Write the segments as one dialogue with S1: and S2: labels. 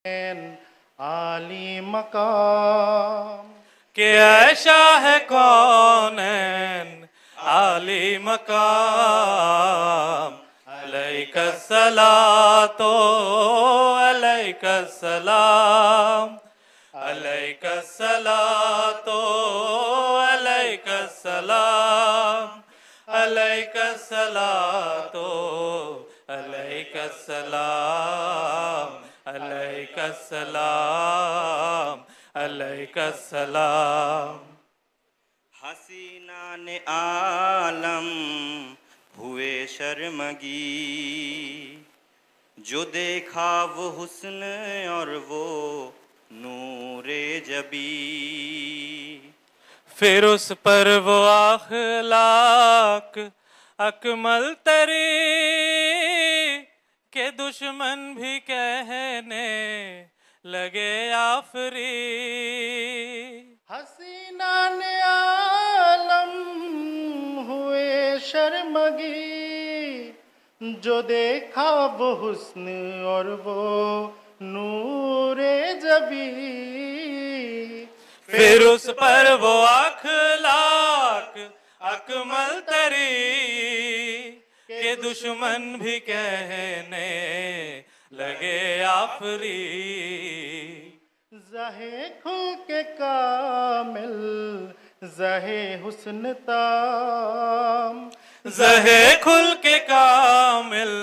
S1: عالی مقام
S2: کہ اے شاہ کونین عالی مقام علیک الصلاۃ علیک السلام علیک الصلاۃ علیک السلام علیک الصلاۃ علیک السلام علیک السلام علیک السلام.
S3: حسینان عالم ہوئے شرمگی، جو دیکھا وہ حسن اور وہ نور جبی.
S2: پھر اس پر وہ اخلاق اکمل تری کہ دشمن بھی کہنے لگے آفری.
S1: حسینان عالم ہوئے شرمگی، جو دیکھا وہ حسن اور وہ نور جبی.
S2: پھر اس پر وہ اخلاق اکمل تری کہ دشمن بھی کہنے لگے آفری.
S1: زہے کھل کے کامل زہے حسن تام،
S2: زہے کھل کے کامل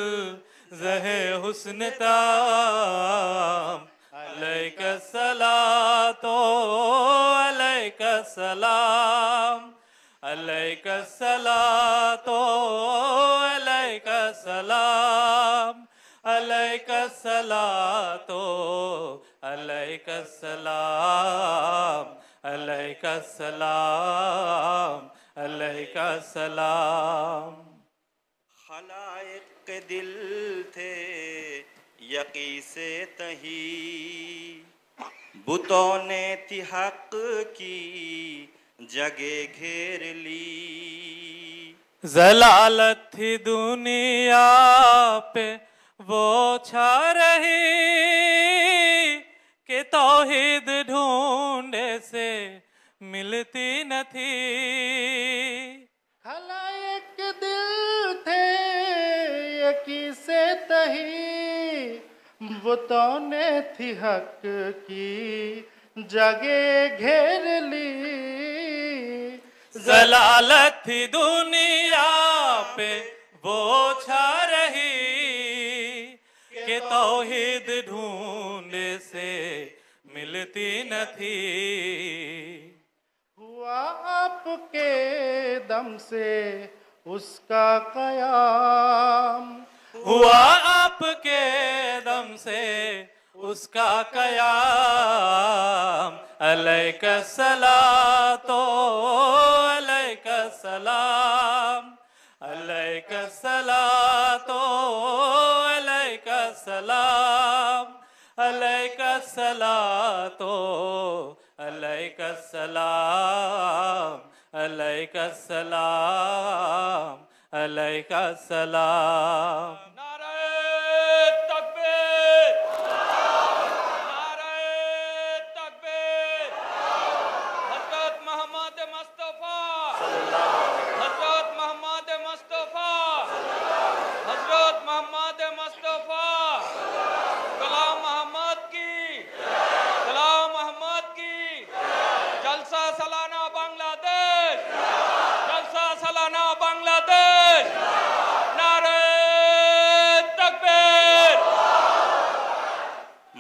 S2: زہے حسن تام. علیک الصلاۃ علیک السلام علیک الصلاۃ علیک السلام علیک الصلاۃ علیک السلام علیک السلام علیک السلام.
S3: خلائق کے دل تھے یقی سے تہی، بتوں نے تھی حق کی جگہ گھیر لی.
S2: ضلالت تھی دنیا پہ وہ چھا رہی کہ توحید ڈھونڈے سے ملتی نہ تھی.
S1: خلائق دل تھے یکی سے تہی، بتوں نے تھی حق کی جگہ گھیر لی.
S2: ضلالت تھی دنیا پہ وہ چھا رہی کہ توحید ڈھونڈے سے ملتی نہ تھی.
S1: ہوا آپ کے دم سے اس کا قیام،
S2: ہوا آپ کے دم سے اس کا قیام. علیک الصلاۃ علیک السلام علیک الصلاۃ علیک السلام علیک الصلاۃ علیک السلام علیک السلام علیک السلام.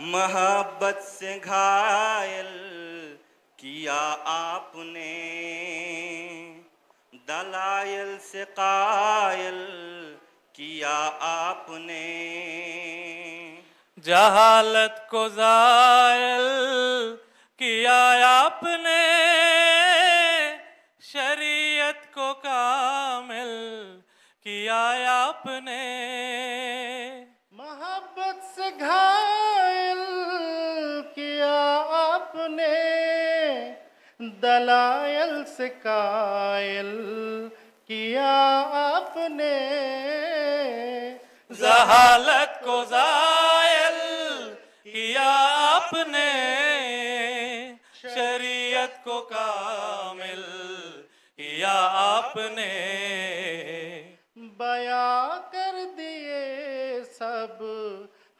S3: محبت سے گھائل کیا آپ نے، دلائل سے قائل کیا آپ نے.
S2: جہالت کو زائل کیا آپ نے، شریعت کو کامل کیا آپ نے.
S1: محبت سے گھائل کیا آپ نے، دلائل سے قائل کیا آپ نے.
S2: جہالت کو زائل کیا आपने शरीयत को कामिल किया आपने
S1: बया कर दिए सब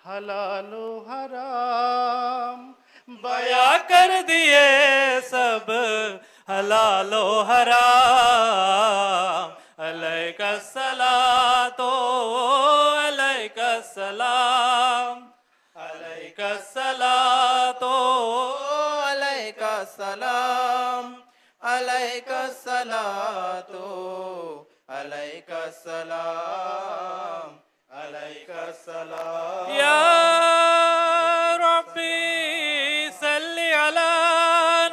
S1: हलालो हराम
S2: बया कर दिए सब हलालो हराम अलैका सलातो अलैका सलाम अलैका सलातो अलैका सलाम अलैका सलातो अलैका सलाम अलैका सलाम या रब्बी सल्ली अला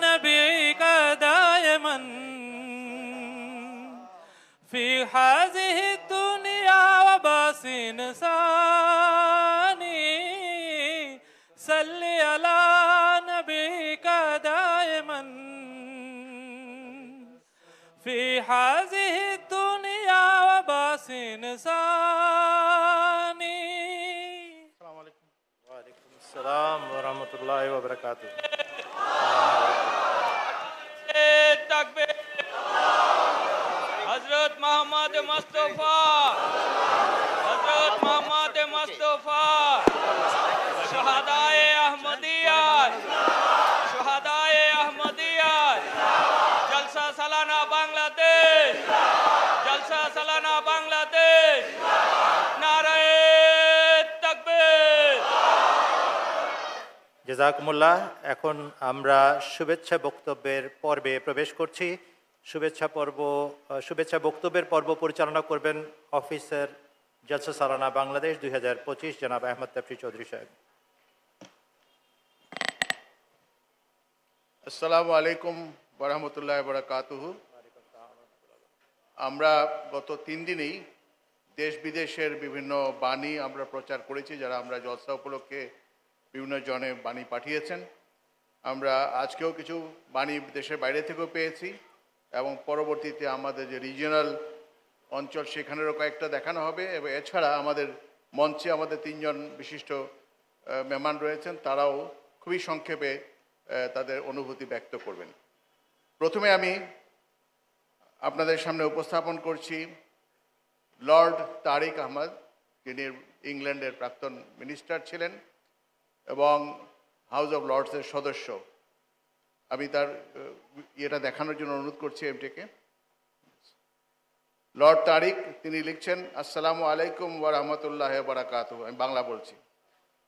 S2: नबीका दायमन फी हाज़िहि दुनिया व बासिन सानी सल्ली अला नबीका दायमन फी हाज़िहि दुनिया व बासिन सानी
S1: अस्सलाम वालेकुम वालेकुम अस्सलाम व रहमतुल्लाहि व बरकातुहू
S4: तकबीर हजरत मोहम्मद मुस्तफा हजरत मोहम्मद मुस्तफा शहादाए अहमदिया जलसा सालाना बांग्लादेश जलसा सालाना बांग्लादेश नारे तकबीर
S1: জাযাকুমুল্লাহ। এখন আমরা শুভেচ্ছা বক্তব্যের পর্বে প্রবেশ করছি। শুভেচ্ছা বক্তব্যের পর্ব পরিচালনা করবেন অফিসার জলসা সালানা বাংলাদেশ 2025 জনাব আহমদ তাফসীর চৌধুরী সাহেব।
S5: আসসালামু আলাইকুম ওয়া রাহমাতুল্লাহি ওয়া বারাকাতুহু। আমরা গত 3 দিনেই দেশ বিদেশের বিভিন্ন বাণী আমরা প্রচার করেছি, যারা আমরা জলসা উপলক্ষে বিভিন্ন জনে বাণী পাঠিয়েছেন। আমরা আজকেও কিছু বাণী দেশের বাইরে থেকেও পেয়েছি এবং পরবর্তীতে আমাদের যে রিজিওনাল অঞ্চল সেখানেরও কয়েকটা দেখানো হবে। এবং এছাড়া আমাদের মঞ্চে আমাদের 3 জন বিশিষ্ট মেহমান রয়েছেন, তারাও খুবই সংক্ষেপে তাদের অনুভূতি ব্যক্ত করবেন। প্রথমে আমি আপনাদের সামনে উপস্থাপন করছি লর্ড তারিক আহমদ, যিনি ইংল্যান্ডের প্রাক্তন মিনিস্টার ছিলেন এবং হাউস অফ লর্ডসের সদস্য। আমি তার ইয়েটা দেখানোর জন্য অনুরোধ করছি এমটিকে। লর্ড তারিক তিনি লিখছেন, আসসালামু আলাইকুম ওয়া রাহমাতুল্লাহি ওয়া বারাকাতুহু। আমি বাংলা বলছি।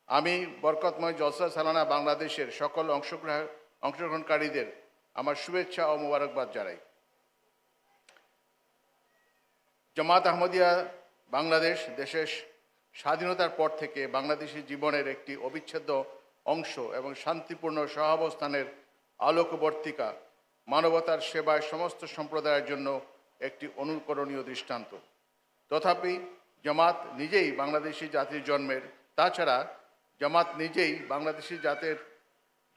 S5: আমি বরকতময় জলসা সালানা বাংলাদেশের সকল অংশগ্রহণকারীদের আমার শুভেচ্ছা ও মোবারকবাদ জানাই। জামাত আহমদিয়া বাংলাদেশ দেশের স্বাধীনতার পর থেকে বাংলাদেশি জীবনের একটি অবিচ্ছেদ্য অংশ এবং শান্তিপূর্ণ সহাবস্থানের আলোকবর্তিকা, মানবতার সেবায় সমস্ত সম্প্রদায়ের জন্য একটি অনুকরণীয় দৃষ্টান্ত। তথাপি জামাত নিজেই বাংলাদেশি জাতির জন্মের, তাছাড়া জামাত নিজেই বাংলাদেশি জাতের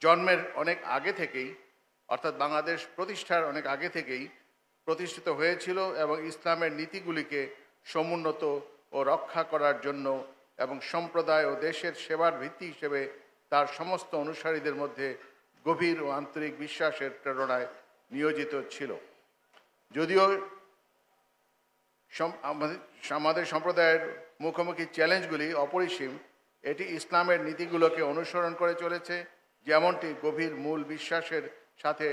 S5: জন্মের অনেক আগে থেকেই, অর্থাৎ বাংলাদেশ প্রতিষ্ঠার অনেক আগে থেকেই প্রতিষ্ঠিত হয়েছিল এবং ইসলামের নীতিগুলিকে সমুন্নত ও রক্ষা করার জন্য এবং সম্প্রদায় ও দেশের সেবার ভিত্তি হিসেবে তার সমস্ত অনুসারীদের মধ্যে গভীর ও আন্তরিক বিশ্বাসের প্রেরণায় নিয়োজিত ছিল। যদিও আমাদের সম্প্রদায়ের মুখোমুখি চ্যালেঞ্জগুলি অপরিসীম, এটি ইসলামের নীতিগুলোকে অনুসরণ করে চলেছে, যেমনটি গভীর মূল বিশ্বাসের সাথে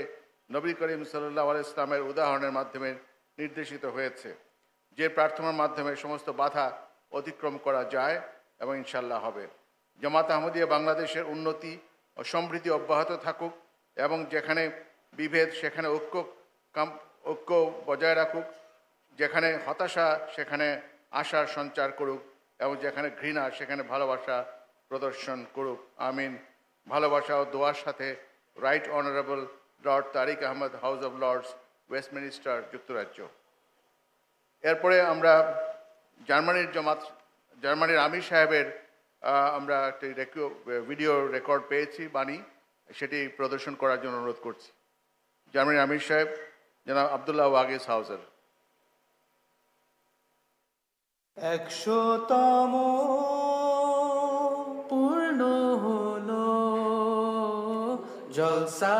S5: নবী করিম সাল্লাল্লাহু আলাইহি ওয়াসাল্লামের উদাহরণের মাধ্যমে নির্দেশিত হয়েছে, যে প্রার্থনার মাধ্যমে সমস্ত বাধা অতিক্রম করা যায় এবং ইনশাল্লাহ হবে। জামাত আহমদিয়া বাংলাদেশের উন্নতি ও সমৃদ্ধি অব্যাহত থাকুক এবং যেখানে বিভেদ সেখানে ঐক্য বজায় রাখুক, যেখানে হতাশা সেখানে আশার সঞ্চার করুক এবং যেখানে ঘৃণা সেখানে ভালোবাসা প্রদর্শন করুক। আমিন। ভালোবাসা ও দোয়ার সাথে right honourable Lord Tariq Ahmad, House of Lords, Westminster, যুক্তরাজ্য। এরপরে আমরা জার্মানির আমির সাহেবের আমরা একটি ভিডিও রেকর্ড পেয়েছি বাণী, সেটি প্রদর্শন করার জন্য অনুরোধ করছি। জার্মানির আমির সাহেব জনাব আব্দুল্লাহ ওয়াগিস হাউজার।
S6: 100তম পূর্ণ হলো জলসা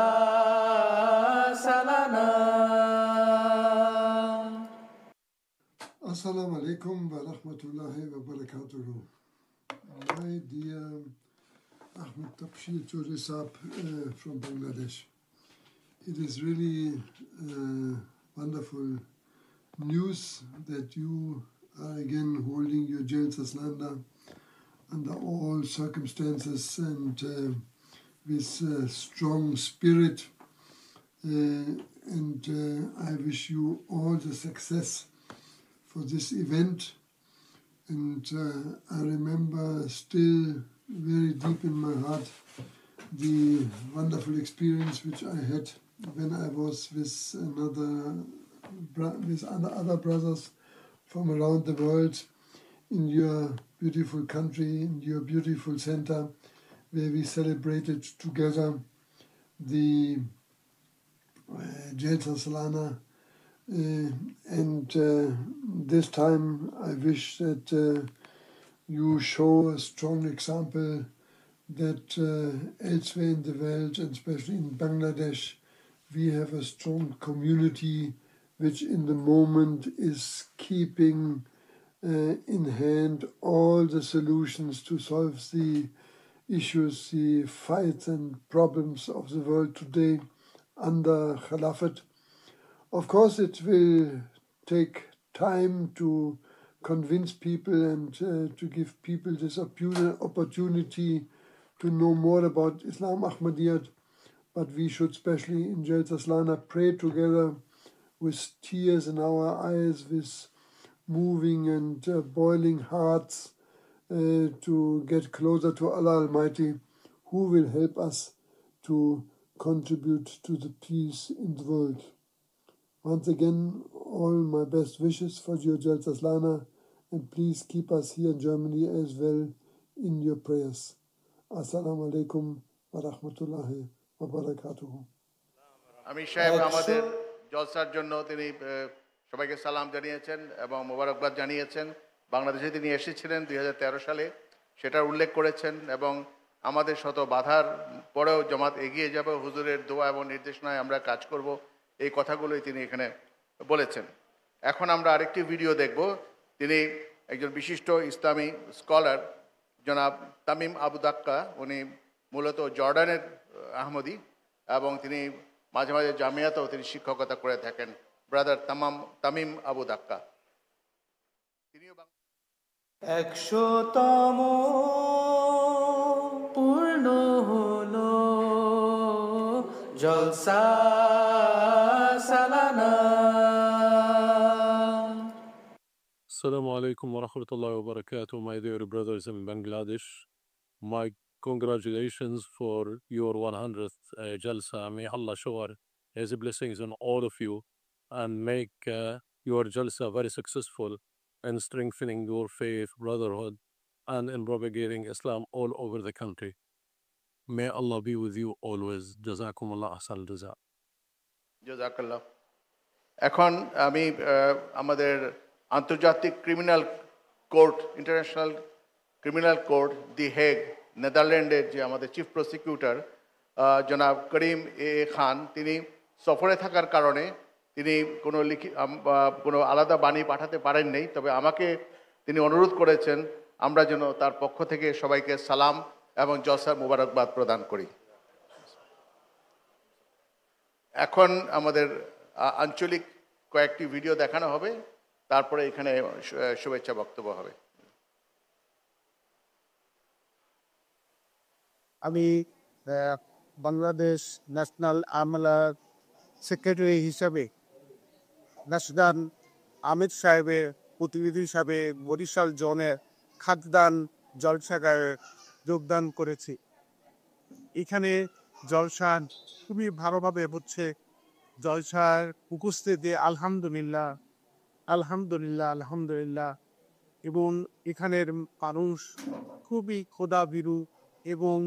S6: সালানা।
S7: Assalamu alaikum wa rahmatullahi wa barakatuhu. My dear Ahmed Tabshir Chaudhry Saab from Bangladesh. It is really wonderful news that you are again holding your Jalsa Salana under all circumstances and with strong spirit. And I wish you all the success for this event. And I remember still very deep in my heart the wonderful experience which I had when I was with other brothers from around the world in your beautiful country, in your beautiful center, where we celebrated together the Jalsa Salana. And this time I wish that you show a strong example that elsewhere in the world, and especially in Bangladesh, we have a strong community which in the moment is keeping in hand all the solutions to solve the issues, the fights and problems of the world today under Khilafat. Of course, it will take time to convince people and to give people this opportunity to know more about Islam Ahmadiyyat, but we should, especially in Jalsa Salana, pray together with tears in our eyes, with moving and boiling hearts to get closer to Allah Almighty, who will help us to contribute to the peace in the world. Once again, all my best wishes for your Jalsa Salana, and please keep us here in Germany as well in your prayers. Assalamu alaikum wa rahmatullahi wa barakatuhu.
S5: আমির সাহেব আমাদের জলসার জন্য তিনি সবাইকে সালাম জানিয়েছেন এবং মোবারকবাদ জানিয়েছেন। বাংলাদেশে তিনি এসেছিলেন 2013 সালে, সেটার উল্লেখ করেছেন এবং আমাদের শত বাধার পরেও জামাত এগিয়ে যাবে, হুজুরের দোয়া এবং নির্দেশনায় আমরা কাজ করব, এই কথাগুলোই তিনি এখানে বলেছেন। এখন আমরা আরেকটি ভিডিও দেখব। তিনি একজন বিশিষ্ট ইসলামী স্কলার জনাব তামিম আবু দাক্কা, উনি মূলত জর্ডানের আহমদি এবং তিনি মাঝে মাঝে জামিয়াতেও তিনি শিক্ষকতা করে থাকেন। ব্রাদার তামিম আবু দাক্কা।
S6: 100তম পূর্ণ হলো জলসা সালানা।
S8: Assalamu alaikum wa rahmatullahi wa barakatuh, my dear brothers in Bangladesh. My congratulations for your 100th Jalsa. May Allah shower His blessings on all of you and make your Jalsa very successful in strengthening your faith, brotherhood, and in propagating Islam all over the country. May Allah be with you always. Jazakumullah ahsan jaza.
S5: জাযাকাল্লাহ। এখন আমি আমাদের আন্তর্জাতিক criminal court, international criminal court, the Hague, নেদারল্যান্ডের যে আমাদের chief prosecutor জনাব করিম এ খান, তিনি সফরে থাকার কারণে তিনি কোনো আলাদা বাণী পাঠাতে পারেননি, তবে আমাকে তিনি অনুরোধ করেছেন আমরা যেন তার পক্ষ থেকে সবাইকে সালাম এবং জলসার মোবারকবাদ প্রদান করি। এখন আমাদের আঞ্চলিক কয়েকটি ভিডিও দেখানো হবে, তারপরে এখানে শুভেচ্ছা বক্তব্য হবে।
S9: আমি বাংলাদেশ ন্যাশনাল আমলার সেক্রেটারি হিসাবে ন্যাশনাল আমির সাহেবের প্রতিনিধি হিসাবে বরিশাল জোনের খাদ্যান জলসাগারে যোগদান করেছি। এখানে জলসা খুবই ভালোভাবে হচ্ছে। জলসার উপস্থিতি আলহামদুলিল্লাহ আলহামদুলিল্লাহ আলহামদুলিল্লাহ, এবং এখানের মানুষ খুবই খোদাভীরু এবং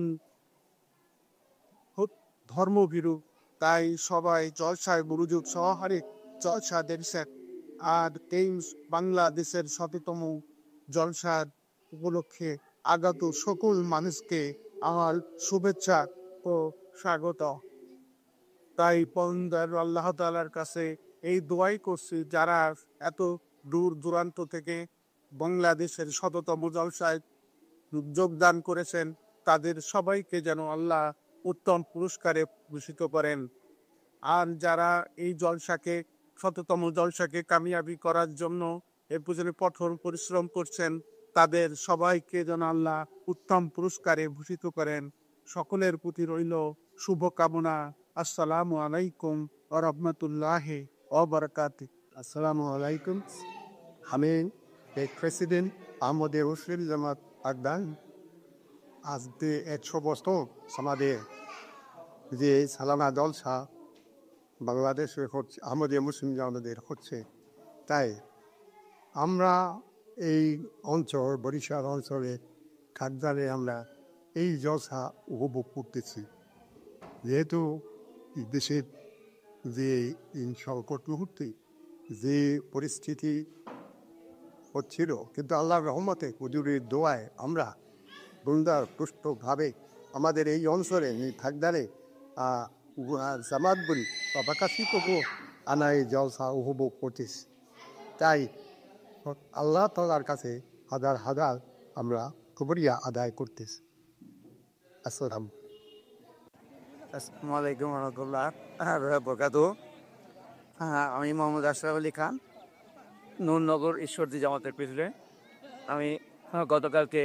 S9: ধর্মভীরু, তাই সবাই জলসায় মনোযোগ সহকারে জলসা দেখছেন। আর বাংলাদেশের 100তম জলসার উপলক্ষে আগত সকল মানুষকে আমার শুভেচ্ছা ও স্বাগত। তাই পরমদয়ার আল্লাহ তাআলার কাছে এই দোয়াই করছি, যারা এত দূর দূরান্ত থেকে বাংলাদেশের শততম জলসায় যোগদান করেছেন, তাদের সবাইকে যেন আল্লাহ উত্তম পুরস্কারে ভূষিত করেন। আর যারা এই জলসাকে, শততম জলসাকে কামিয়াবি করার জন্য এর পিছনে কঠোর পরিশ্রম করছেন, তাদের সবাইকে যেন আল্লাহ উত্তম পুরস্কারে ভূষিত করেন। সকলের প্রতি রইল শুভকামনা। আসসালামু আলাইকুম ওয়া রাহমাতুল্লাহি ওয়া বারাকাতুহু।
S10: আসসালামু আলাইকুম। আমি প্রেসিডেন্ট আহমদে রশিদ জামাত আকদান। আজ 100 বছর আমাদের যে সালানা জলসা বাংলাদেশে হচ্ছে, আহমদিয়া মুসলিম জামাতের হচ্ছে। তাই আমরা এই অঞ্চল, বরিশাল অঞ্চলে খাগদারে আমরা এই জলসা উপভোগ করতেছি। যেহেতু দেশের যে সংকট মুহূর্তে যে পরিস্থিতি হচ্ছিল, কিন্তু আল্লাহর রহমতে হুজুরের দোয়ায় আমরা বন্দার পুষ্টভাবে আমাদের এই অঞ্চলে খাগদারে জামাতগুলি বা বাকাশিতকু আনা এই জলসা উপভোগ করতেছি। তাই আল্লাহ তাআলার কাছে হাজার হাজার আমরা শুকরিয়া আদায় করতেছি। আসসালাম।
S11: আসসালামু আলাইকুম রহমতুল্লাহ বরকাতুহু। আমি মোহাম্মদ আশরাফ আলী খান, নূরনগর ঈশ্বরদী জামাতের প্রেসিডেন্ট। আমি গতকালকে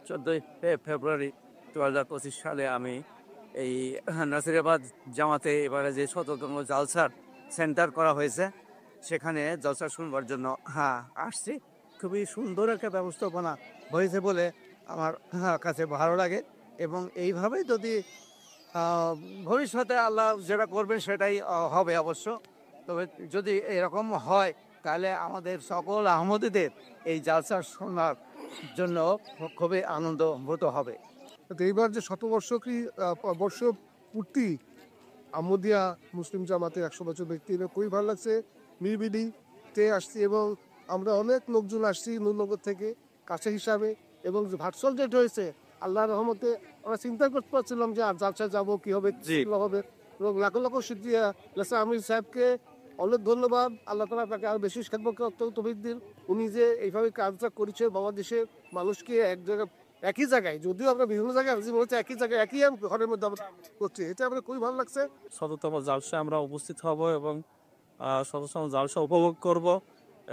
S11: 14 ফেব্রুয়ারি 2025 সালে আমি এই নাসিরাবাদ জামাতে এবারে যে শততম জালসার সেন্টার করা হয়েছে, সেখানে জলসা শুনবার জন্য আসছি। খুবই সুন্দর একটা ব্যবস্থাপনা হয়েছে বলে আমার কাছে ভালো লাগে, এবং এইভাবেই যদি ভবিষ্যতে আল্লাহ যেটা করবেন সেটাই হবে অবশ্য। তবে যদি এরকম হয় তাহলে আমাদের সকল আহমদীদের এই জালসা শোনার জন্য খুবই আনন্দবোধ হবে।
S9: এইবার যে শতবর্ষকী বর্ষ পূর্তি আহমদিয়া মুসলিম জামাতের 100 বছর ব্যক্তি, খুবই ভালো লাগছে। নিরিবিলিতে আসছি এবং আমরা অনেক লোকজন আসছি নূরনগর থেকে কাছে হিসাবে, এবং যে ভার্চুয়াল ডেট হয়েছে, আল্লাহর রহমতে আমরা চিন্তা করতে পারছিলাম যে আর জালসায় যাবো, কী হবে হবে, এবং লাখো লাখো শুকরিয়া আমির সাহেবকে অনেক ধন্যবাদ। আল্লাহ তাআলা তাকে আরও বেশি তৌফিক দিন। উনি যে এইভাবে কাজটা করেছে, বাংলাদেশের মানুষকে একই জায়গায়, যদিও আমরা বিভিন্ন জায়গায় বলছি, একই জায়গায় একই ঘরের মধ্যে আমরা করছি, এটা আমার খুবই ভালো লাগছে।
S2: শততম জালসা আমরা উপস্থিত হব এবং শততম জালসা উপভোগ করব,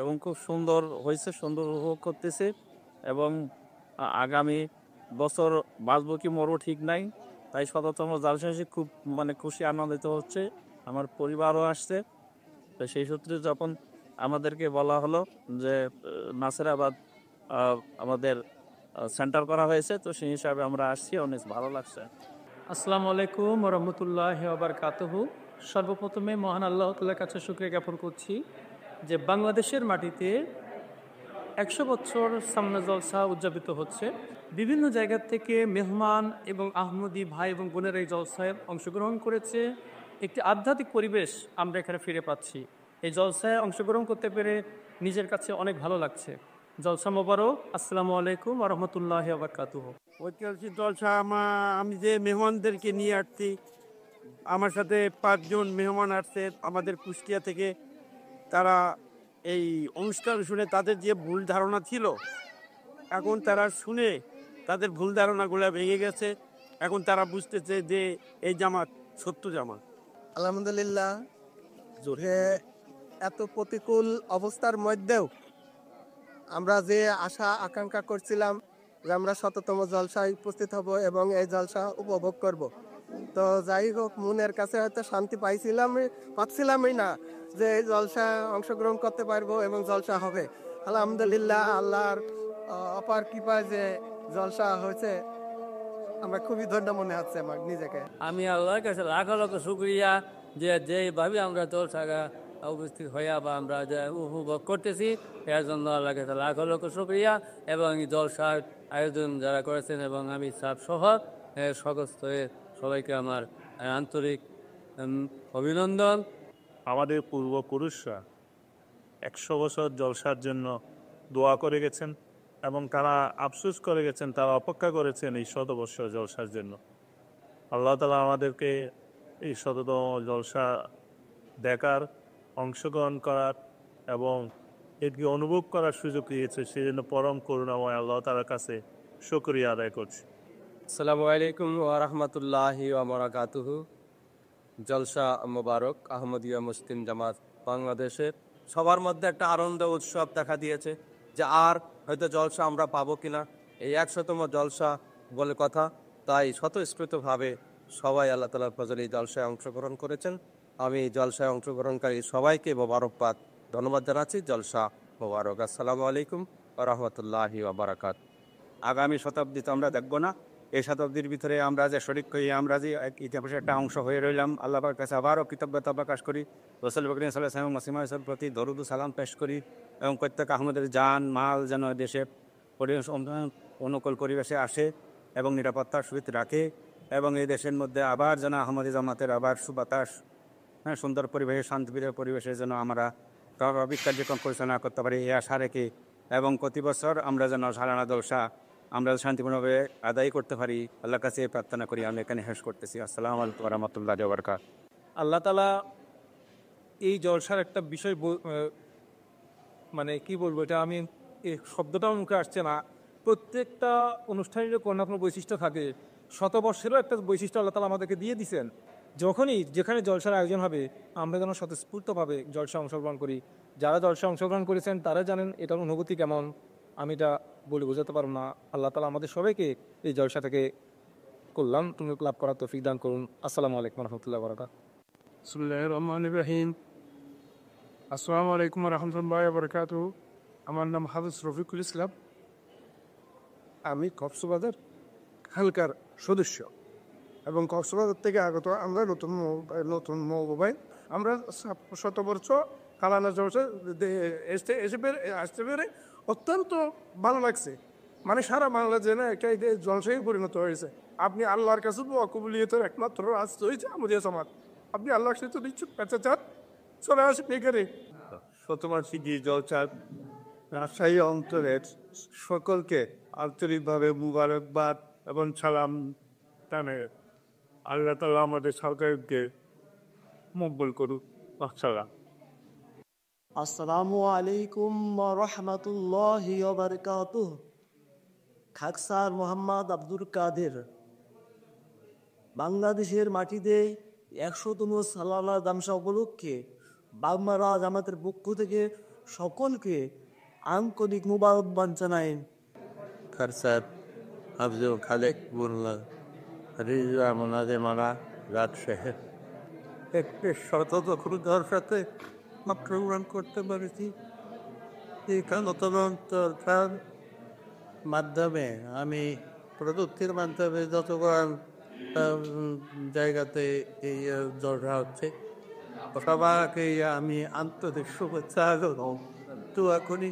S2: এবং খুব সুন্দর হয়েছে, সুন্দর উপভোগ করতেছি। এবং আগামী বছর বাঁচবো কি মরবো ঠিক নাই, তাই শততম জালসা এসে খুব খুশি আনন্দিত হচ্ছে। আমার পরিবারও আসছে। তো সেই সূত্রে যখন আমাদেরকে বলা হলো যে নাসিরাবাদ আমাদের সেন্টার করা হয়েছে, তো সেই হিসাবে আমরা আসছি, অনেক ভালো লাগছে।
S6: আসসালামু আলাইকুম ওয়া রাহমাতুল্লাহি ওয়া বারাকাতুহু। সর্বপ্রথমে মহান আল্লাহ তাআলার কাছে শুকরিয়া জ্ঞাপন করছি যে বাংলাদেশের মাটিতে 100 বছর সামনে জলসা উদযাপিত হচ্ছে। বিভিন্ন জায়গা থেকে মেহমান এবং আহমদী ভাই এবং বোনেরা এই জলসায় অংশগ্রহণ করেছে। একটি আধ্যাত্মিক পরিবেশ আমরা এখানে ফিরে পাচ্ছি। এই জলসায় অংশগ্রহণ করতে পেরে নিজের কাছে অনেক ভালো লাগছে। জলসা মোবারক। আসসালামু আলাইকুম ওয়া রাহমাতুল্লাহি ওয়া বারাকাতুহু।
S11: ঐতিহাসিক জলসা আমি যে মেহমানদেরকে নিয়ে আসছি, আমার সাথে 5 জন মেহমান আসছে আমাদের কুষ্টিয়া থেকে। তারা এই অনুষ্ঠান শুনে তাদের যে ভুল ধারণা ছিল, এখন তারা শুনে তাদের ভুল ধারণাগুলো ভেঙে গেছে। এখন তারা বুঝতেছে যে এই জামাত সত্য জামাত।
S10: আলহামদুলিল্লাহ, জোরে এত প্রতিকূল অবস্থার মধ্যেও আমরা যে আশা আকাঙ্ক্ষা করছিলাম যে আমরা শততম জলসায় উপস্থিত হব এবং এই জলসা উপভোগ করব, তো যাই হোক, মনের কাছে হয়তো শান্তি পাচ্ছিলামই না যে এই জলসা অংশগ্রহণ করতে পারবো এবং জলসা হবে। আলহামদুলিল্লাহ, আল্লাহর অপার কৃপায় যে জলসা হয়েছে, আমরা খুবই ধন্য মনে হচ্ছে আমার নিজেকে।
S11: আমি আল্লাহর কাছে লাখ লাখ শুকরিয়া যে যেভাবে আমরা জলসা উপস্থিত হইয়া বা আমরা যে উপভোগ করতেছি, এর জন্য আল্লাহর কাছে লাখ লাখ শুকরিয়া। এবং জলসার আয়োজন যারা করেছেন এবং আমি সাহেব সহ সকস্ত সবাইকে আমার আন্তরিক অভিনন্দন।
S12: আমাদের পূর্বপুরুষরা 100 বছর জলসার জন্য দোয়া করে গেছেন এবং তারা আফসোস করে গেছেন, তারা অপেক্ষা করেছেন এই 100 বছর জলসার জন্য। আল্লাহ তালা আমাদেরকে এই শততম জলসা দেখার, অংশগ্রহণ করার এবং এটি অনুভব করার সুযোগ দিয়েছে, সেই জন্য পরম করুণাময় আল্লাহ তালার কাছে শুকরিয়া আদায় করছি।
S13: আসসালামু আলাইকুম ওয়া রাহমাতুল্লাহি ওয়া বারাকাতুহু। জলসা মোবারক আহমদিয়া মুসলিম জামাত বাংলাদেশের সবার মধ্যে একটা আনন্দ উৎসব দেখা দিয়েছে যে আর হয়তো জলসা আমরা পাবো কিনা। এই 100তম জলসা বলে কথা, তাই স্বতঃস্ফূর্তভাবে সবাই আল্লাহ তাআলার ফজলে এই জলসায় অংশগ্রহণ করেছেন। আমি এই জলসায় অংশগ্রহণকারী সবাইকে মোবারকবাদ ধন্যবাদ জানাচ্ছি। জলসা মোবারক। আসসালামু আলাইকুম ওয়া রাহমাতুল্লাহি ওয়া বারাকাত।
S11: আগামী শতাব্দীতে আমরা দেখবো না, এই শতাব্দীর ভিতরে আমরা যে শরিক হয়ে আমরা যে ইতিহাসের একটা অংশ হয়ে রইলাম, আল্লাহ পাকের কাছে আবারও কৃতজ্ঞতা প্রকাশ করি। রাসূল করিম সাল্লাল্লাহু আলাইহি ওয়াসাল্লাম মাসিমার প্রতি দরুদ ও সালাম পেশ করি এবং প্রত্যেক আহমদের জান মাল যেন দেশে অনুকূল পরিবেশে আসে এবং নিরাপত্তার সহিত রাখে এবং এই দেশের মধ্যে আবার যেন আহমদি জামাতের আবার সুবাতাস, সুন্দর পরিবেশে শান্তিপ্রিয় পরিবেশে যেন আমরা স্বাভাবিক কার্যক্রম পরিচালনা করতে পারি এই আশা রেখে এবং প্রতি বছর আমরা যেন সালানা জলসা আমরা শান্তিপূর্ণভাবে আদায় করতে পারি, আল্লাহর কাছে প্রার্থনা করি। আমি এখানে শেষ করতেছি। আসসালামু আলাইকুম ওয়া রাহমাতুল্লাহি ওয়া বারাকাতুহু।
S6: আল্লাহ তাআলা এই জলসার একটা বিষয় মানে কি বলবো, এটা আমি এই শব্দটাও মুখে আসছে না। প্রত্যেকটা অনুষ্ঠানেরও কোনো না কোনো বৈশিষ্ট্য থাকে, শতবর্ষেরও একটা বৈশিষ্ট্য আল্লাহ তাআলা আমাদেরকে দিয়ে দিয়েছেন। যখনই যেখানে জলসার আয়োজন হবে আমরা যেন স্বতঃস্ফূর্তভাবে জলসা অংশগ্রহণ করি। যারা জলসা অংশগ্রহণ করেছেন তারা জানেন এটার অনুভূতি কেমন, আমি এটা বলে বোঝাতে পারব না। আল্লাহ তাআলা আমাদের সবাইকে এই জলসা থেকে কল্যাণ তুমি লাভ করার তৌফিক দান করুন। আসসালামু আলাইকুম ওয়া রাহমাতুল্লাহি ওয়া বারাকাতুহু।
S9: বিসমিল্লাহির রহমানির রহিম। আসসালামু আলাইকুম ওয়া রাহমাতুল্লাহি ওয়া বারাকাতুহু। আমার নাম হাফিজ রফিকুল ইসলাম। আমি কক্সবাজার হালকার সদস্য এবং কক্সবাজার থেকে আগত আমরা নতুন মোবাইল আমরা শতবর্ষ কালানা জলসা আসতে পেরে অত্যন্ত ভালো লাগছে। মানে সারা বাংলাদেশে না একটা জলসায় পরিণত হয়েছে। আপনি আল্লাহর কাছে কবুলিয়তের একমাত্র রাস্তা হয়েছে আমাদের সমাজ। আপনি আল্লাহর সাথে নিশ্চয় পেঁচা চান, চলে আসেন এখানে।
S14: শতবার্ষিকী জলসার রাজশাহী অঞ্চলের সকলকে আন্তরিকভাবে মুবারকবাদ এবং সালাম জানাই। আল্লাহ তাআলা আমাদের সরকারকে মঙ্গল করুক। আসসালাম।
S15: আসসালামু আলাইকুম ওয়া রাহমাতুল্লাহি ওয়া বারাকাতুহু। খাকসার মোহাম্মদ আব্দুল কাদের। বাংলাদেশের মাটিতে 100তম সালানা দামসা উপলক্ষে বাগমারা জামাতের পক্ষ থেকে সকলকে আন্তরিক মুবারকবাদ জানাই।
S16: খারসার আব্দুল খালেক বুল্লাহ রিজা মোনাজে মারা রাজশাহী একটি শতদখলদার সাথে অংশগ্রহণ করতে পেরেছি। তার মাধ্যমে আমি প্রযুক্তির মাধ্যমে যতবার জায়গাতে এই জলসা হচ্ছে সবাইকে আমি আন্তরিক শুভেচ্ছা দোয়া করি।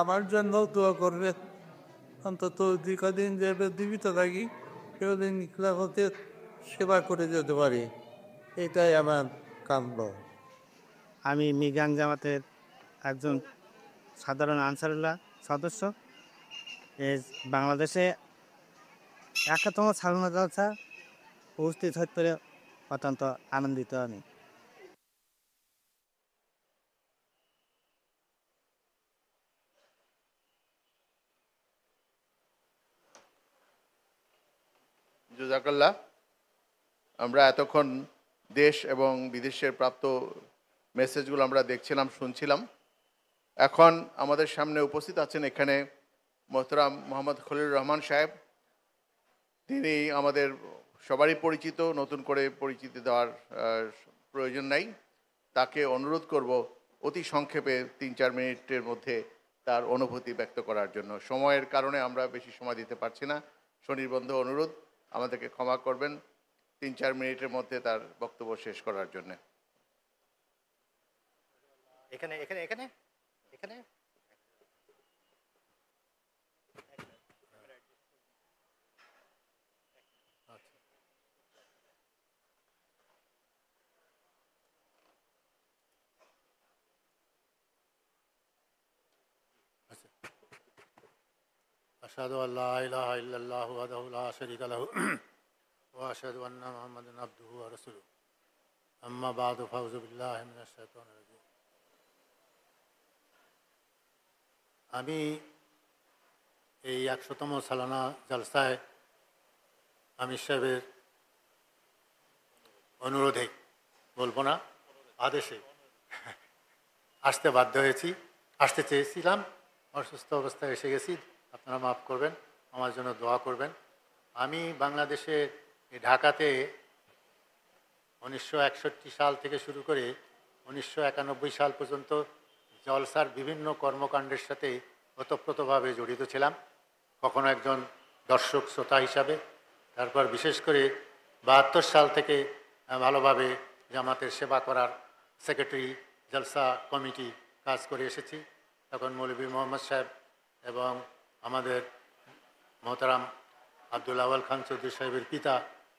S16: আমার জন্য দোয়া করবে, অন্তত দীর্ঘদিন যাবে জীবিত থাকি সেদিন ইসলামতের সেবা করে যেতে পারি, এটাই আমার কাম্য।
S11: আমি মিগাং জামাতের একজন সাধারণ আনসারুল্লাহ সদস্য। বাংলাদেশে 100তম সালানা জলসা উপস্থিত হতে অত্যন্ত আনন্দিত আমি।
S5: জাযাকাল্লাহ। আমরা এতক্ষণ দেশ এবং বিদেশের প্রাপ্ত মেসেজগুলো আমরা দেখছিলাম, শুনছিলাম। এখন আমাদের সামনে উপস্থিত আছেন এখানে মোহতারাম মোহাম্মদ খলিলুর রহমান সাহেব। তিনি আমাদের সবারই পরিচিত, নতুন করে পরিচিতি দেওয়ার প্রয়োজন নাই। তাকে অনুরোধ করব অতি সংক্ষেপে 3-4 মিনিটের মধ্যে তার অনুভূতি ব্যক্ত করার জন্য। সময়ের কারণে আমরা বেশি সময় দিতে পারছি না, সুনির্বন্ধ অনুরোধ, আমাদেরকে ক্ষমা করবেন। 3-4 মিনিটের মধ্যে তার বক্তব্য শেষ করার জন্য।
S1: এখানে এখানে এখানে এখানে
S17: أشهد أن لا إله إلا الله وحده لا شريك له وأشهد أن محمدا عبده ورسوله أما بعد فأعوذ بالله من الشيطان الرجيم আমি এই 100তম সালানা জলসায় আমির সাহেবের অনুরোধে বলবো না আদেশে আসতে বাধ্য হয়েছি। আসতে চেয়েছিলাম, অসুস্থ অবস্থায় এসে গেছি, আপনারা মাফ করবেন, আমার জন্য দোয়া করবেন। আমি বাংলাদেশে ঢাকাতে 1961 সাল থেকে শুরু করে 1991 সাল পর্যন্ত জলসার বিভিন্ন কর্মকাণ্ডের সাথে ওতপ্রোতভাবে জড়িত ছিলাম। কখনো একজন দর্শক শ্রোতা হিসাবে, তারপর বিশেষ করে 72 সাল থেকে ভালোভাবে জামাতের সেবা করার সেক্রেটারি জলসা কমিটি কাজ করে এসেছি। তখন মৌলভী মোহাম্মদ সাহেব এবং আমাদের মোহতারাম আব্দুল আওয়াল খান চৌধুরী সাহেবের পিতা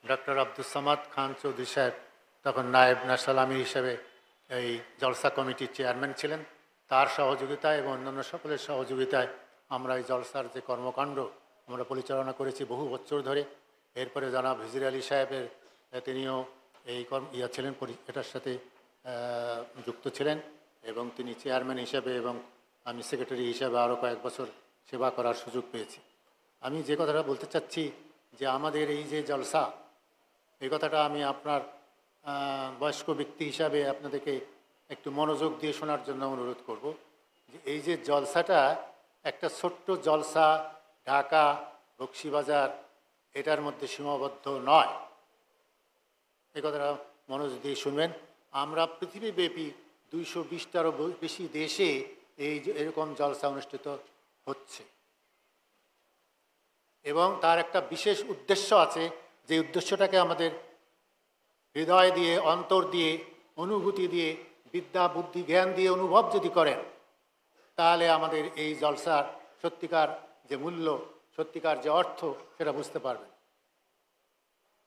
S17: ডক্টর আব্দুল সামাদ খান চৌধুরী সাহেব তখন নায়েব ন্যাশনাল আমির হিসেবে এই জলসা কমিটির চেয়ারম্যান ছিলেন। তার সহযোগিতায় এবং অন্যান্য সকলের সহযোগিতায় আমরা এই জলসার যে কর্মকাণ্ড আমরা পরিচালনা করেছি বহু বছর ধরে। এরপরে জনাব হিজির আলী সাহেবের তিনিও এই ছিলেন, এটার সাথে যুক্ত ছিলেন এবং তিনি চেয়ারম্যান হিসেবে এবং আমি সেক্রেটারি হিসেবে আরও কয়েক বছর সেবা করার সুযোগ পেয়েছি। আমি যে কথাটা বলতে চাচ্ছি যে আমাদের এই যে জলসা, এই কথাটা আমি আপনার বয়স্ক ব্যক্তি হিসাবে আপনাদেরকে একটু মনোযোগ দিয়ে শোনার জন্য অনুরোধ করব যে এই যে জলসাটা একটা ছোট্ট জলসা ঢাকা বকশীবাজার এটার মধ্যে সীমাবদ্ধ নয়। এই কথাটা মনোযোগ দিয়ে শুনবেন। আমরা পৃথিবীব্যাপী 220টারও বেশি দেশে এরকম জলসা অনুষ্ঠিত হচ্ছে এবং তার একটা বিশেষ উদ্দেশ্য আছে, যে উদ্দেশ্যটাকে আমাদের হৃদয় দিয়ে, অন্তর দিয়ে, অনুভূতি দিয়ে, বিদ্যা বুদ্ধি জ্ঞান দিয়ে অনুভব যদি করেন তাহলে আমাদের এই জলসার সত্যিকার যে মূল্য, সত্যিকার যে অর্থ সেটা বুঝতে পারবেন।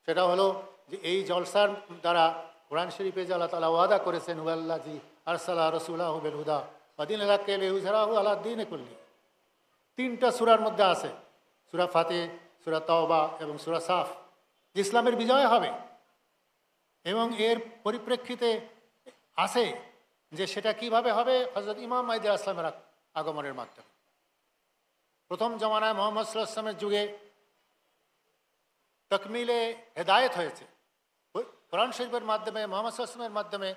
S17: সেটা হলো যে এই জলসার দ্বারা কোরআন শরীফে যে আল্লাহ তাআলা ওয়াদা করেছেন, হুয়াল্লাযী আরসালা রাসূলাহু বিল হুদা ওয়া দীনিল হাক্কি লিইয়ুযহিরাহু আলা দ্বীনি কুল্লি। 3টা সূরার মধ্যে আছে, সূরা ফাতিহ, সূরা তাওবা এবং সূরা সাফ, যে ইসলামের বিজয় হবে। এবং এর পরিপ্রেক্ষিতে আছে যে সেটা কিভাবে হবে, হযরত ইমাম মাহদী আলাইহিস সালামের আগমনের মাধ্যমে। প্রথম জমানায় মুহাম্মদ সাল্লাল্লাহু আলাইহি ওয়াসাল্লামের যুগে তাকমিলে হেদায়েত হয়েছে। কোরআন শরীফের মাধ্যমে, মুহাম্মদ সাল্লাল্লাহু আলাইহি ওয়াসাল্লামের মাধ্যমে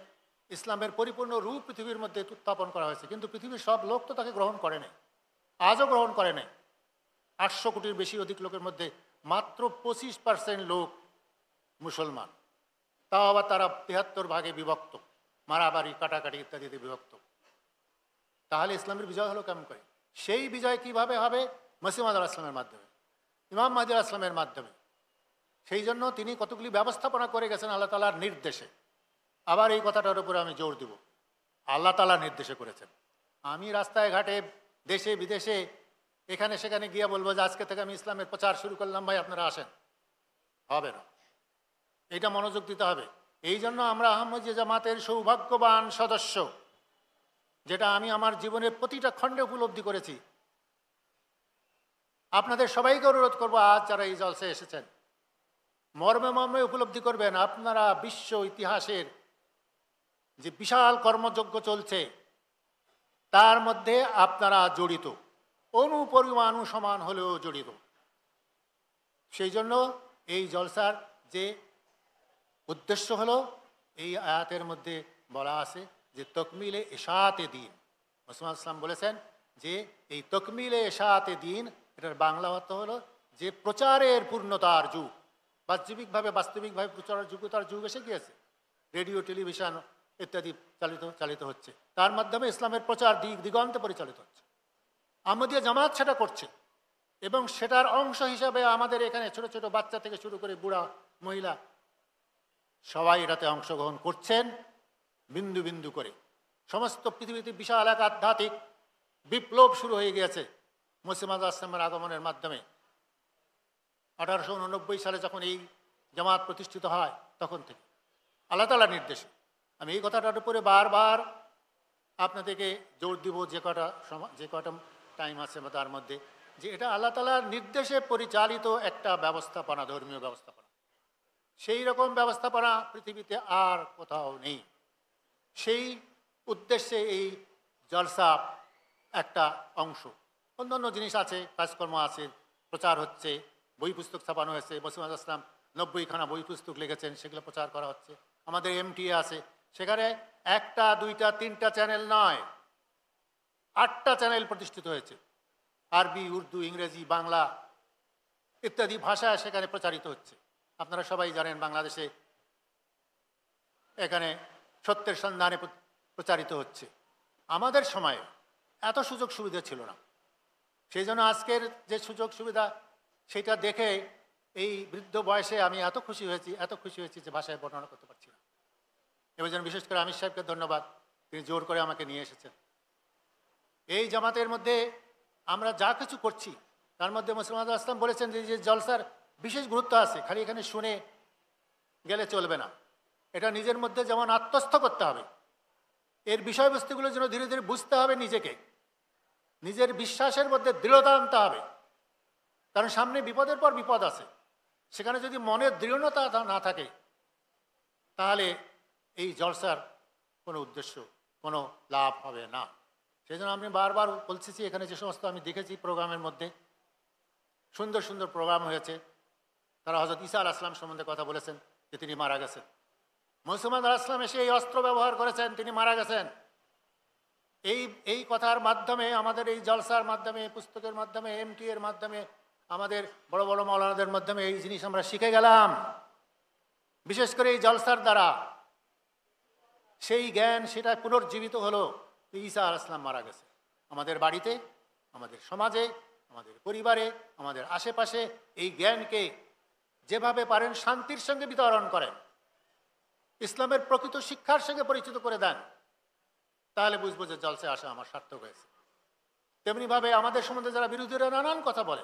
S17: ইসলামের পরিপূর্ণ রূপ পৃথিবীর মধ্যে উত্থাপন করা হয়েছে, কিন্তু পৃথিবীর সব লোক তো তাকে গ্রহণ করে নাই, আজও গ্রহণ করে নাই। 800 কোটির বেশি অধিক লোকের মধ্যে মাত্র 25% লোক মুসলমান, তাও আবার তারা 73 ভাগে বিভক্ত, মারামারি কাটাকাটি ইত্যাদিতে বিভক্ত। তাহলে ইসলামের বিজয় হলো কেমন করে? সেই বিজয় কিভাবে হবে? মসিহ মাউদ আলাইহিস সালামের মাধ্যমে, ইমাম মাহদী আলাইহিস সালামের মাধ্যমে। সেই জন্য তিনি কতগুলি ব্যবস্থাপনা করে গেছেন আল্লাহ তাআলার নির্দেশে। আবার এই কথাটার উপরে আমি জোর দিব, আল্লাহ তাআলার নির্দেশে করেছেন। আমি রাস্তায় ঘাটে, দেশে বিদেশে, এখানে সেখানে গিয়ে বলবো যে আজকে থেকে আমি ইসলামের প্রচার শুরু করলাম, ভাই আপনারা আসেন, হবে না। এটা মনোযোগ দিতে হবে। এই জন্য আমরা আহমদিয়া জামাতের সৌভাগ্যবান সদস্য, যেটা আমি আমার জীবনের প্রতিটা খণ্ডে উপলব্ধি করেছি। আপনাদের সবাইকে অনুরোধ করবো, আজ যারা এই জলসে এসেছেন, মর্মে মর্মে উপলব্ধি করবেন আপনারা বিশ্ব ইতিহাসের যে বিশাল কর্মযজ্ঞ চলছে তার মধ্যে আপনারা জড়িত, অনুপরিমাণ সমান হলেও জড়িত। সেই জন্য এই জলসার যে উদ্দেশ্য হলো, এই আয়াতের মধ্যে বলা আছে যে তকমিলে ইশাআতে দ্বীন। মুহাম্মদ ইসলাম বলেছেন যে এই তকমিলে ইশাআতে দ্বীন, এটার বাংলা অর্থ হলো যে প্রচারের পূর্ণতার যুগ। বাস্তবিকভাবে প্রচারের যোগ্যতার যুগ এসে গিয়েছে। রেডিও, টেলিভিশন ইত্যাদি চালিত হচ্ছে, তার মাধ্যমে ইসলামের প্রচার দিগন্তে পরিচালিত হচ্ছে। আহমদিয়া জামাত সেটা করছে এবং সেটার অংশ হিসাবে আমাদের এখানে ছোট ছোট বাচ্চা থেকে শুরু করে বুড়া মহিলা সবাই এটাতে অংশগ্রহণ করছেন বিন্দু বিন্দু করে। সমস্ত পৃথিবীতে বিশাল এক আধ্যাত্মিক বিপ্লব শুরু হয়ে গিয়েছে মসিহ মাউদ আলাইহিস সালামের আগমনের মাধ্যমে। 1889 সালে যখন এই জামাত প্রতিষ্ঠিত হয়, তখন থেকে আল্লাহ তাআলার নির্দেশে। আমি এই কথাটার উপরে বারবার আপনাদেরকে জোর দিব, যে কটা টাইম আছে তার মধ্যে, যে এটা আল্লাহ তাআলার নির্দেশে পরিচালিত একটা ব্যবস্থাপনা, ধর্মীয় ব্যবস্থাপনা। সেই রকম ব্যবস্থাপনা পৃথিবীতে আর কোথাও নেই। সেই উদ্দেশ্যে এই জলসা একটা অংশ। অন্যান্য জিনিস আছে, কাজকর্ম আছে, প্রচার হচ্ছে, বই পুস্তক ছাপানো হয়েছে। মসিউদ ইসলাম 90খানা বই পুস্তক লিখেছেন, সেগুলো প্রচার করা হচ্ছে। আমাদের MTA আছে, সেখানে 1টা 2টা 3টা চ্যানেল নয়, 8টা চ্যানেল প্রতিষ্ঠিত হয়েছে। আরবি, উর্দু, ইংরেজি, বাংলা ইত্যাদি ভাষায় সেখানে প্রচারিত হচ্ছে। আপনারা সবাই জানেন বাংলাদেশে এখানে সত্যের সন্ধানে প্রচারিত হচ্ছে। আমাদের সময়ে এত সুযোগ সুবিধা ছিল না, সেই জন্য আজকের যে সুযোগ সুবিধা সেটা দেখে এই বৃদ্ধ বয়সে আমি এত খুশি হয়েছি যে ভাষায় বর্ণনা করতে পারছি না। এবার যেন বিশেষ করে আমির সাহেবকে ধন্যবাদ, তিনি জোর করে আমাকে নিয়ে এসেছেন। এই জামাতের মধ্যে আমরা যা কিছু করছি তার মধ্যে মুসলিম আসলাম বলেছেন যে জলসার বিশেষ গুরুত্ব আছে, খালি এখানে শুনে গেলে চলবে না, এটা নিজের মধ্যে যেমন আত্মস্থ করতে হবে, এর বিষয়বস্তুগুলো যেন ধীরে ধীরে বুঝতে হবে, নিজের বিশ্বাসের মধ্যে দৃঢ়তা আনতে হবে। কারণ সামনে বিপদের পর বিপদ আছে, সেখানে যদি মনের দৃঢ়তা না থাকে তাহলে এই জলসার কোনো উদ্দেশ্য, কোনো লাভ হবে না। সেই জন্য আমি বারবার বলছি, এখানে যে সমস্ত আমি দেখেছি প্রোগ্রামের মধ্যে সুন্দর সুন্দর প্রোগ্রাম হয়েছে। তারা হযরত ঈসা আলাইহিস সালাম সম্বন্ধে কথা বলেছেন যে তিনি মারা গেছেন। মুহাম্মদ আলাইহিস সালাম এসে এই অস্ত্র ব্যবহার করেছেন, তিনি মারা গেছেন। এই কথার মাধ্যমে, আমাদের এই জলসার মাধ্যমে, পুস্তকের মাধ্যমে, MTA এর মাধ্যমে, আমাদের বড় বড় মাওলানাদের মাধ্যমে এই জিনিস আমরা শিখে গেলাম। বিশেষ করে এই জলসার দ্বারা সেই জ্ঞান সেটা পুনর্জীবিত হলো। ঈসা আলাইহিস সালাম মারা গেছে। আমাদের বাড়িতে, আমাদের সমাজে, আমাদের পরিবারে, আমাদের আশেপাশে এই জ্ঞানকে যেভাবে পারেন শান্তির সঙ্গে বিতরণ করেন, ইসলামের প্রকৃত শিক্ষার সঙ্গে পরিচিত করে দেন, তাহলে বুঝবো যে জলসে আসা আমার সার্থক হয়েছে। তেমনিভাবে আমাদের সম্বন্ধে যারা বিরোধীরা নানান কথা বলে,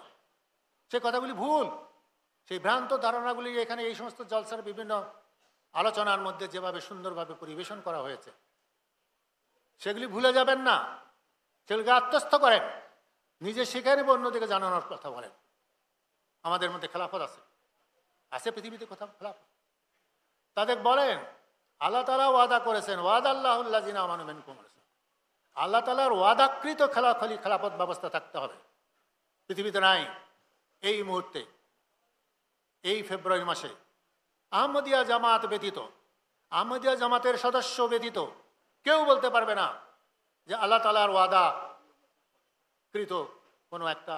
S17: সে কথাগুলি ভুল, সেই ভ্রান্ত ধারণাগুলি এখানে এই সমস্ত জলসার বিভিন্ন আলোচনার মধ্যে যেভাবে সুন্দরভাবে পরিবেশন করা হয়েছে, সেগুলি ভুলে যাবেন না, সেগুলিকে আত্মস্থ করেন, নিজে শিখে নেব, অন্যদিকে জানানোর কথা বলেন। আমাদের মধ্যে খেলাফত আছে পৃথিবীতে কোথাও খেলাফত? তাদের বলেন আল্লাহ তাআলা ওয়াদা করেছেন, ওয়াদাল্লাহুল্লাযিনা আমানু মিনকুম, আল্লাহ তাআলার ওয়াদাকৃত খেলাফত ব্যবস্থা থাকতে হবে। পৃথিবীতে নাই। এই মুহূর্তে, এই ফেব্রুয়ারি মাসে আহমদিয়া জামাত ব্যতীত, আহমদিয়া জামাতের সদস্য ব্যতীত কেউ বলতে পারবে না যে আল্লাহ তাআলার ওয়াদাকৃত কোনো একটা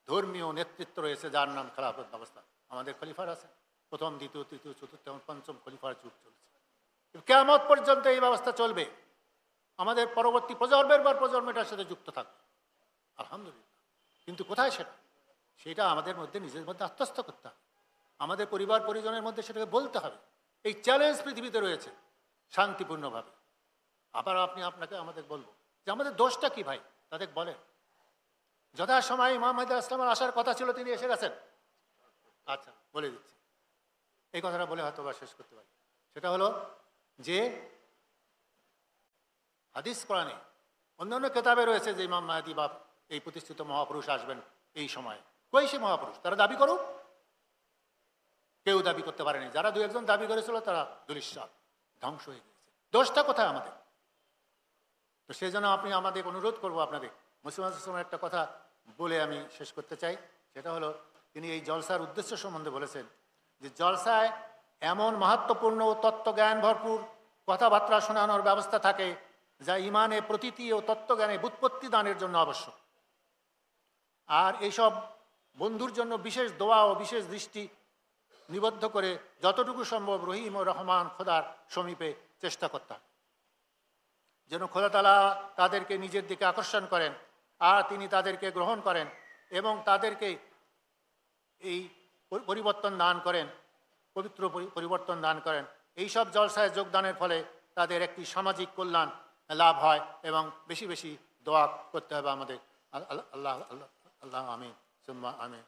S17: ধর্মীয় নেতৃত্ব রয়েছে যার নাম খেলাফত ব্যবস্থা। আমাদের খলিফার আছে, প্রথম, দ্বিতীয়, তৃতীয়, চতুর্থ এবং পঞ্চম খলিফার যুগ চলছে। কিয়ামত পর্যন্ত এই ব্যবস্থা চলবে। আমাদের পরবর্তী প্রজন্মের পর প্রজন্ম এটার সাথে যুক্ত থাকবে, আলহামদুলিল্লাহ। কিন্তু কোথায় সেটা আমাদের মধ্যে, নিজের মধ্যে আত্মস্থ করতে হবে, আমাদের পরিবার পরিজনের মধ্যে সেটাকে বলতে হবে। এই চ্যালেঞ্জ পৃথিবীতে রয়েছে শান্তিপূর্ণভাবে। আবার আমাদের বলবো যে আমাদের দোষটা কি ভাই, তাদের বলেন। যথাসময়ে মুহাম্মদ আসলামের আসার কথা ছিল, তিনি এসে গেছেন। আচ্ছা, বলে দিচ্ছি, এই কথাটা বলে হয়তো বা শেষ করতে পারি। সেটা হলো যে হাদিস কোরআনে অন্যান্য কেতাবে রয়েছে যে ইমাম মাহদী বা এই প্রতিষ্ঠিত মহাপুরুষ আসবেন এই সময়। কই সে মহাপুরুষ? তারা দাবি করুক, কেউ দাবি করতে পারেনি। যারা দু একজন দাবি করেছিল তারা দুলিশ্বাস, ধ্বংস হয়ে গেছে। দোষটা কোথায় আমাদের? তো সেই জন্য আমাদের অনুরোধ করবো আপনাদের, মুসলিমের একটা কথা বলে আমি শেষ করতে চাই। সেটা হলো, তিনি এই জলসার উদ্দেশ্য সম্বন্ধে বলেছেন যে জলসায় এমন মাহাত্ম্যপূর্ণ ও তত্ত্বজ্ঞান ভরপুর কথাবার্তা শোনানোর ব্যবস্থা থাকে যা ইমানে প্রতীতি ও তত্ত্বজ্ঞানে ব্যুৎপত্তি দানের জন্য আবশ্যক। আর এইসব বন্ধুর জন্য বিশেষ দোয়া ও বিশেষ দৃষ্টি নিবদ্ধ করে যতটুকু সম্ভব রহিম ও রহমান খোদার সমীপে চেষ্টা করতে হবে, যেন খোদা তাআলা তাদেরকে নিজের দিকে আকর্ষণ করেন আর তিনি তাদেরকে গ্রহণ করেন এবং তাদেরকে এই পরিবর্তন দান করেন, পবিত্র পরিবর্তন দান করেন। এইসব জলসায় যোগদানের ফলে তাদের একটি সামাজিক কল্যাণ লাভ হয় এবং বেশি বেশি দোয়া করতে হবে আমাদের। আল্লাহ আল্লাহ আল্লাহ আমিন, সুম্মা আমিন।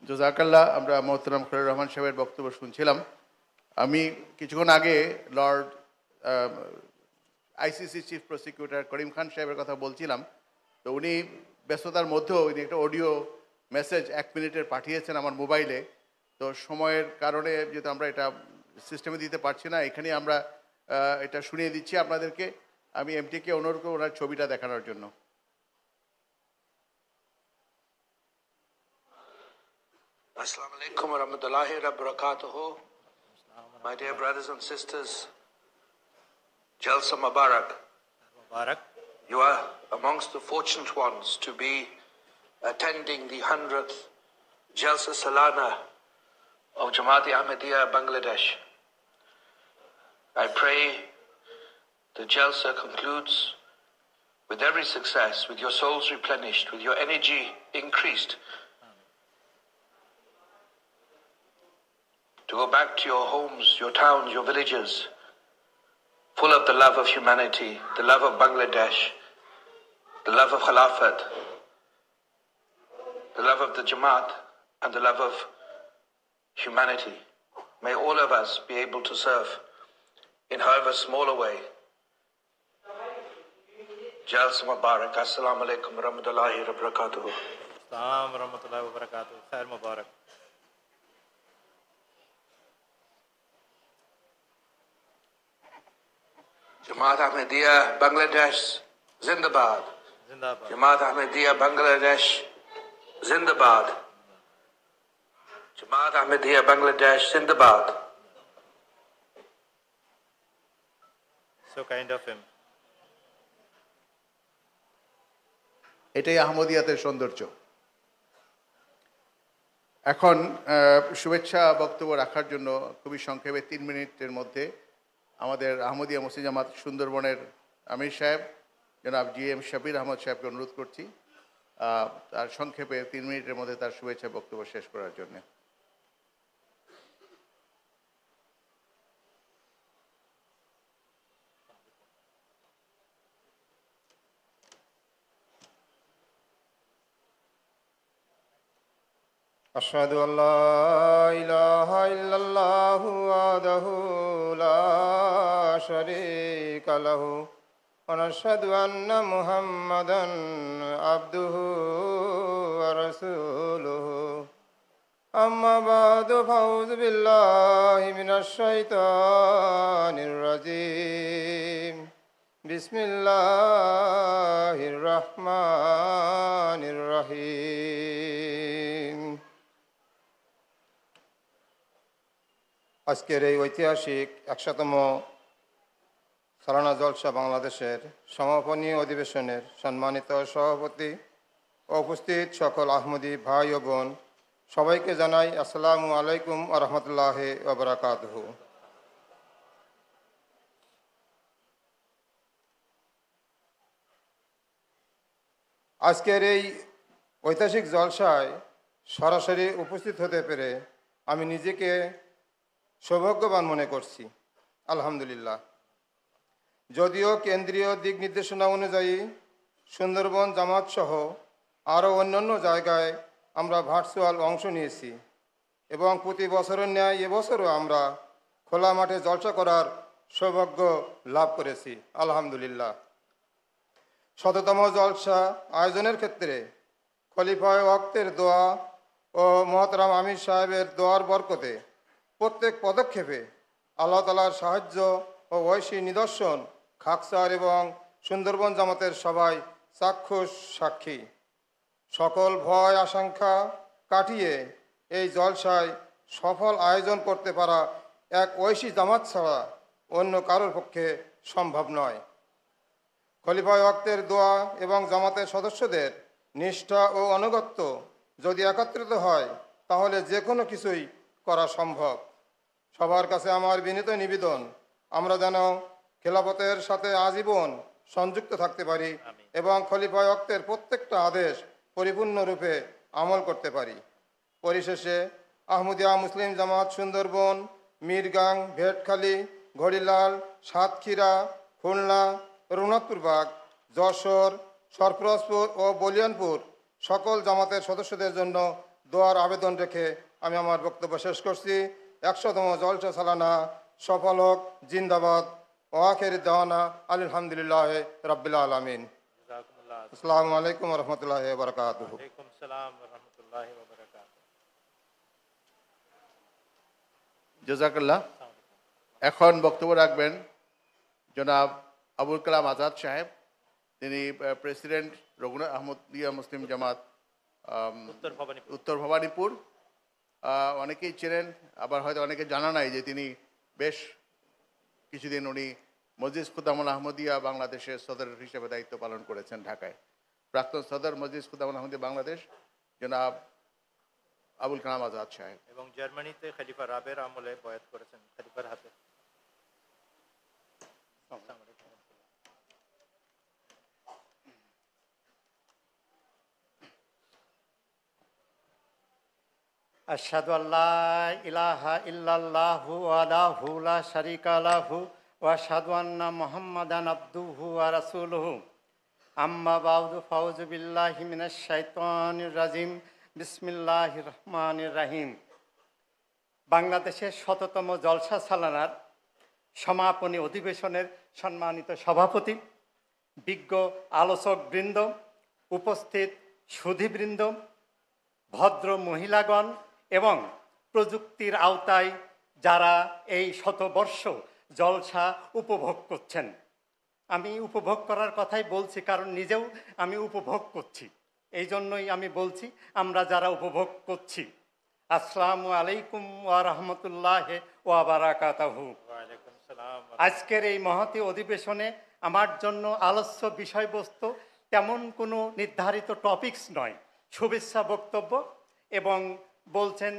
S5: জাযাকাল্লাহ। আমরা মোহতারাম খলিলুর রহমান সাহেবের বক্তব্য শুনছিলাম। আমি কিছুক্ষণ আগে Lord ICC chief prosecutor Karim Khan সাহেবের কথা বলছিলাম। তো উনি ব্যস্ততার মধ্যেও উনি একটা অডিও মেসেজ 1 মিনিটের পাঠিয়েছেন আমার মোবাইলে। তো সময়ের কারণে যেহেতু আমরা এটা সিস্টেমে দিতে পারছি না, এখানে আমরা এটা শুনিয়ে দিচ্ছি আপনাদেরকে। আমি এমটিকে অনুরোধ করব ওনার ছবিটা দেখানোর জন্য।
S18: Assalamu alaikum wa rahmatullahi wa barakatuhu. My dear brothers and sisters, Jalsa Mubarak. You are amongst the fortunate ones to be attending the 100th Jalsa Salana of Jamaat-e Ahmadiyya Bangladesh. I pray the Jalsa concludes with every success, with your souls replenished, with your energy increased, to go back to your homes, your towns, your villages, full of the love of humanity, the love of Bangladesh, the love of Khilafat, the love of the Jamaat, and the love of humanity. May all of us be able to serve in however small a way. Jalsa Mubarak. Assalamu alaikum wa rahmatullahi wa barakatuhu.
S1: Assalamu wa rahmatullahi wa barakatuh. Khair Mubarak.
S18: Jamaat Ahmadiyya Bangladesh Zindabad.
S1: Zindabad.
S18: Jamaat Ahmadiyya Bangladesh Zindabad. Jamaat Ahmadiyya Bangladesh Zindabad.
S1: So kind of him.
S5: এটাই আহমদিয়াতের সৌন্দর্য। এখন শুভেচ্ছা বক্তব্য রাখার জন্য খুবই সংক্ষেপে 3 মিনিটের মধ্যে আমাদের আহমদিয়া মুসলিম জামাত সুন্দরবনের আমির সাহেব জনাব GM শাবির আহমদ সাহেবকে অনুরোধ করছি তার সংক্ষেপে 3 মিনিটের মধ্যে তার শুভেচ্ছা বক্তব্য শেষ করার জন্য।
S19: أشهد أن لا إله إلا الله وحده لا شريك له ونشهد أن محمدا عبده ورسوله أما بعد فأعوذ بالله من الشيطان الرجيم بسم الله الرحمن الرحيم আজকের এই ঐতিহাসিক 100তম সালানা জলসা বাংলাদেশের সমাপনী অধিবেশনের সম্মানিত সভাপতি ও উপস্থিত সকল আহমদী ভাই ও বোন সবাইকে জানাই আসসালামু আলাইকুম ওয়া রাহমাতুল্লাহি ওয়া বারাকাতুহু। আজকের এই ঐতিহাসিক জলসায় সরাসরি উপস্থিত হতে পেরে আমি নিজেকে সৌভাগ্যবান মনে করছি, আলহামদুলিল্লাহ। যদিও কেন্দ্রীয় দিক নির্দেশনা অনুযায়ী সুন্দরবন জামাত সহ আরও অন্যান্য জায়গায় আমরা ভার্চুয়াল অংশ নিয়েছি এবং প্রতি বছরের ন্যায় এবছরও আমরা খোলা মাঠে জলসা করার সৌভাগ্য লাভ করেছি, আলহামদুলিল্লাহ। 100তম জলসা আয়োজনের ক্ষেত্রে খলিফায়ে ওয়াক্তের দোয়া ও মহতারাম আমির সাহেবের দোয়ার বরকতে প্রত্যেক পদক্ষেপে আল্লাহ তাআলার সাহায্য ও ঐশী নিদর্শন খাকসার এবং সুন্দরবন জামাতের সবাই চাক্ষুষ সাক্ষী। সকল ভয় আশঙ্কা কাটিয়ে এই জলসায় সফল আয়োজন করতে পারা এক ঐশী জামাত ছাড়া অন্য কারোর পক্ষে সম্ভব নয়। খলিফায়ে ওয়াক্তের দোয়া এবং জামাতের সদস্যদের নিষ্ঠা ও আনুগত্য যদি একত্রিত হয় তাহলে যে কোনো কিছুই করা সম্ভব। সবার কাছে আমার বিনীত নিবেদন, আমরা যেন খেলাফতের সাথে আজীবন সংযুক্ত থাকতে পারি এবং খলিফায়ে ওয়াক্তের প্রত্যেকটা আদেশ পরিপূর্ণরূপে আমল করতে পারি। পরিশেষে আহমদিয়া মুসলিম জামাত সুন্দরবন, মিরগাং, ভেটখালী, ঘড়িলাল, সাতক্ষীরা, খুলনা, রঘুনাথপুরবাগ, যশোর, সরফরাজপুর ও বলিয়ানপুর সকল জামাতের সদস্যদের জন্য দোয়ার আবেদন রেখে আমি আমার বক্তব্য শেষ করছি। 100তম জলসা সালানা সফল হোক, জিন্দাবাদ। ওয়াখের দাওয়ানা আলহামদুলিল্লাহ রাব্বিল আলামিন। আসসালামু আলাইকুম ওয়া রাহমাতুল্লাহি ওয়া বারাকাতুহু।
S1: ওয়ালাইকুম আসসালাম ওয়া রাহমাতুল্লাহি ওয়া বারাকাতুহু।
S5: জাযাকাল্লাহ। এখন বক্তব্য রাখবেন জনাব আবুল কালাম আজাদ সাহেব। তিনি প্রেসিডেন্ট রঘুনাথ আহমদিয়া মুসলিম জামাত উত্তর ভবানীপুর। অনেকেই চেনেন, আবার হয়তো অনেকে জানা নাই যে তিনি বেশ কিছুদিন উনি মজলিস খুদামুল আহমদিয়া বাংলাদেশের সদর হিসেবে দায়িত্ব পালন করেছেন ঢাকায়। প্রাক্তন সদর মজলিস খুদামুল আহমদিয়া বাংলাদেশ জনাব আবুল কালাম আজাদ সাহেব।
S1: এবং জার্মানিতে খলিফা রাবের আমলে বয়াত করেছেন খলিফার হাতে।
S17: আশহাদু আল্লা ইলাহা ইল্লাল্লাহু ওয়াহদাহু লা শারীকা লাহু ওয়া আশহাদু আন্না মুহাম্মাদান আবদুহু ওয়া রাসূলুহু। আম্মা বা'দু ফাউযু বিল্লাহি মিনাশ শাইতানির রাজিম। বিসমিল্লাহির রহমানির রহিম। বাংলাদেশের ১০০তম জলসা সালানার সমাপনী অধিবেশনের সম্মানিত সভাপতি, বিজ্ঞ আলোচকবৃন্দ, উপস্থিত সুধীবৃন্দ, ভদ্র মহিলাগণ এবং প্রযুক্তির আওতায় যারা এই শতবর্ষ জলসা উপভোগ করছেন। আমি উপভোগ করার কথাই বলছি, কারণ নিজেও আমি উপভোগ করছি। এই জন্যই আমি বলছি আমরা যারা উপভোগ করছি। আসসালামু আলাইকুম ওয়া রাহমাতুল্লাহি ওয়া বারাকাতুহু। আজকের এই মহতী অধিবেশনে আমার জন্য আলোচ্য বিষয়বস্তু তেমন কোনো নির্ধারিত টপিকস নয়, শুভেচ্ছা বক্তব্য এবং বলছেন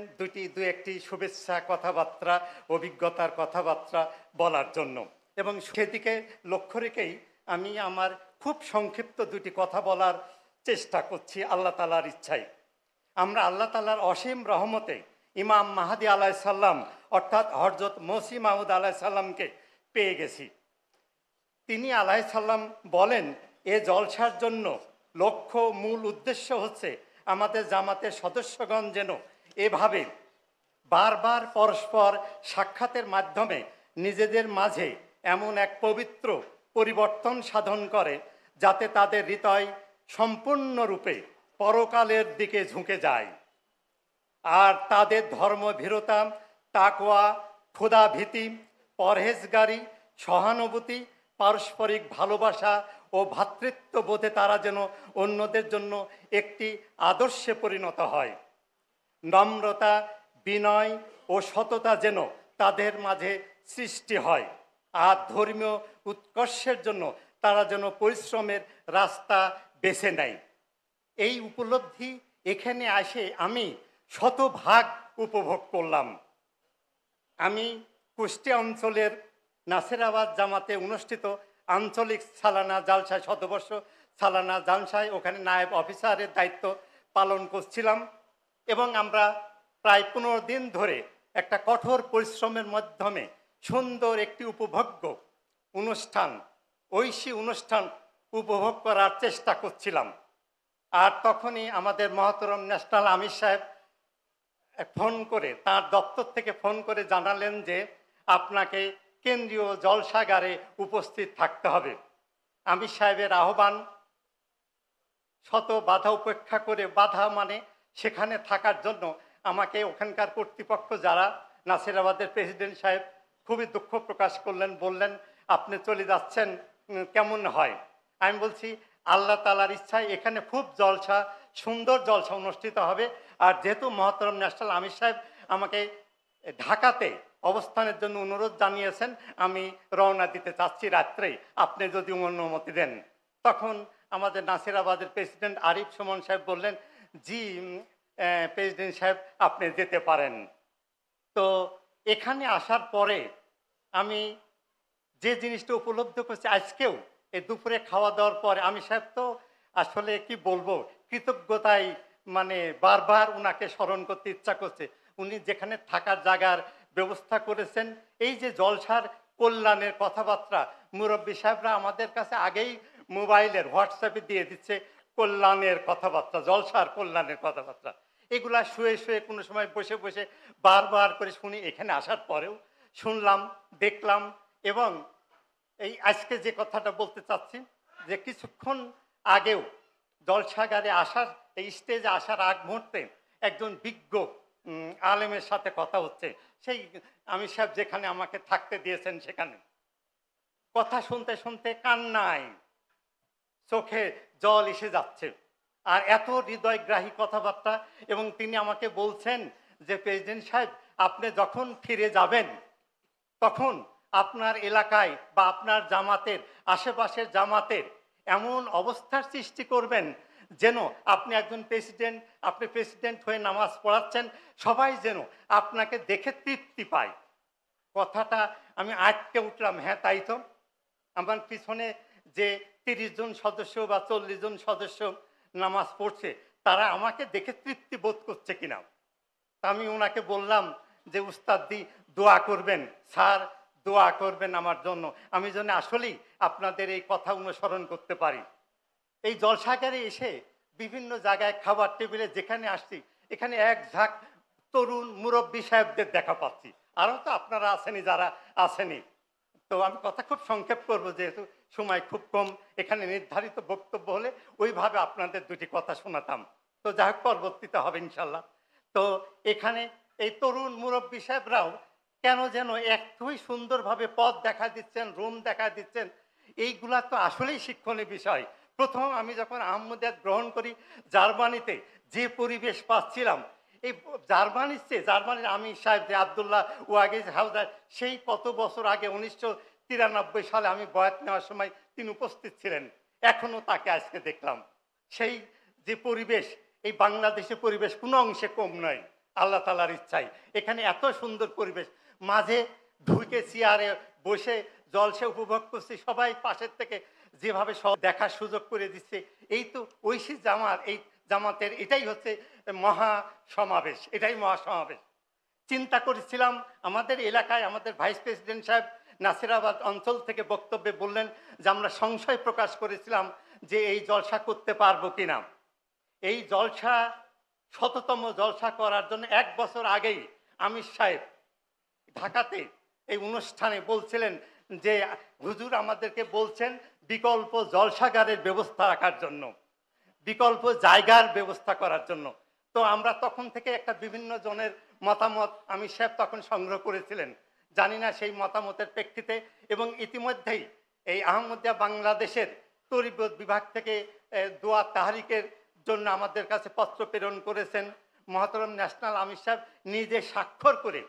S17: দু একটি শুভেচ্ছা কথাবার্তা, অভিজ্ঞতার কথাবার্তা বলার জন্য, এবং সেদিকে লক্ষ্য রেখেই আমি আমার খুব সংক্ষিপ্ত দুটি কথা বলার চেষ্টা করছি আল্লাহ তাআলার ইচ্ছায়। আমরা আল্লাহ তাআলার অসীম রহমতে ইমাম মাহাদি আলাইহিস সালাম অর্থাৎ হযরত মসিহ মাউদ আলাইহিস সালামকে পেয়ে গেছি। তিনি আলাইহিস সালাম বলেন, এ জলসার জন্য লক্ষ্য মূল উদ্দেশ্য হচ্ছে আমাদের জামাতের সদস্যগণ যেন এভাবে বারবার পরস্পর সাক্ষাতের মাধ্যমে নিজেদের মাঝে এমন এক পবিত্র পরিবর্তন সাধন করে যাতে তাদের হৃদয় সম্পূর্ণরূপে পরকালের দিকে ঝুঁকে যায়, আর তাদের ধর্মভীরতা, তাকওয়া, ক্ষুধাভীতি, পরহেজগারি, সহানুভূতি, পারস্পরিক ভালোবাসা ও ভ্রাতৃত্ববোধে তারা যেন অন্যদের জন্য একটি আদর্শে পরিণত হয়। নম্রতা, বিনয় ও সততা যেন তাদের মাঝে সৃষ্টি হয়, আর ধর্মীয় উৎকর্ষের জন্য তারা যেন পরিশ্রমের রাস্তা বেছে নেয়। এই উপলব্ধি এখানে আসে আমি শতভাগ উপভোগ করলাম। আমি কুষ্টিয়া অঞ্চলের নাসিরাবাদ জামাতে অনুষ্ঠিত আঞ্চলিক সালানা জালসায়, শতবর্ষ সালানা জালসায় ওখানে নায়েব অফিসারের দায়িত্ব পালন করছিলাম, এবং আমরা প্রায় 15 দিন ধরে একটা কঠোর পরিশ্রমের মাধ্যমে সুন্দর একটি উপভোগ্য অনুষ্ঠান, ঐশী অনুষ্ঠান উপভোগ করার চেষ্টা করছিলাম। আর তখনই আমাদের মহতরম ন্যাশনাল আমির সাহেব ফোন করে, তার দপ্তর থেকে ফোন করে জানালেন যে আপনাকে কেন্দ্রীয় জলসাগারে উপস্থিত থাকতে হবে। আমির সাহেবের আহ্বান, শত বাধা উপেক্ষা করে, বাধা মানে সেখানে থাকার জন্য আমাকে ওখানকার কর্তৃপক্ষ যারা, নাসিরাবাদের প্রেসিডেন্ট সাহেব খুবই দুঃখ প্রকাশ করলেন, বললেন আপনি চলে যাচ্ছেন, কেমন হয়? আমি বলছি আল্লাহ তাআলার ইচ্ছায় এখানে খুব জলসা, সুন্দর জলসা অনুষ্ঠিত হবে। আর যেহেতু মহতরম ন্যাশনাল আমির সাহেব আমাকে ঢাকাতে অবস্থানের জন্য অনুরোধ জানিয়েছেন, আমি রওনা দিতে চাচ্ছি রাত্রেই, আপনি যদি অনুমতি দেন। তখন আমাদের নাসিরাবাদের প্রেসিডেন্ট আরিফ সুমন সাহেব বললেন, জি প্রেসিডেন্ট সাহেব আপনি যেতে পারেন। তো এখানে আসার পরে আমি যে জিনিসটা উপলব্ধি করছি, আজকেও এই দুপুরে খাওয়া দাওয়ার পরে আমি সাহেব তো আসলে কি বলবো, কৃতজ্ঞতায় মানে বারবার উনাকে স্মরণ করতে ইচ্ছা করছে। উনি যেখানে থাকার জায়গার ব্যবস্থা করেছেন, এই যে জলসার কল্যাণের কথাবার্তা মুরব্বী সাহেবরা আমাদের কাছে আগেই মোবাইলের হোয়াটসঅ্যাপে দিয়ে দিচ্ছে কল্যাণের কথাবার্তা, জলসার কল্যাণের কথাবার্তা।
S20: এগুলা শুয়ে শুয়ে কোনো সময় বসে বসে বারবার করে শুনি। এখানে আসার পরেও শুনলাম, দেখলাম। এবং এই আজকে যে কথাটা বলতে চাচ্ছি, যে কিছুক্ষণ আগেও জলসাগারে আসার, এই স্টেজে আসার আগ মুহূর্তে একজন বিজ্ঞ আলেমের সাথে কথা হচ্ছে। সেই আমির সাহেব যেখানে আমাকে থাকতে দিয়েছেন সেখানে কথা শুনতে শুনতে কান্নায় চোখে জল এসে যাচ্ছে। আর এত হৃদয়গ্রাহী কথাবার্তা। এবং তিনি আমাকে বলছেন যে প্রেসিডেন্ট সাহেব, আপনি যখন ফিরে যাবেন তখন আপনার এলাকায় বা আপনার জামাতের আশেপাশের জামাতের এমন অবস্থার সৃষ্টি করবেন যেন আপনি একজন প্রেসিডেন্ট, আপনি প্রেসিডেন্ট হয়ে নামাজ পড়াচ্ছেন, সবাই যেন আপনাকে দেখে তৃপ্তি পায়। কথাটা আমি আটকে উঠলাম। হ্যাঁ, তাই তো। আমার পিছনে যে 30 জন সদস্য বা 40 জন সদস্য নামাজ পড়ছে, তারা আমাকে দেখে তৃপ্তি বোধ করছে কিনা। তা আমি ওনাকে বললাম যে উস্তাদি দোয়া করবেন, স্যার দোয়া করবেন আমার জন্য, আমি যেন আসলেই আপনাদের এই কথা অনুসরণ করতে পারি। এই জলসাগারে এসে বিভিন্ন জায়গায় খাবার টেবিলে যেখানে আসছি, এখানে এক ঝাঁক তরুণ মুরব্বী সাহেবদের দেখা পাচ্ছি। আরও তো আপনারা আসেনি যারা আসেনি। তো আমি কথা খুব সংক্ষেপ করবো, যেহেতু সময় খুব কম। এখানে নির্ধারিত বক্তব্য হলে ওইভাবে আপনাদের দুটি কথা শোনাতাম। তো যাই হোক, পরবর্তীতে হবে ইনশাল্লাহ। তো এখানে এই তরুণ মুরব্বী সাহেবরাও কেন যেন এতই সুন্দরভাবে পথ দেখা দিচ্ছেন, রুম দেখা দিচ্ছেন। এইগুলা তো আসলেই শিক্ষণীয় বিষয়। প্রথম আমি যখন আহমদিয়াত গ্রহণ করি জার্মানিতে, যে পরিবেশ পাচ্ছিলাম, এই জার্মানির আমির সাহেব যে আবদুল্লাহ ওয়াগিজ হাওদার, সেই কত বছর আগে 1993 সালে আমি বয়াত নেওয়ার সময় তিনি উপস্থিত ছিলেন। এখনও তাকে আজকে দেখলাম। সেই যে পরিবেশ, এই বাংলাদেশের পরিবেশ কোনো অংশে কম নয় আল্লাহ তাআলার ইচ্ছায়। এখানে এত সুন্দর পরিবেশ, মাঝে ঢুকে চেয়ারে বসে জলসা উপভোগ করছি, সবাই পাশের থেকে যেভাবে সব দেখার সুযোগ করে দিচ্ছে। এই তো ঐশী জামাতের এটাই হচ্ছে মহা সমাবেশ, এটাই মহাসমাবেশ। চিন্তা করেছিলাম, আমাদের এলাকায় আমাদের ভাইস প্রেসিডেন্ট সাহেব নাসিরাবাদ অঞ্চল থেকে বক্তব্যে বললেন যে আমরা সংশয় প্রকাশ করেছিলাম যে এই জলসা করতে পারবো কিনা। এই জলসা, শততম জলসা করার জন্য 1 বছর আগেই আমির সাহেব ঢাকাতে এই অনুষ্ঠানে বলছিলেন যে হুজুর আমাদেরকে বলছেন বিকল্প জলসাগারের ব্যবস্থা রাখার জন্য, বিকল্প জায়গার ব্যবস্থা করার জন্য। তো আমরা তখন থেকে একটা বিভিন্ন জনের মতামত আমির সাহেব তখন সংগ্রহ করেছিলেন। জানি না সেই মতামতের প্রেক্ষিতে, এবং ইতিমধ্যেই এই আহমদিয়া বাংলাদেশের তরিকত বিভাগ থেকে দোয়া তাহরিকের জন্য আমাদের কাছে পত্র প্রেরণ করেছেন। মহতরম ন্যাশনাল আমির সাহেব নিজে স্বাক্ষর করে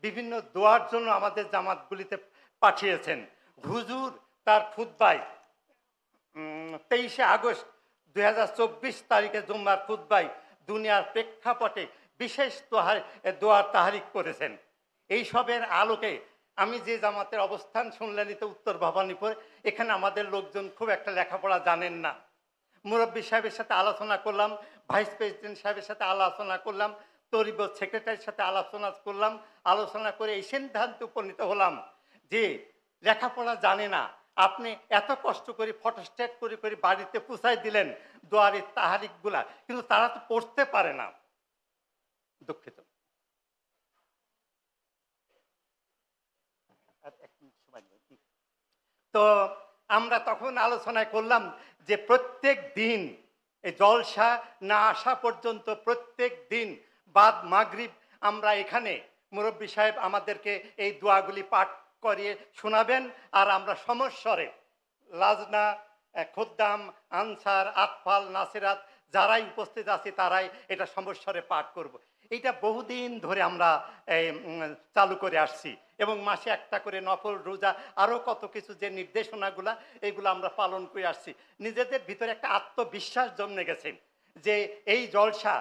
S20: বিভিন্ন দোয়ার জন্য আমাদের জামাতগুলিতে পাঠিয়েছেন। হুজুর তার খুতবায় 23শে আগস্ট 2024 তারিখে জুম্মার খুতবায় দুনিয়ার প্রেক্ষাপটে বিশেষ দোয়ার তাহরিক করেছেন। এই সবের আলোকে আমি যে জামাতের অবস্থান শুনলেনই তো উত্তর ভবানীপুর, এখানে আমাদের লোকজন খুব একটা লেখাপড়া জানেন না। মুরব্বী সাহেবের সাথে আলোচনা করলাম, ভাইস প্রেসিডেন্ট সাহেবের সাথে আলোচনা করলাম, তরিবত সেক্রেটারির সাথে আলোচনা করে এই সিদ্ধান্তে উপনীত হলাম যে লেখাপড়া জানে না, আপনি এত কষ্ট করে ফটোস্টেট করে করে বাড়িতে পৌঁছাই দিলেন দোয়ারের তাহারিকগুলা, কিন্তু তারা তো পড়তে পারে না। দুঃখিত। তো আমরা তখন আলোচনা করলাম যে প্রত্যেক দিন এই জলসা না আসা পর্যন্ত প্রত্যেক দিন বাদ মাগরিব আমরা এখানে মুরব্বী সাহেব আমাদেরকে এই দোয়াগুলি পাঠ করিয়ে শোনাবেন, আর আমরা সমস্বরে লাজনা, খোদ্দাম, আনসার, আতফাল, নাসিরাত যারাই উপস্থিত আছি তারাই এটা সমস্বরে পাঠ করব। এইটা বহুদিন ধরে আমরা চালু করে আসছি, এবং মাসে একটা করে নফল রোজা আরও কত কিছু যে নির্দেশনাগুলা, এইগুলো আমরা পালন করে আসছি। নিজেদের ভিতরে একটা আত্মবিশ্বাস জন্মে গেছে যে এই জলসা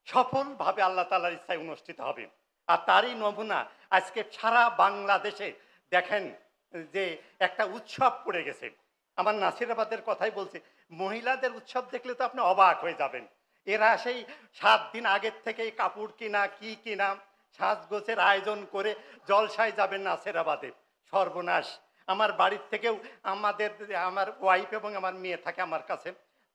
S20: সফলভাবে আল্লাহ তাআলার ইচ্ছায় অনুষ্ঠিত হবে। আর তারই নমুনা আজকে সারা বাংলাদেশে দেখেন যে একটা উৎসব পড়ে গেছে। আমার নাসিরাবাদের কথাই বলছি, মহিলাদের উৎসব দেখলে তো আপনি অবাক হয়ে যাবেন। এরা সেই 7 দিন আগের থেকেই কাপড় কিনা, কি কিনা, সাজগোছের আয়োজন করে জলসায় যাবেন নাসিরাবাদে। সর্বনাশ! আমার বাড়ির থেকেও আমার ওয়াইফ এবং আমার মেয়ে থাকে আমার কাছে।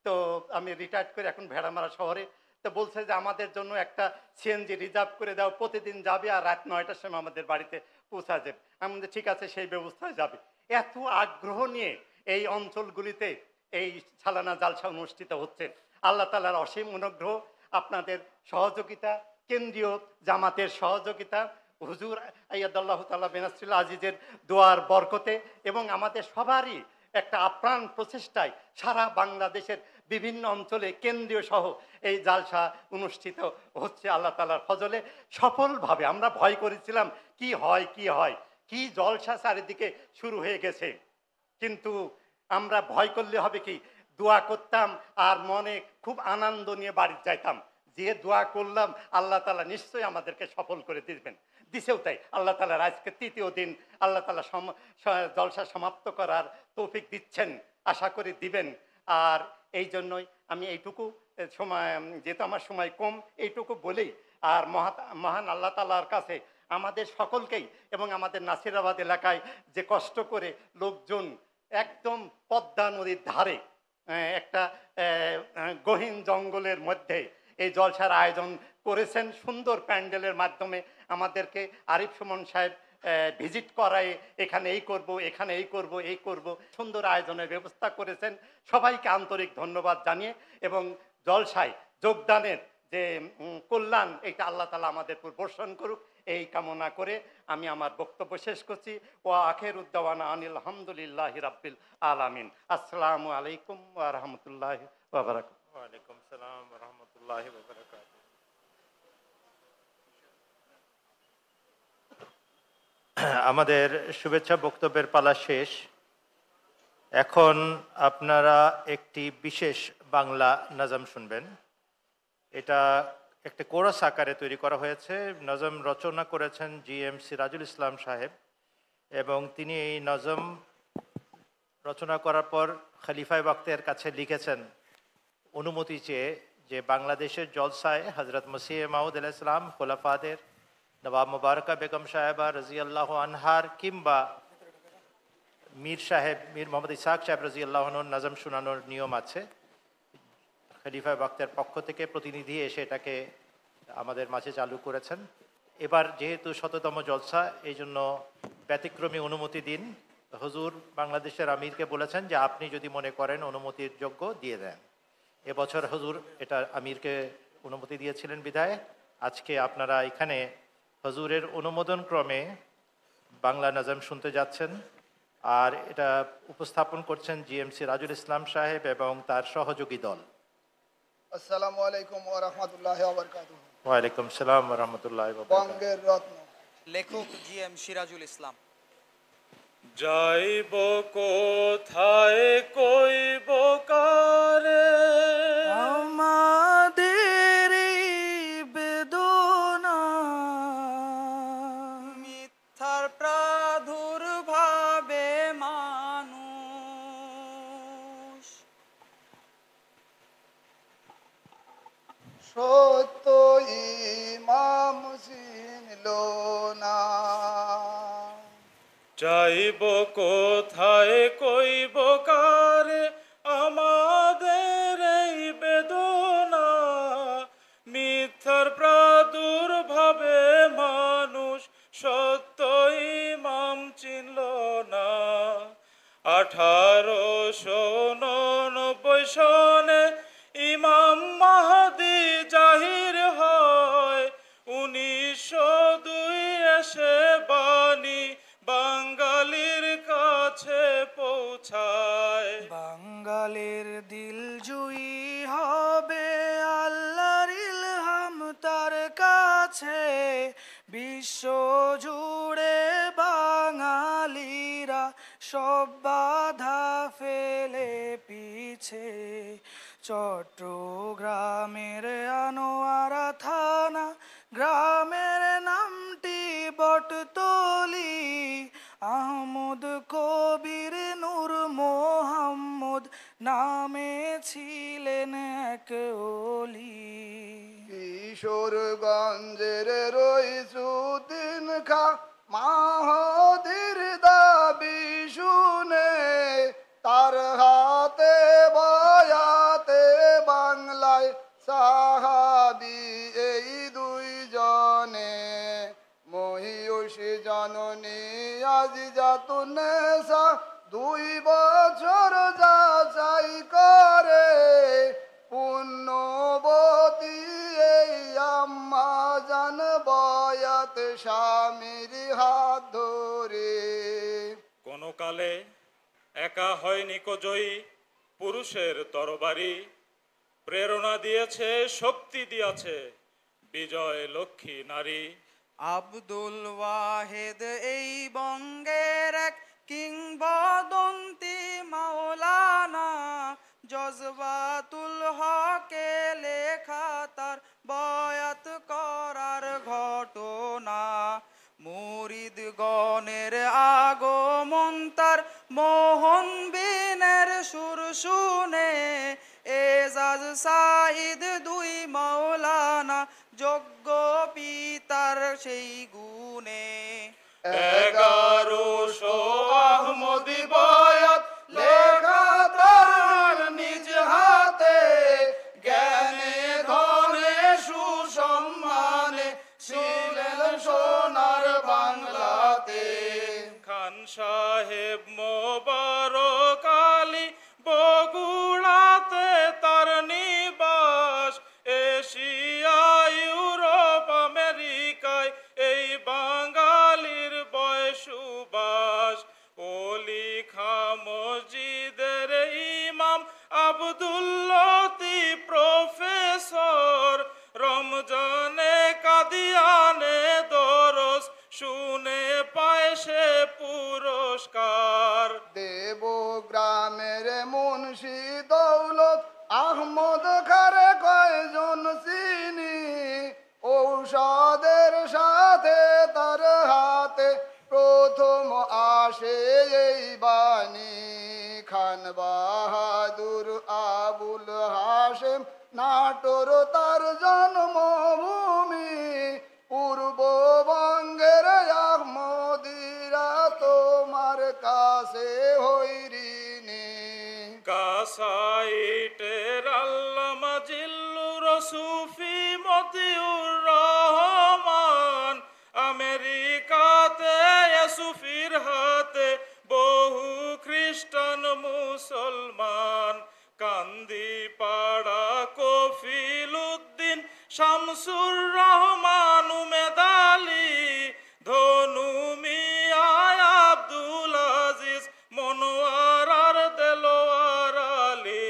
S20: তো আমি রিটায়ার্ড করে এখন ভেড়ামারা শহরে, তো বলছে যে আমাদের জন্য একটা সিএনজি রিজার্ভ করে দাও, প্রতিদিন যাবে আর রাত 9টার সময় আমাদের বাড়িতে পৌঁছা যাবে। আমি বলছি ঠিক আছে, সেই ব্যবস্থায় যাবে। এত আগ্রহ নিয়ে এই অঞ্চলগুলিতে এই সালানা জালসা অনুষ্ঠিত হচ্ছে। আল্লাহ তাআলার অসীম অনুগ্রহ, আপনাদের সহযোগিতা, কেন্দ্রীয় জামাতের সহযোগিতা, হুজুর আইয়াদাল্লাহু তাআলা বিনাসরিল আজিজের দোয়ার বরকতে এবং আমাদের সবারই একটা আপ্রাণ প্রচেষ্টায় সারা বাংলাদেশের বিভিন্ন অঞ্চলে কেন্দ্রীয় সহ এই জালসা অনুষ্ঠিত হচ্ছে আল্লাহ তাআলার ফজলে সফলভাবে। আমরা ভয় করেছিলাম কি হয় কি জলসা চারিদিকে শুরু হয়ে গেছে, কিন্তু আমরা ভয় করলে হবে কি, দোয়া করতাম আর মনে খুব আনন্দ নিয়ে বাড়ি যাইতাম, যে দোয়া করলাম আল্লাহ তাআলা নিশ্চয়ই আমাদেরকে সফল করে দিবেন। দিছেও তাই। আল্লাহ তাআলার আজকে ৩য় দিন, আল্লাহ তাআলা জলসা সমাপ্ত করার তৌফিক দিচ্ছেন, আশা করি দিবেন। আর এই জন্যই আমি এইটুকু সময়, যেহেতু আমার সময় কম, এইটুকু বলেই আর মহান আল্লাহ তাআলার কাছে আমাদের সকলকেই এবং আমাদের নাসিরাবাদ এলাকায় যে কষ্ট করে লোকজন একদম পদ্মা নদীর ধারে একটা গহীন জঙ্গলের মধ্যে এই জলসার আয়োজন করেছেন, সুন্দর প্যান্ডেলের মাধ্যমে আমাদেরকে আরিফ সুমন সাহেব ভিজিট করায় এখানে এই করব সুন্দর আয়োজনের ব্যবস্থা করেছেন। সবাইকে আন্তরিক ধন্যবাদ জানিয়ে এবং জলসায় যোগদানের যে কল্যাণ, এটা আল্লাহ তাআলা আমাদের উপর বর্ষণ করুক এই কামনা করে আমি আমার বক্তব্য শেষ করছি। ওয়া আখিরুদ্দাওয়ানা আনিল হামদুলিল্লাহি রাব্বিল আলামিন। আসসালামু আলাইকুম ওয়া রাহমাতুল্লাহি ওয়া বারাকাতুহু।
S1: ওয়া আলাইকুম আসসালাম ওয়া রাহমাতুল্লাহি ওয়া বারাকাতুহু। আমাদের শুভেচ্ছা বক্তব্যের পালা শেষ। এখন আপনারা একটি বিশেষ বাংলা নজম শুনবেন। এটা একটা কোরাস আকারে তৈরি করা হয়েছে। নজম রচনা করেছেন GM সিরাজুল ইসলাম সাহেব এবং তিনি এই নজম রচনা করার পর খলিফায়ে ওয়াক্তের কাছে লিখেছেন অনুমতি চেয়ে যে বাংলাদেশের জলসায় হজরত মসিহ মাউদ আলাইহিস সালাম, খোলাফাদের, নবাব মুবারকা বেগম সাহেবা রাজিয়াল্লাহু আনহার কিংবা মীর মোহাম্মদ ইসহাক সাহেব রাজিয়াল্লাহু আনহুর নজম শোনানোর নিয়ম আছে। খলিফায়ে ওয়াক্তের পক্ষ থেকে প্রতিনিধি এসে এটাকে আমাদের মাঝে চালু করেছেন। এবার যেহেতু ১০০তম জলসা, এই জন্য ব্যতিক্রমী অনুমতি দিন। হুজুর বাংলাদেশের আমিরকে বলেছেন যে আপনি যদি মনে করেন অনুমতির যোগ্য দিয়ে দেন। এবছর হুজুর এটা আমিরকে অনুমতি দিয়েছিলেন বিধায় আজকে আপনারা এখানে হুজুরের অনুমোদন ক্রমে বাংলা নজম শুনতে যাচ্ছেন। আর এটা উপস্থাপন করছেন GM সিরাজুল ইসলাম সাহেব এবং তার সহযোগী দল।
S21: আসসালামু আলাইকুম ওয়া রাহমাতুল্লাহি ওয়া বারাকাতুহু।
S1: ওয়া আলাইকুম আসসালাম ওয়া রাহমাতুল্লাহি ওয়া বারাকাতুহু।
S21: বঙ্গের রত্ন
S22: লেখক GM সিরাজুল ইসলাম।
S23: যাইব কোথায় কইব কারে
S22: আমাদের বেদনা, মিথ্যার প্রাদুর্ভাবে মানুষ
S21: সত্য ইমাম চিনল না।
S23: যাইব কোথায় কইব কারে আমাদের এই বেদনা, মিথ্যার প্রাদুর্ভাবে মানুষ সত্য ইমাম চিনল না। 1899 সনে ইমাম মাহদি জাহির হয়, 1902 এসে বাণী বাঙালির কাছে পৌঁছায়।
S22: বাঙালির দিল জুই হবে আল্লাহর ইলহাম তার কাছে, বিশ্ব জুড়ে বাঙালিরা সব বাধা ফেলে পিছে। চট্টগ্রামের আনোয়ারা থানা, গ্রামের নামটি বটতলি। আহমদ কবির নূর মোহাম্মদ নামে ছিলেন এক ওলি।
S21: কিশোরগঞ্জের রইসুদ্দিন খা মাহদির দাবি শুনে, তার হাতে বয়াতে বাংলায় সাহা জননী আজিজাতুন্নেসা 2 বছর যাচাই করে পুণ্যবতী এই আম্মা জান বয়াত স্বামীর হাত ধরে।
S23: কোন কালে একা হয়নি কো জয়ী পুরুষের তরবারি, প্রেরণা দিয়েছে শক্তি দিয়েছে বিজয় লক্ষ্মী নারী।
S22: আব্দুল ওয়াহেদ এই বঙ্গের এক কিংবদন্তি মাওলানা, জজবাতুল হকে লেখা তার বয়াত করার ঘটনা। মুরিদগণের আগমন তার মোহন বিনের সুর শুনে, এজাজ সাইদ 2 মাওলানা যোগ্য পিতার সেই গুণে।
S23: 1100 আহমদি বয়াত লেখা তার নিজ হাতে, জ্ঞানে ধনে সুসম্মানে ছিলেন সোনার বাংলাতে। খান সাহেব মোবারক আলী বগুড়াতে তার নিবাস, এশিয়া ইউরোপ আমেরিকায় এই বাঙালির বয়সুবাস। ওলি খা মসজিদের ইমাম আব্দুল লতিফ প্রফেসর, রমজানে কাদিয়ানে দরস শুনে পায় সে পুরস্কার।
S21: দেবগ্রামের মুন্সি দৌলত আহমদ খারে কয়জন চিনি, ঔষধের সাথে তার হাতে প্রথম আসে এই বাণী। খান বাহাদুর আবুল হাশেম নাটোর তার জন্মভূমি, পূর্ববঙ্গের আহমদিরা তোমার কাছে হইরিনি।
S23: কাসাইটের আল্লামা জিল্লুর সুফি মতিউর রহমান, আমেরিকাতে সুফির হাতে বহু খ্রিস্টান মুসলমান। কান্দি পাড়া কফিল উদ্দিন, শামসুর রহমান উমেদ আলী, ধনু মিয়া আব্দুল আজিজ মনোয়ার আর দেলোয়ার আলী।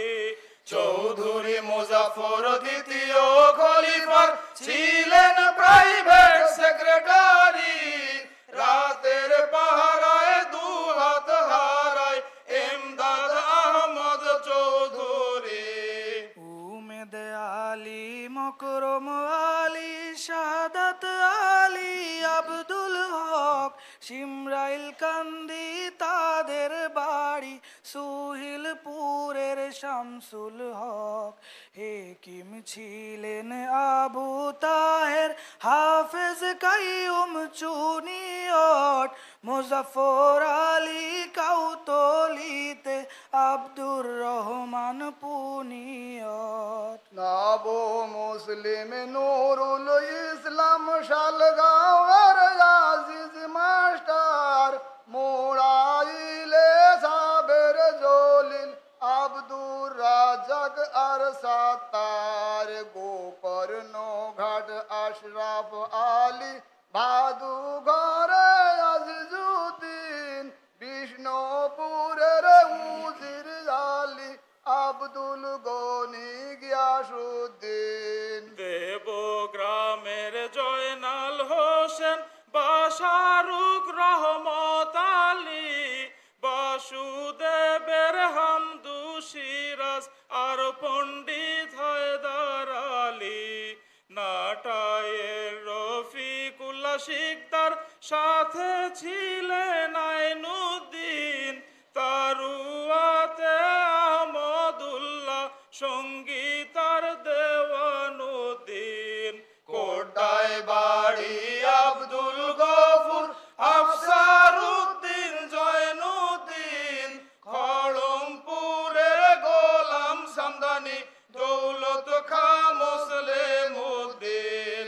S23: চৌধুরী মুজাফর দ্বিতীয় খলিফার ছিলেন প্রাইভেট সেক্রেটারি, রাতের পাহারায় 2 হাত হারায় এমদাদ আহমদ চৌধুরী।
S22: উমেদ আলী, মকরম আলী, শাহাদাত আলী, আব্দুল হক, শিমরাইল কান্দি তাদের বাড়ি, সুহিলপুরের শামসুল হক। হেকিম ছিলেন আবু তাহের, হাফেজ কাইয়ুম চুনিয়ট, মুজাফর আলী কাউতলিতে, আব্দুর রহমান পুনিয়ট।
S21: নব মুসলিম নুরুল ইসলাম শালগাঁওয়ের আজিজ মাস্টার, মোড়াইলে সাবের জলিল, আব্দুর রাজাক আর সাত্তার, গোকর্ণ ঘাট আশরাফ আলী, ভাদুঘরে আজিজুদ্দিন, বিষ্ণুপুরের উজির আলী, আব্দুল গনি গিয়াসুদ্দিন।
S23: দেবগ্রামের জয়নাল হোসেন, বাশারুক রহমত আলী, বাসুদেবের হামদু সিরাজ আর পণ্ডিত হায়দার আলী। নাটায়ের রফিকুল্লাহ শিকদার, সাথে ছিলেন আইনুদ্দিন, তারুয়াতে আহমদুল্লাহ, সঙ্গীতার দেওয়ানুদ্দিন। কোটায় বাড়ি আব্দুল গফুর, আফসার উদ্দিন জয়নুদ্দিন, খড়মপুরে গোলাম সামদানি, দৌলত খা মুসলিম উদ্দিন।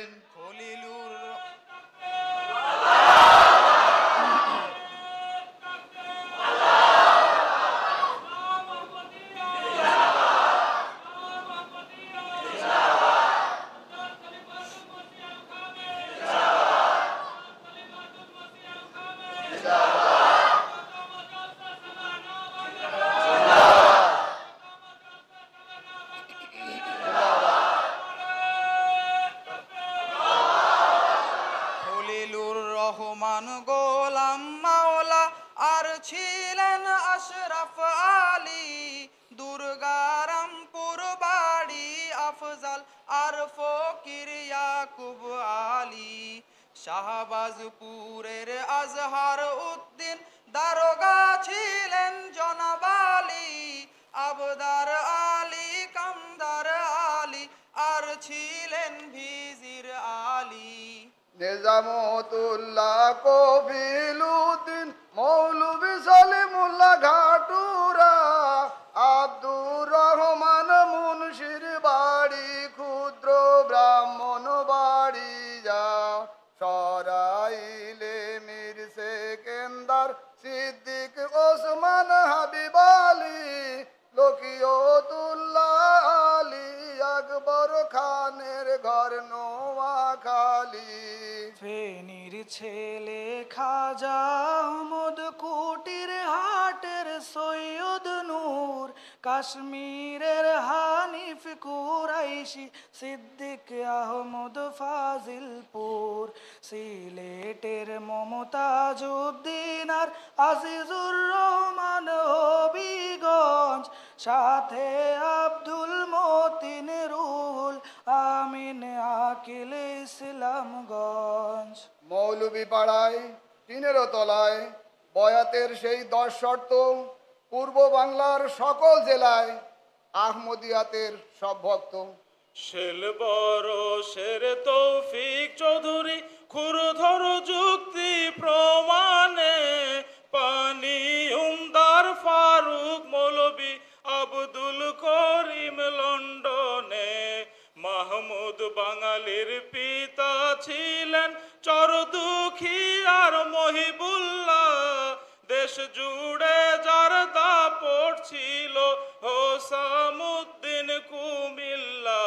S22: খান গোলাম মাওলা আর ছিলেন আশরাফ আলী দুর্গারামপুর বাড়ি আফজাল আর ফকির ইয়াকুব আলী শাহবাজপুরের আজহার উদ্দিন দারোগা ছিলেন জনাব আলী আবদার আলী কামদার আলী আর ছিলেন ভিজির আলী
S21: নিজামতুল্লাহ কবিলুদ্দিন মৌলভী সলিমুল্লাহ ঘাটুরা আব্দুর রহমান মুন্সির বাড়ি ক্ষুদ্র ব্রাহ্মণ বাড়ি যা সরাইলে মীর সেকেন্দার সিদ্দিক ওসমান হাবিব আলী লকিয়তুল্লাহ আলী আকবর খানের ঘর নোয়াখালী
S22: ফেনীর ছেলে খাজা আহমদ কুটির হাটের সৈয়দ নূর কাশ্মীরের হানিফ কুরাইশি সিদ্দিক আহমদ ফাজিলপুর সিলেটের মমতাজ উদ্দিন আর আজিজুর রহমান হবিগঞ্জ সাথে আব্দুল মতিন রুহুল আমিন আকিল ইসলামগঞ্জ
S21: মৌলভী পাড়ায় টিনের তলায় বয়াতের সেই 10 শর্ত পূর্ব বাংলার সকল জেলায় আহমদিয়াতের সব ভক্ত
S12: শেলবড় শের তৌফিক চৌধুরী ক্ষুরধর যুক্তি প্রমাণে পানি উমদার ফারুক মৌলবী আব্দুল করিম লন্ডনে মাহমুদ বাঙালির পিতা ছিলেন চরদুখী আর মহিবুল্লাহ দেশ জুড়ে যার দাপট ছিল হোসামুদ্দিন কুমিল্লা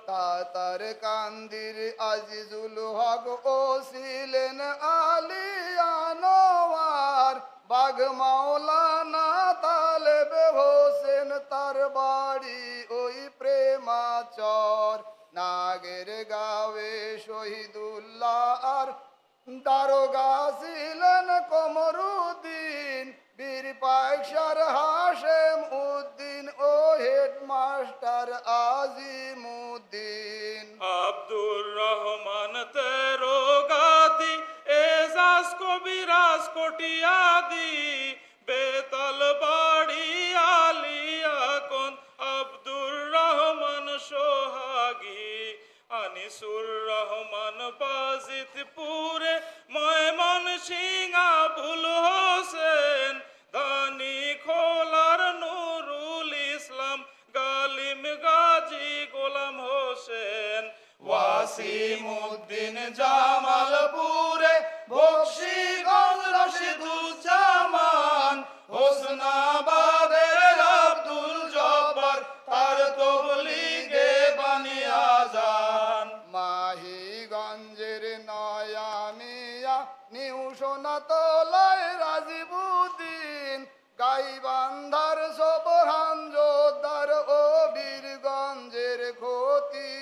S21: তাতার কান্দির আজিজুল হক ও ছিলেন আলী আনোয়ার বাঘ মাওলানা তালেব হোসেন তার বাড়ি ওই প্রেমাচর নাগের গাঁয়ে শহীদুল্লাহ আর দারোগা ছিলেন কমরুদ্দিন বীর পাইকশার হাশেম উদ্দিন ও হেডমাস্টার আজিমুদ্দিন
S12: আব্দুর রহমান তেরোগাদি এজাজ কবিরাজ কটিয়াদি বেতাল বাড়ি আলিয়াকন আব্দুর রহমান সোহাগী আনিসুর রহমান বাজিতপুরে ময়মন সিং আবুল হোসেন দানি খোলার নুরুল ইসলাম গালিম গাজী গোলাম হোসেন
S23: ওয়াসিমউদ্দিন জামালপুরে বকশীগঞ্জ রশিদুজ্জামান হোসনাবাদের আব্দুল জব্বার তার তবলিগে বানিয়াজান
S21: মাহিগঞ্জের নয়ামিয়া নিউ সোনাতলায় রাজিবুদ্দিন গাইবান্ধার সোবহান জোদ্দার ও বীরগঞ্জের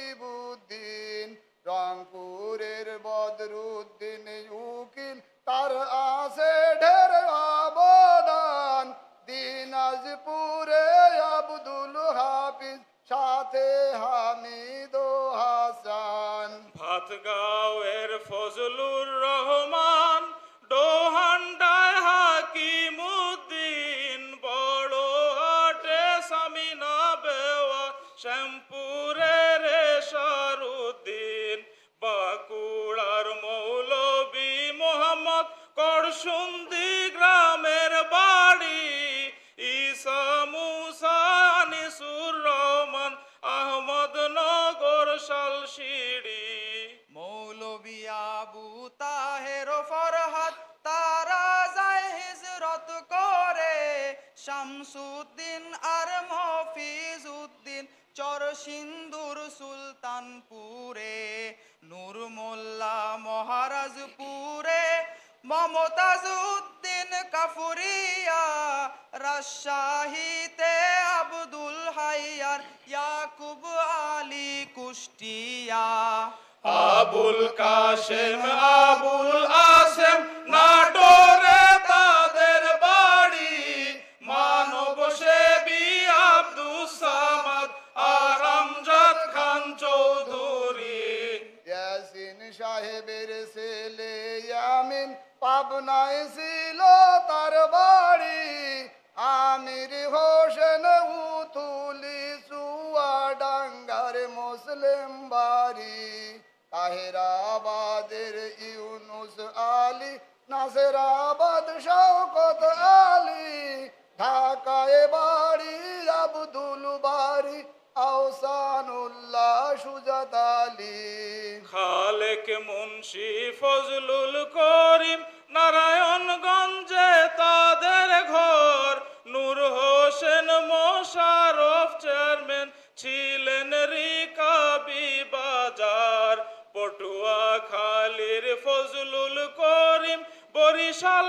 S21: খতিবুদ্দিন রংপুরের বদরুদ্দিন উকিল তার আছে ঢের অবদান দিনাজপুরে আব্দুল হাফিজ সাথে হামিদ ও হাসান
S12: ভাতগাঁওয়ের ফজলুর রহমান ডোহান্ডায় হাকিমুদ্দিন বড় হাটে সামিনা বেওয়া শ্যামপুরের রেশারুদ্দিন বাঁকুড়ার মৌলবী মোহাম্মদ করসুন্দি গ্রামের বাড়ি ঈসা মুসা আনিসুর রহমান আহমদ নগর শালশিড়ি
S22: মৌলবী আবু তাহের ফরহাদ তারা যায় হিজরত করে শামসুদ্দিন আর মফিজ উদ্দিন চর সিন্দুর সুলতানপুরে নূর মোল্লা মহারাজপুরে মমতাজ উদ্দিন কাফুরিয়া রাজশাহীতে আব্দুল হাইয়ার ইয়াকুব আলী কুষ্টিয়া
S23: আবুল কাশেম আবুল আসেম
S21: সাহেবের ছেলে আমিন পাবনায় ছিল তার বাড়ি আমির হোসেন উতুলি চুয়াডাঙ্গার মুসলিম বাড়ি তাহেরাবাদের ইউনুস আলী নাসেরাবাদ শওকত আলী ঢাকায় বাড়ি আব্দুল বাড়ি আহসানুল্লাহ সুজাত আলী
S23: খালেক মুন্সি ফজলুল করিম নারায়ণগঞ্জে তাদের ঘর নূর হোসেন মোশারফ চেয়ারম্যান ছিলেন রিকাবি বাজার পটুয়াখালীর ফজলুল করিম বরিশাল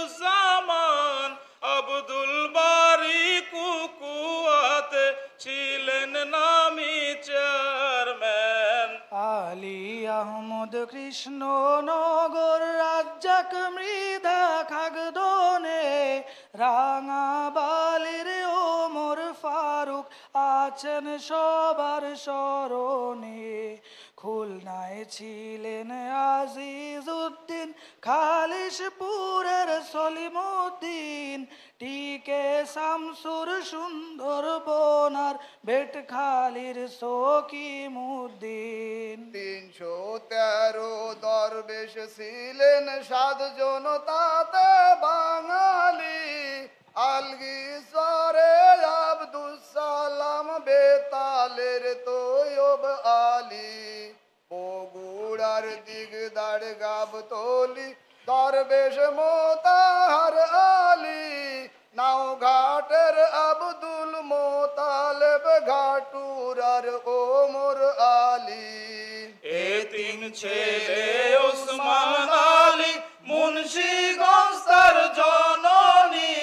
S23: বদিউজ্জামান আব্দুল বারি কুকুয়াতে ছিলেন নামি চেয়ারম্যান
S22: আলী আহমদ কৃষ্ণনগর রাজ্জাক মৃধা খাগদনে রাঙাবালির ওমর ফারুক আছেন সবার স্মরণে খুলনায় ছিলেন আজিজ উদ্দিন খালিশপুরের সলিমুদ্দিন টিকে শামসুর সুন্দর বোনার বেটখালির সকিমুদ্দিন
S21: 313 দরবেশ ছিলেন 7 জন তাতে বাঙালি আলগিসরে আব্দুস সালাম বেতালের তৈয়ব আলী বগুড়ার দিগদার গাবতলি দরবেশ মোতাহার আলী নাওঘাটের আব্দুল মোতালেব ঘাটুরার ওমর আলী
S23: এ 3 ছেলে ওসমান আলী মুন্সিগঞ্জ তার জননী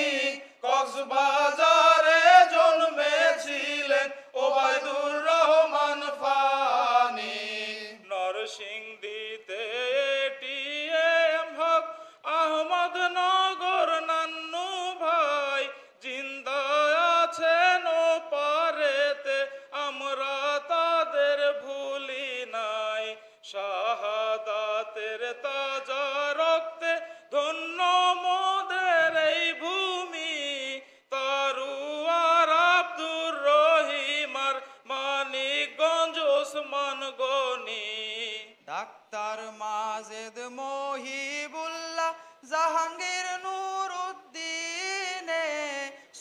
S23: কক্সবাজারে জন্মেছিলেন ওবায়দুর রহমান ফানি নরসিংদীতে এটিএম হক আহমদ নগর নান্নু ভাই জিন্দা আছেন পারেতে আমরা তাদের ভুলি নাই শাহাদাতের তাজা রক্তে ধন্য মোদের এই ভূমি তারুয়ার আব্দুর রহিম আর মানিকগঞ্জ ওসমান গনি
S22: ডাক্তার মাজেদ মহিবুল্লাহ জাহাঙ্গীর নুরুদ্দিনে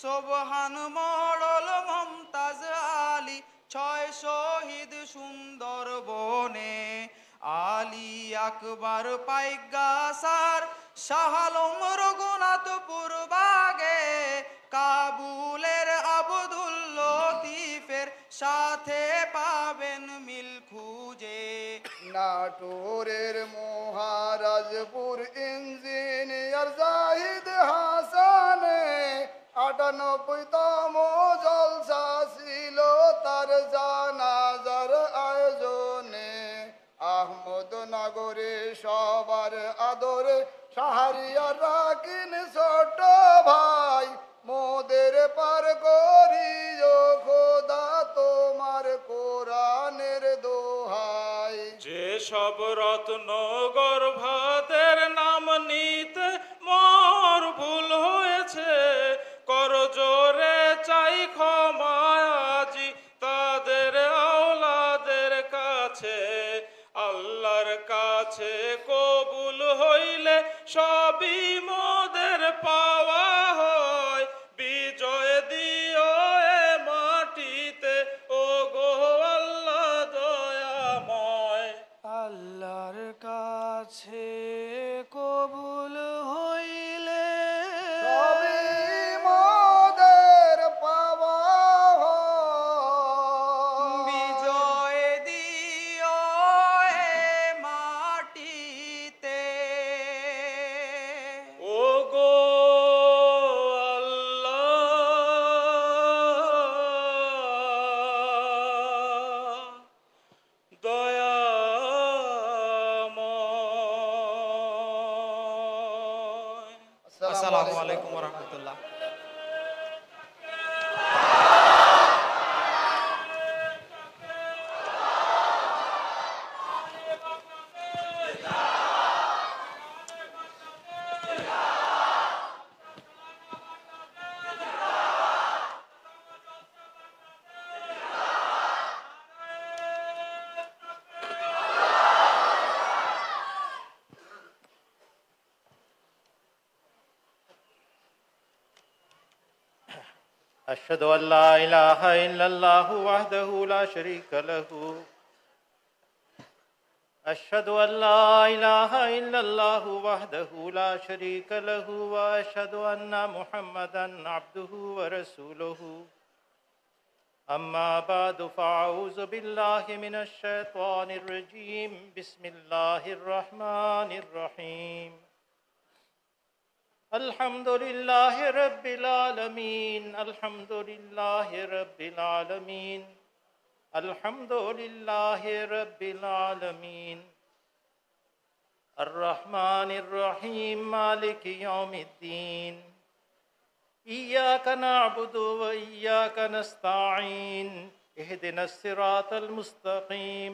S22: সোবহান মডল মমতাজ আলী 6 শহীদ সুন্দরবনে আলী আকবর পাইগাসার শাহালম রঘুনাথপুর বাগে কাবুলের আব্দুল লতিফের সাথে পাবেন মিল খুঁজে
S21: নাটোরের মহারাজপুর ইঞ্জিনিয়ার জাহিদ হাসানে 98তম জলসা ছিল তার জানাজার আয়োজনে আহমদনগরে সবার আদরে শাহরিয়ার রাকিন ছোট ভাই মোদের পার করিও খোদা তোমার কোরআনের দোহাই
S23: যে সব রত্ন গর্ভাতের নাম নিতে মোর ভুল হয়েছে কর জোরে চাই ক্ষমা আজি তাদের আওলাদের কাছে আল্লাহর কাছে কবুল হইলে সবই মোদের পাওয়া হয় বিজয় দিও এ মাটিতে ও গো আল্লাহ দয়াময়
S22: আল্লাহর কাছে কবুল হইলে
S21: সবই মোদের পাওয়া
S22: বিজয় দিও এ মাটিতে
S23: ও গো আল্লাহ দয়াময়
S22: আসসালামু আলাইকুম ওয়া রাহমাতুল্লাহ
S1: أشهد أن لا إله إلا الله وحده لا شريك له أشهد أن لا إله إلا الله وحده لا شريك له وأشهد أن محمدا عبده ورسوله أما بعد فأعوذ بالله من الشيطان الرجيم بسم الله الرحمن الرحيم الحمد لله رب العالمين الحمد لله رب العالمين الحمد لله رب العالمين الرحمن الرحيم مالك يوم الدين إياك نعبد وإياك نستعين اهدنا الصراط المستقيم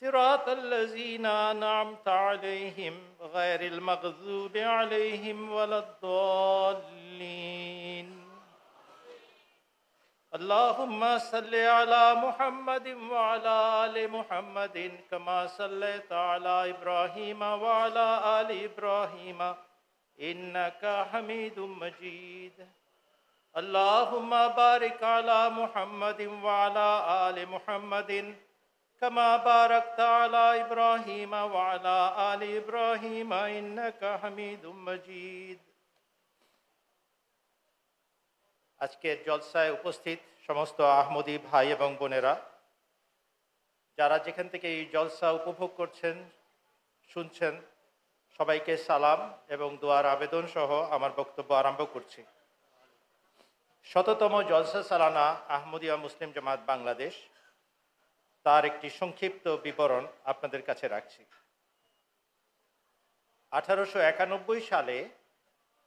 S1: صراط الذين أنعمت عليهم غير المغضوب عليهم ولا الضالين اللهم صل على محمد وعلى آل محمد كما صليت على إبراهيم وعلى آل إبراهيم إنك حميد مجيد اللهم بارك على محمد وعلى آل محمد كما باركت على إبراهيم وعلى آل إبراهيم إنك حميد مجيد আজকের জলসায় উপস্থিত সমস্ত আহমদী ভাই এবং বোনেরা, যারা যেখান থেকে এই জলসা উপভোগ করছেন, শুনছেন, সবাইকে সালাম এবং দোয়ার আবেদন সহ আমার বক্তব্য আরম্ভ করছি। শততম জলসা সালানা আহমদিয়া মুসলিম জামাত বাংলাদেশ, তার একটি সংক্ষিপ্ত বিবরণ আপনাদের কাছে রাখছি। 1891 সালে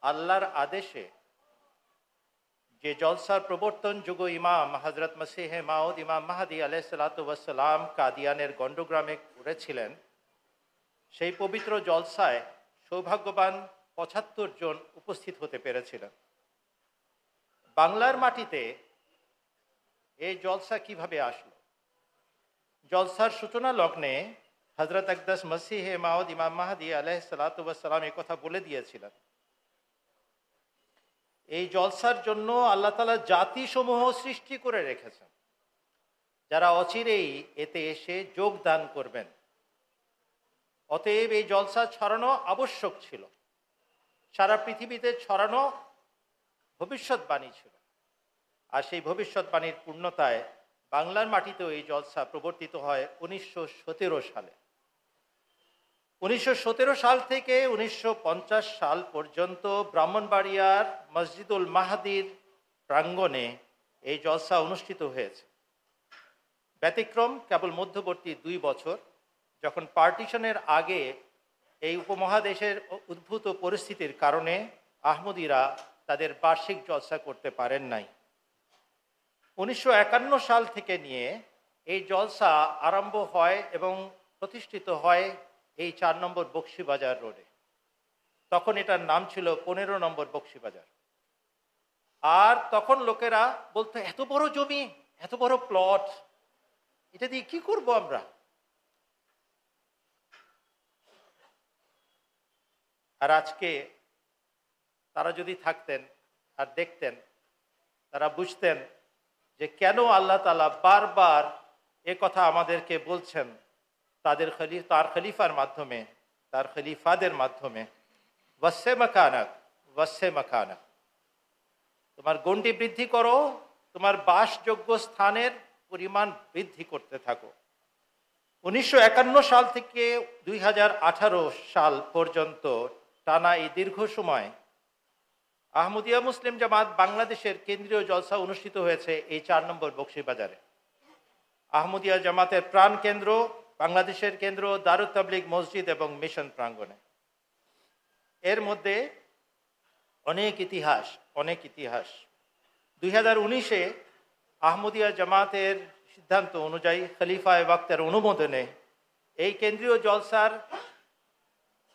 S1: আল্লাহর আদেশে যে জলসার প্রবর্তন যুগ ইমাম হজরত মসিহে মাউদ ইমাম মাহাদি আলাইহিসসালাতু ওয়াসসালাম কাদিয়ানের গণ্ডগ্রামে করেছিলেন, সেই পবিত্র জলসায় সৌভাগ্যবান 75 জন উপস্থিত হতে পেরেছিলেন। বাংলার মাটিতে এই জলসা কিভাবে আসলো? জলসার সূচনা লগ্নে হজরত আকদাস মসিহে মাউদ ইমাম মাহাদি আলাইহিসসালাতু ওয়াসসালাম এই কথা বলে দিয়েছিলেন। এই জলসার জন্য আল্লাহ তাআলা জাতিসমূহ সৃষ্টি করে রেখেছেন, যারা অচিরেই এতে এসে যোগদান করবেন। অতএব এই জলসা ছড়ানো আবশ্যক ছিল, সারা পৃথিবীতে ছড়ানো ভবিষ্যৎবাণী ছিল। আর সেই ভবিষ্যৎবাণীর পূর্ণতায় বাংলার মাটিতেও এই জলসা প্রবর্তিত হয় 1917 সালে। 1917 সাল থেকে 1950 সাল পর্যন্ত ব্রাহ্মণবাড়িয়ার মসজিদুল মাহাদির প্রাঙ্গণে এই জলসা অনুষ্ঠিত হয়েছে। ব্যতিক্রম কেবল মধ্যবর্তী 2 বছর, যখন পার্টিশনের আগে এই উপমহাদেশের উদ্ভূত পরিস্থিতির কারণে আহমদীরা তাদের বার্ষিক জলসা করতে পারেন নাই। 1951 সাল থেকে নিয়ে এই জলসা আরম্ভ হয় এবং প্রতিষ্ঠিত হয় এই 4 নম্বর বক্সিবাজার রোডে। তখন এটার নাম ছিল 15 নম্বর বক্সিবাজার। আর তখন লোকেরা বলতো, এত বড় জমি, এত বড় প্লট, এটা দিয়ে কি করব আমরা? আর আজকে তারা যদি থাকতেন আর দেখতেন, তারা বুঝতেন যে কেন আল্লাহ তাআলা বারবার এ কথা আমাদেরকে বলছেন তার খলিফার মাধ্যমে, তার খলিফাদের মাধ্যমে, ওয়াসে মাকানাক ওয়াসে মাকানাক, তোমার গণ্ডি বৃদ্ধি করো, তোমার বাসযোগ্য স্থানের পরিমাণ বৃদ্ধি করতে থাকো। 1951 সাল থেকে 2018 সাল পর্যন্ত টানা এই দীর্ঘ সময় আহমদিয়া মুসলিম জামাত বাংলাদেশের কেন্দ্রীয় জলসা অনুষ্ঠিত হয়েছে এই 4 নম্বর বক্সিবাজারে। আহমদিয়া জামাতের প্রাণ কেন্দ্র, বাংলাদেশের কেন্দ্র দারুত তাবলিগ মসজিদ এবং মিশন প্রাঙ্গণে। এর মধ্যে অনেক ইতিহাস। 2019-এ আহমদিয়া জামাতের সিদ্ধান্ত অনুযায়ী খলিফায়ে ওয়াক্তের অনুমোদনে এই কেন্দ্রীয় জলসার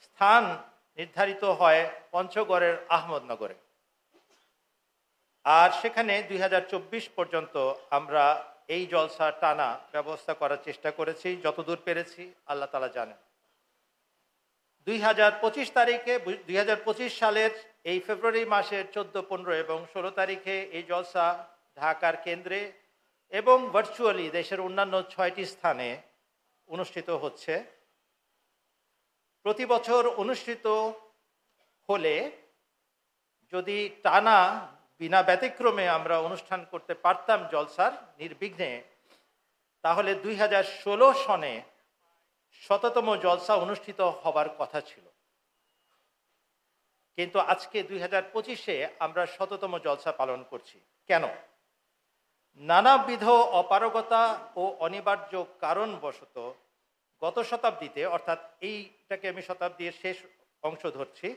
S1: স্থান নির্ধারিত হয় পঞ্চগড়ের আহমদনগরে। আর সেখানে 2024 পর্যন্ত আমরা এই জলসা টানা ব্যবস্থা করার চেষ্টা করেছি, যতদূর পেরেছি আল্লাহ তাআলা জানেন। 2025 তারিখে 2025 সালের এই ফেব্রুয়ারি মাসের 14, 15 এবং 16 তারিখে এই জলসা ঢাকার কেন্দ্রে এবং ভার্চুয়ালি দেশের অন্যান্য 6টি স্থানে অনুষ্ঠিত হচ্ছে। প্রতি বছর অনুষ্ঠিত হলে যদি টানা বিনা ব্যতিক্রমে আমরা অনুষ্ঠান করতে পারতাম জলসার নির্বিঘ্নে, তাহলে 2016 সনে 100তম জলসা অনুষ্ঠিত হবার কথা ছিল। কিন্তু আজকে 2025-এ আমরা 100তম জলসা পালন করছি। কেন? নানাবিধ অপারগতা ও অনিবার্য কারণবশত গত শতাব্দীতে, অর্থাৎ এইটাকে আমি শতাব্দীর শেষ অংশ ধরছি,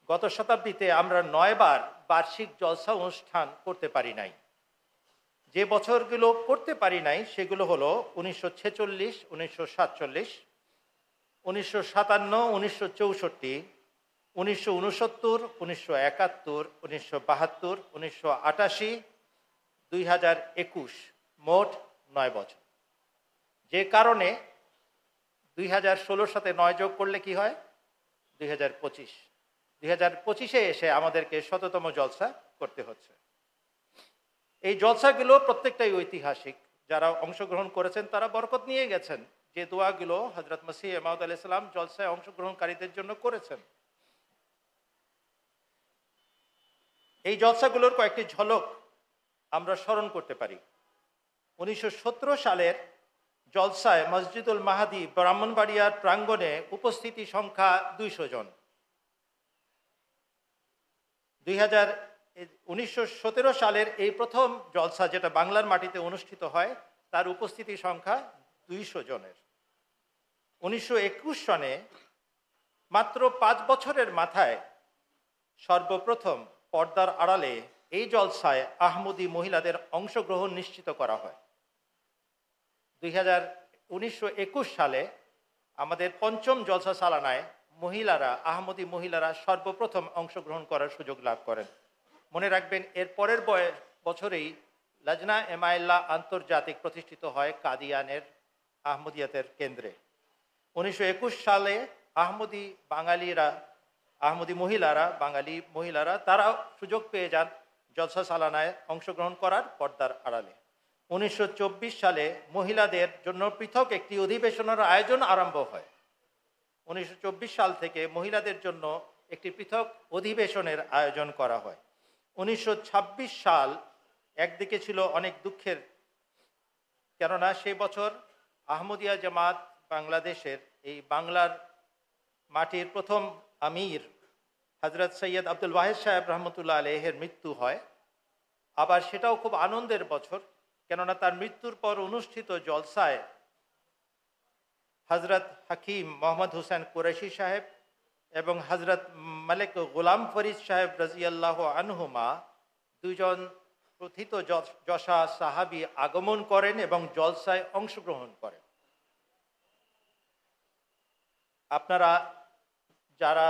S1: গত শতাব্দীতে আমরা 9 বার বার্ষিক জলসা অনুষ্ঠান করতে পারি নাই। যে বছরগুলো করতে পারি নাই সেগুলো হলো 1946, 1947, 1957, 1964, 1969, 1971, 1972, 1988, 2021, মোট 9 বছর। যে কারণে 2016 সাথে 9 যোগ করলে কি হয়? 2025। 2025-এ এসে আমাদেরকে 100তম জলসা করতে হচ্ছে। এই জলসাগুলো প্রত্যেকটাই ঐতিহাসিক। যারা অংশগ্রহণ করেছেন তারা বরকত নিয়ে গেছেন। যে দোয়াগুলো হযরত মসিহ মাউদ আলাইহিস সালাম জলসায় অংশগ্রহণকারীদের জন্য করেছেন। এই জলসাগুলোর কয়েকটি ঝলক আমরা স্মরণ করতে পারি। 1917 সালের জলসায় মসজিদুল মাহাদি ব্রাহ্মণবাড়িয়ার প্রাঙ্গণে উপস্থিতি সংখ্যা 200 জন। 1917 সালের এই প্রথম জলসা যেটা বাংলার মাটিতে অনুষ্ঠিত হয়, তার উপস্থিতি সংখ্যা 200 জনের। 1921 সনে মাত্র 5 বছরের মাথায় সর্বপ্রথম পর্দার আড়ালে এই জলসায় আহমদী মহিলাদের অংশগ্রহণ নিশ্চিত করা হয়। 1921 সালে আমাদের 5ম জলসা সালানায় আহমদী মহিলারা সর্বপ্রথম অংশগ্রহণ করার সুযোগ লাভ করেন। মনে রাখবেন, এর পরের বছরেই লাজনা এমাইল্লা আন্তর্জাতিক প্রতিষ্ঠিত হয় কাদিয়ানের আহমদিয়াতের কেন্দ্রে। 1921 সালে আহমদী মহিলারা তারা সুযোগ পেয়ে যান জলসা সালানায় অংশগ্রহণ করার পর্দার আড়ালে। 1924 সালে মহিলাদের জন্য পৃথক একটি অধিবেশনের আয়োজন আরম্ভ হয়। 1924 সাল থেকে মহিলাদের জন্য একটি পৃথক অধিবেশনের আয়োজন করা হয়। 1926 সাল একদিকে ছিল অনেক দুঃখের, কেননা সেই বছর আহমদিয়া জামাত বাংলাদেশের এই বাংলার মাটির প্রথম আমির হযরত সৈয়দ আব্দুল ওয়াহিদ সাহেব রহমতুল্লাহ আলাইহির মৃত্যু হয়। আবার সেটাও খুব আনন্দের বছর, কেননা তার মৃত্যুর পর অনুষ্ঠিত জলসায় হযরত হাকিম মোহাম্মদ হুসেন কুরেশি সাহেব এবং হযরত মালিক গোলাম ফরিদ সাহেব রাজিয়াল্লাহু আনহুমা, দুজন প্রথিত যশা সাহাবী আগমন করেন এবং জলসায় অংশগ্রহণ করেন। আপনারা যারা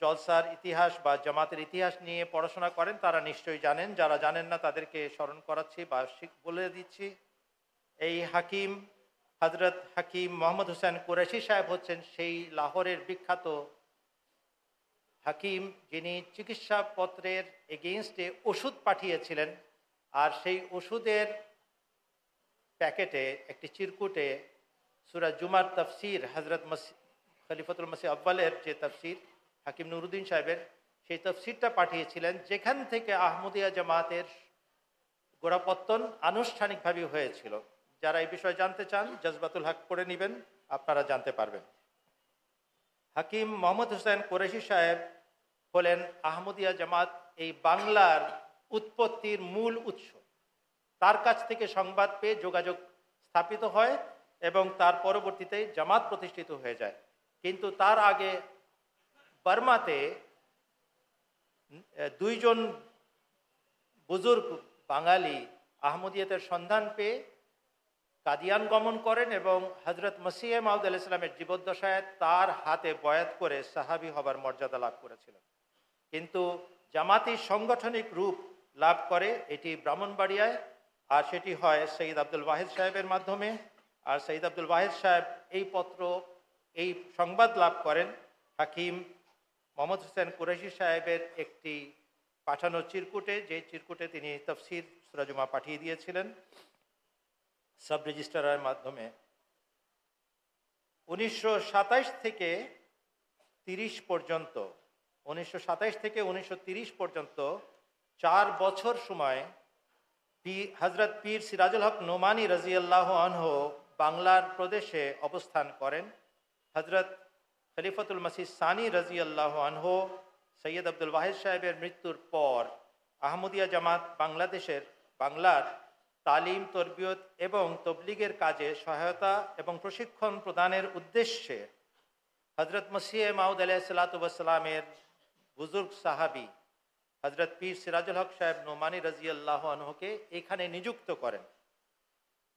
S1: জলসার ইতিহাস বা জামাতের ইতিহাস নিয়ে পড়াশোনা করেন তারা নিশ্চয়ই জানেন। যারা জানেন না তাদেরকে স্মরণ করাচ্ছি বা বলে দিচ্ছি। এই হযরত হাকিম মোহাম্মদ হুসেন কুরেশি সাহেব হচ্ছেন সেই লাহোরের বিখ্যাত হাকিম, যিনি চিকিৎসাপত্রের এগেইনস্টে ওষুধ পাঠিয়েছিলেন। আর সেই ওষুধের প্যাকেটে, একটি চিরকুটে সূরা জুমার তাফসির, হযরত খলিফাতুল মসিহ আউয়ালের যে তাফসির হাকিম নুরুদ্দিন সাহেবের, সেই তাফসিরটা পাঠিয়েছিলেন, যেখান থেকে আহমদিয়া জামাতের গোড়াপত্তন আনুষ্ঠানিকভাবে হয়েছিল। যারা এই বিষয়ে জানতে চান জজবাতুল হক পড়ে নেবেন, আপনারা জানতে পারবেন। হাকিম মোহাম্মদ হুসেন কুরেশি সাহেব হলেন আহমদিয়া জামাত এই বাংলার উৎপত্তির মূল উৎস। তার কাছ থেকে সংবাদ পেয়ে যোগাযোগ স্থাপিত হয় এবং তার পরবর্তীতে জামাত প্রতিষ্ঠিত হয়ে যায়। কিন্তু তার আগে বার্মাতে 2 জন বুজুর্গ বাঙালি আহমদিয়াতের সন্ধান পেয়ে কাদিয়ান গমন করেন এবং হযরত মসিহ মাউদ আলাইহিস সালামের জীবদ্দশায় তার হাতে বয়াত করে সাহাবী হবার মর্যাদা লাভ করেছিলেন। কিন্তু জামাতি সাংগঠনিক রূপ লাভ করে এটি ব্রাহ্মণবাড়িয়ায়, আর সেটি হয় সৈয়দ আব্দুল ওয়াহিদ সাহেবের মাধ্যমে। আর সৈয়দ আব্দুল ওয়াহিদ সাহেব এই সংবাদ লাভ করেন হাকিম মোহাম্মদ হোসেন কুরাইশি সাহেবের একটি পাঠানো চিরকুটে, যে চিরকুটে তিনি তফসির সূরা পাঠিয়ে দিয়েছিলেন সাব রেজিস্ট্রারের মাধ্যমে। 1927 থেকে 30 পর্যন্ত 1927 থেকে 1930 পর্যন্ত 4 বছর সময় হজরত পীর সিরাজুল হক নোমানি রাজিয়াল্লাহু আনহু বাংলার প্রদেশে অবস্থান করেন। হজরত খলিফাতুল মসিহ সানি রাজিয়াল্লাহু আনহু সৈয়দ আব্দুল ওয়াহিদ সাহেবের মৃত্যুর পর আহমদিয়া জামাত বাংলার তালিম, তরবিয়ত এবং তবলিগের কাজে সহায়তা এবং প্রশিক্ষণ প্রদানের উদ্দেশ্যে হজরত মসিহ মাউদ আলাইহিসসালামের বুজুর্গ সাহাবি হজরত পীর সিরাজুল হক সাহেব নোমানি রাজিয়াল্লাহু আনহুকে এখানে নিযুক্ত করেন।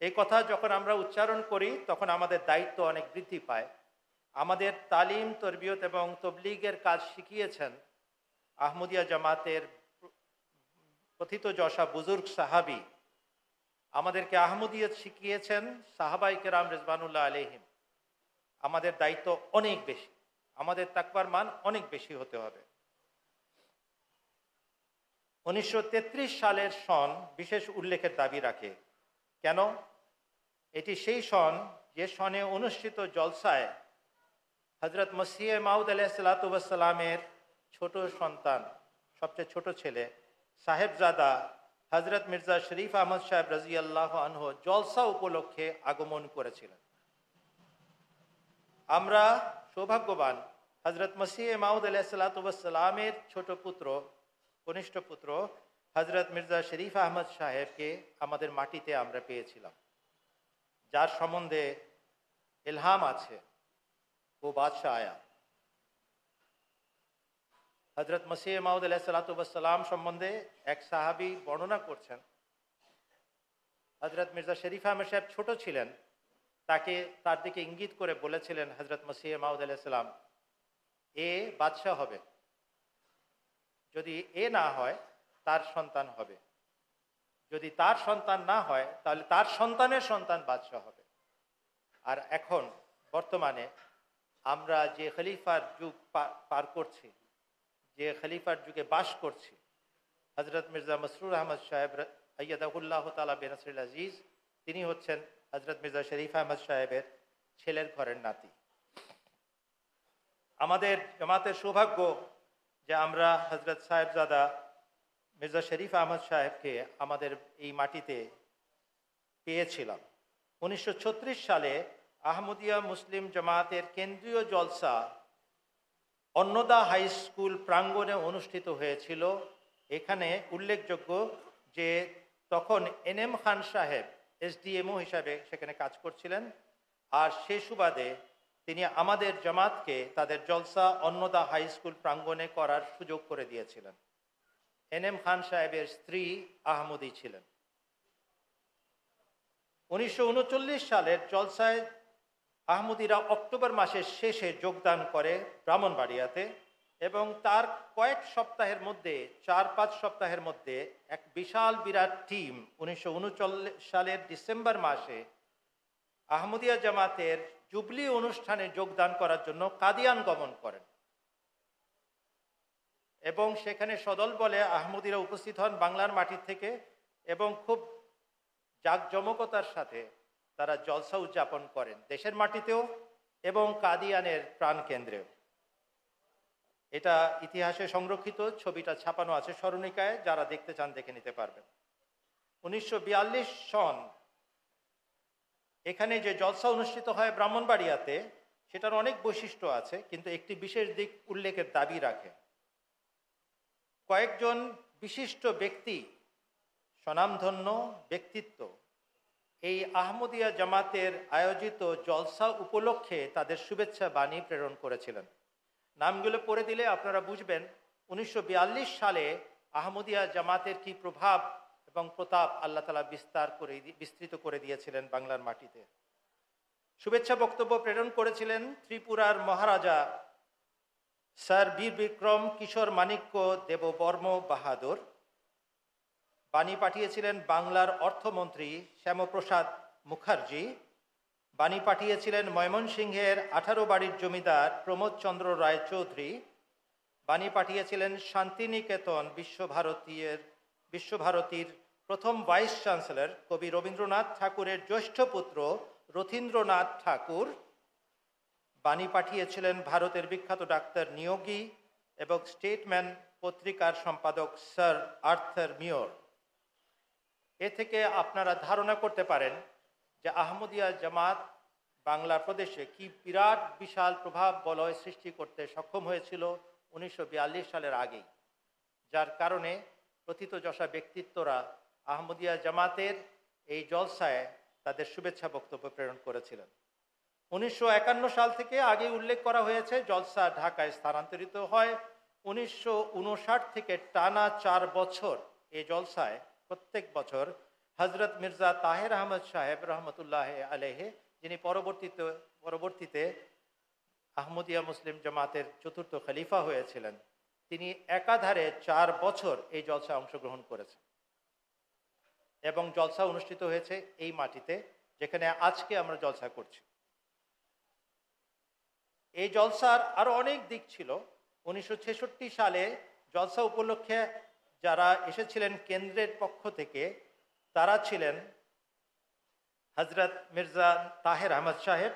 S1: এই কথা যখন আমরা উচ্চারণ করি তখন আমাদের দায়িত্ব অনেক বৃদ্ধি পায়। আমাদের তালিম, তরবিয়ত এবং তবলিগের কাজ শিখিয়েছেন আহমদিয়া জামাতের কথিত যশা বুজুর্গ সাহাবি। আমাদেরকে আহমদিয়ত শিখিয়েছেন সাহাবাই কেরাম রিজওয়ানুল্লাহ আলাইহিম। আমাদের দায়িত্ব অনেক বেশি, আমাদের তাকওয়ার মান অনেক বেশি হতে হবে। 1933 সালের সন বিশেষ উল্লেখের দাবি রাখে। কেন? এটি সেই সন যে সনে অনুষ্ঠিত জলসায় হজরত মসিহ মাউদ আলাইহিসসালামের ছোট সন্তান, সবচেয়ে ছোট ছেলে সাহেবজাদা হজরত মির্জা শরীফ আহমদ সাহেব রাজিয়াল্লাহু আনহু জলসা উপলক্ষে আগমন করেছিলেন। আমরা সৌভাগ্যবান, হজরত মসিহ মাউদ আলাইহিসসালামের ছোট পুত্র, কনিষ্ঠ পুত্র হজরত মির্জা শরীফ আহমদ সাহেবকে আমাদের মাটিতে আমরা পেয়েছিলাম, যার সম্বন্ধে ইলহাম আছে। ও বাদশাহ আয়া। হজরত মসিহ মাউদ আলাইহিসসালাম সম্বন্ধে এক সাহাবী বর্ণনা করছেন, হজরত মির্জা শরীফ আহমদ সাহেব ছোট ছিলেন, তার দিকে ইঙ্গিত করে বলেছিলেন হজরত মসিহ মাউদ আলাইহিসসালাম, এ বাদশাহ হবে, যদি এ না হয় তার সন্তান হবে, যদি তার সন্তান না হয় তাহলে তার সন্তানের সন্তান বাদশাহ হবে। আর এখন বর্তমানে আমরা যে খলিফার যুগ পার করছি, যে খলিফার যুগে বাস করছি, হজরত মির্জা মসরুর আহমদ সাহেব আইয়াদাহুল্লাহ তাআলা বিনাসরিল আজিজ, তিনি হচ্ছেন হজরত মির্জা শরীফ আহমদ সাহেবের ছেলের ঘরের নাতি। আমাদের জামাতের সৌভাগ্য যে আমরা হজরত সাহেবজাদা মির্জা শরীফ আহমদ সাহেবকে আমাদের এই মাটিতে পেয়েছিলাম। 1936 সালে আহমদিয়া মুসলিম জামাতের কেন্দ্রীয় জলসা অন্নদা হাই স্কুল প্রাঙ্গণে অনুষ্ঠিত হয়েছিল। এখানে উল্লেখযোগ্য যে তখন এনএম খান সাহেব এসডিএমও হিসাবে সেখানে কাজ করছিলেন, আর সে সুবাদে তিনি আমাদের জামাতকে তাদের জলসা অন্নদা হাই স্কুল প্রাঙ্গণে করার সুযোগ করে দিয়েছিলেন। এনএম খান সাহেবের স্ত্রী আহমদি ছিলেন। 1939 সালের জলসায় আহমদিরা অক্টোবর মাসের শেষে যোগদান করে ব্রাহ্মণবাড়িয়াতে, এবং তার কয়েক সপ্তাহের মধ্যে 4-5 সপ্তাহের মধ্যে এক বিরাট টিম 1939 সালের ডিসেম্বর মাসে আহমদিয়া জামাতের জুবলি অনুষ্ঠানে যোগদান করার জন্য কাদিয়ান গমন করেন, এবং সেখানে সদল বলে আহমদিরা উপস্থিত হন বাংলার মাটি থেকে, এবং খুব জাঁকজমকতার সাথে তারা জলসা উদযাপন করেন দেশের মাটিতেও এবং কাদিয়ানের প্রাণকেন্দ্রেও। এটা ইতিহাসে সংরক্ষিত, ছবিটা ছাপানো আছে স্মরণিকায়, যারা দেখতে চান দেখে নিতে পারবেন। 1942 সন এখানে যে জলসা অনুষ্ঠিত হয় ব্রাহ্মণবাড়িয়াতে, সেটার অনেক বৈশিষ্ট্য আছে, কিন্তু একটি বিশেষ দিক উল্লেখের দাবি রাখে। কয়েকজন বিশিষ্ট ব্যক্তি, স্বনামধন্য ব্যক্তিত্ব এই আহমদিয়া জামাতের আয়োজিত জলসা উপলক্ষে তাদের শুভেচ্ছা বাণী প্রেরণ করেছিলেন। নামগুলো পড়ে দিলে আপনারা বুঝবেন 1942 সালে আহমদিয়া জামাতের কি প্রভাব এবং প্রতাপ আল্লাহ তাআলা বিস্তৃত করে দিয়েছিলেন বাংলার মাটিতে। শুভেচ্ছা বক্তব্য প্রেরণ করেছিলেন ত্রিপুরার মহারাজা স্যার বীর বিক্রম কিশোর মাণিক্য দেববর্ম বাহাদুর। বাণী পাঠিয়েছিলেন বাংলার অর্থমন্ত্রী শ্যামপ্রসাদ মুখার্জি। বাণী পাঠিয়েছিলেন ময়মনসিংহের 18 বাড়ির জমিদার প্রমোদ চন্দ্র রায় চৌধুরী। বাণী পাঠিয়েছিলেন শান্তিনিকেতন বিশ্বভারতীর প্রথম ভাইস চ্যান্সেলর কবি রবীন্দ্রনাথ ঠাকুরের জ্যেষ্ঠ পুত্র রথীন্দ্রনাথ ঠাকুর। বাণী পাঠিয়েছিলেন ভারতের বিখ্যাত ডাক্তার নিয়োগী এবং স্টেটম্যান পত্রিকার সম্পাদক স্যার আর্থার মিওর। এ থেকে আপনারা ধারণা করতে পারেন যে আহমদিয়া জামাত বাংলা প্রদেশে কি বিরাট বিশাল প্রভাব বলয় সৃষ্টি করতে সক্ষম হয়েছিল 1942 সালের আগেই, যার কারণে প্রথিতযশা ব্যক্তিত্বরা আহমদিয়া জামাতের এই জলসায় তাদের শুভেচ্ছা বক্তব্য প্রেরণ করেছিলেন। 1951 সাল থেকে আগে উল্লেখ করা হয়েছে জলসা ঢাকায় স্থানান্তরিত হয়। 1959 থেকে টানা 4 বছর এই জলসায় প্রত্যেক বছর হজরত মির্জা তাহের আহমদ সাহেব রহমতুল্লাহ আলাইহি, যিনি পরবর্তীতে আহমদিয়া মুসলিম জামাতের চতুর্থ খলিফা হয়েছিলেন, তিনি একাধারে 4 বছর এই জলসায় অংশগ্রহণ করেছেন এবং জলসা অনুষ্ঠিত হয়েছে এই মাটিতে যেখানে আজকে আমরা জলসা করছি। এই জলসার আরো অনেক দিক ছিল। 1966 সালে জলসা উপলক্ষে যারা এসেছিলেন কেন্দ্রের পক্ষ থেকে তারা ছিলেন হজরত মির্জা তাহের আহমদ সাহেব,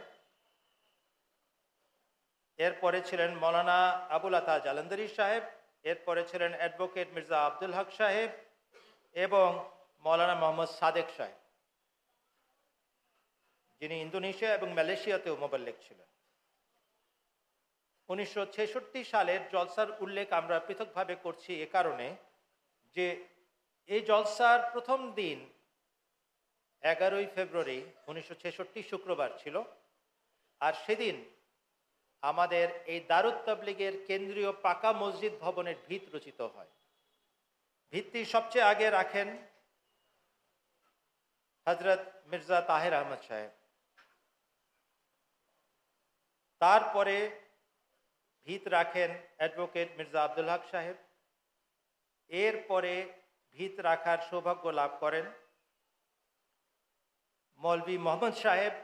S1: এরপরে ছিলেন মৌলানা আবুল আতা জালন্দরি সাহেব, এরপরে ছিলেন অ্যাডভোকেট মির্জা আব্দুল হক সাহেব এবং মৌলানা মোহাম্মদ সাদেক সাহেব, যিনি ইন্দোনেশিয়া এবং মালয়েশিয়াতেও মোবাল্লিগ ছিলেন। 1966 সালের জলসার উল্লেখ আমরা পৃথকভাবে করছি এ কারণে যে এই জলসার প্রথম দিন 11ই ফেব্রুয়ারি 1966 শুক্রবার ছিল, আর সেদিন আমাদের এই দারুত তাবলীগের কেন্দ্রীয় পাকা মসজিদ ভবনের ভিত রচিত হয়। ভিত্তি সবচেয়ে আগে রাখেন হজরত মির্জা তাহের আহমদ সাহেব, তারপরে ভিত রাখেন অ্যাডভোকেট মির্জা আব্দুল হক সাহেব, এরপরে ভিত রাখার সৌভাগ্য লাভ করেন মৌলভী মোহাম্মদ সাহেব,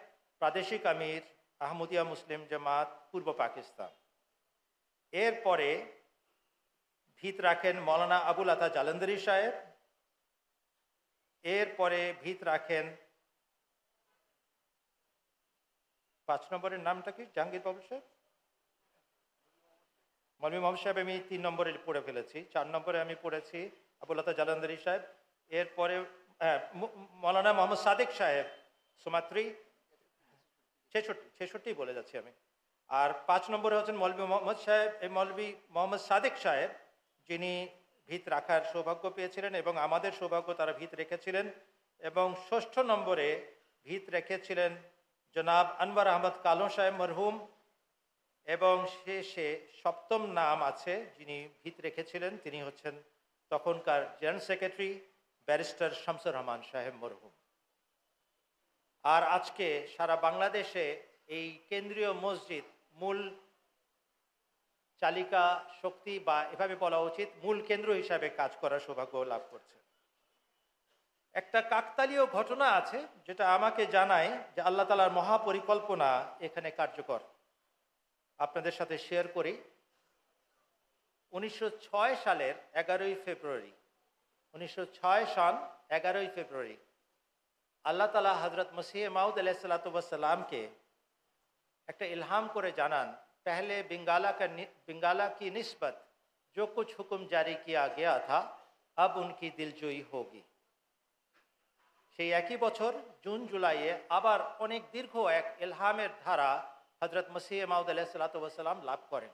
S1: প্রাদেশিক আমির আহমদিয়া মুসলিম জামাত পূর্ব পাকিস্তান। এরপরে ভিত রাখেন মৌলানা আবুল আতা জালন্দরি সাহেব, এরপরে ভিত রাখেন 5 নম্বরের নামটা কি জাহাঙ্গীর বাবু সাহেব, মৌলভী মোহাম্মদ সাহেব আমি 3 নম্বরে পড়ে ফেলেছি, 4 নম্বরে আমি পড়েছি আবুল আতা জালন্দরি সাহেব, এরপরে মৌলানা মোহাম্মদ সাদেক সাহেব সুমাত্রি, 66 বলে যাচ্ছি আমি, আর 5 নম্বরে হচ্ছেন মৌলভী মোহাম্মদ সাহেব, এই মৌলভী মোহাম্মদ সাদেক সাহেব, যিনি ভিত রাখার সৌভাগ্য পেয়েছিলেন এবং আমাদের সৌভাগ্য তারা ভিত রেখেছিলেন। এবং 6ষ্ঠ নম্বরে ভিত রেখেছিলেন জনাব আনওয়ার আহমদ কালো সাহেব মরহুম, এবং শেষে 7ম নাম আছে যিনি ভিত রেখেছিলেন, তিনি হচ্ছেন তখনকার general secretary barrister Shamsur Rahman সাহেব মরহুম। আর আজকে সারা বাংলাদেশে এই কেন্দ্রীয় মসজিদ মূল চালিকা শক্তি, বা এভাবে বলা উচিত মূল কেন্দ্র হিসাবে কাজ করার সৌভাগ্য লাভ করছে। একটা কাকতালীয় ঘটনা আছে যেটা আমাকে জানায় যে আল্লাহ তাআলার মহাপরিকল্পনা এখানে কার্যকর, আপনাদের সাথে শেয়ার করি। 1906 সালের 11ই ফেব্রুয়ারি, 1906 সন 11ই ফেব্রুয়ারি আল্লাহ তাআলা হজরত মসিহ মাউদ আলাইহিসসালামকে একটা ইলহাম করে জানান, पहले बंगाला की निस्बत जो कुछ हुक्म जारी किया गया था अब उनकी दिलजोई होगी। সেই একই বছর জুন জুলাইয়ে আবার অনেক দীর্ঘ এক ইলহামের ধারা হজরত মসিহ মাউদ আলাইহিসসালাম লাভ করেন।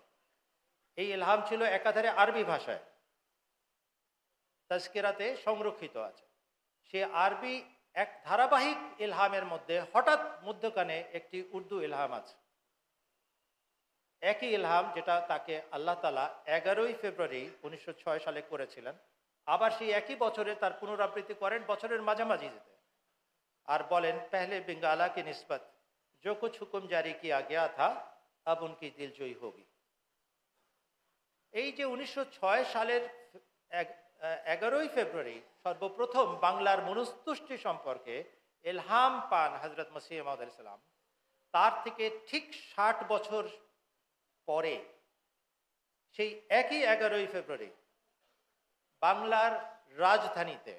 S1: এই ইলহাম ছিল একাধারে আরবি ভাষায়, তাজকিরাতে সংরক্ষিত আছে। সে আরবি এক ধারাবাহিক ইলহামের মধ্যে হঠাৎ মধ্যখানে একটি উর্দু ইলহাম আছে, একই ইলহাম যেটা তাকে আল্লাহ তাআলা 11ই ফেব্রুয়ারি 1906 সালে করেছিলেন, আবার সেই একই বছরে তার পুনরাবৃত্তি করেন বছরের মাঝামাঝি যেতে, আর বলেন पहले बंगाला की निस्बत जो कुछ हुक्म जारी किया गया था अब उनकी दिलजोई होगी। এই যে 1906 সালের 11ই ফেব্রুয়ারি সর্বপ্রথম বাংলার মনস্তুষ্টি সম্পর্কে ইলহাম পান হযরত মসিহ মাউদ আলাইহিস সালাম, তার থেকে ঠিক 60 বছর পরে সেই একই 11ই ফেব্রুয়ারি বাংলার রাজধানীতে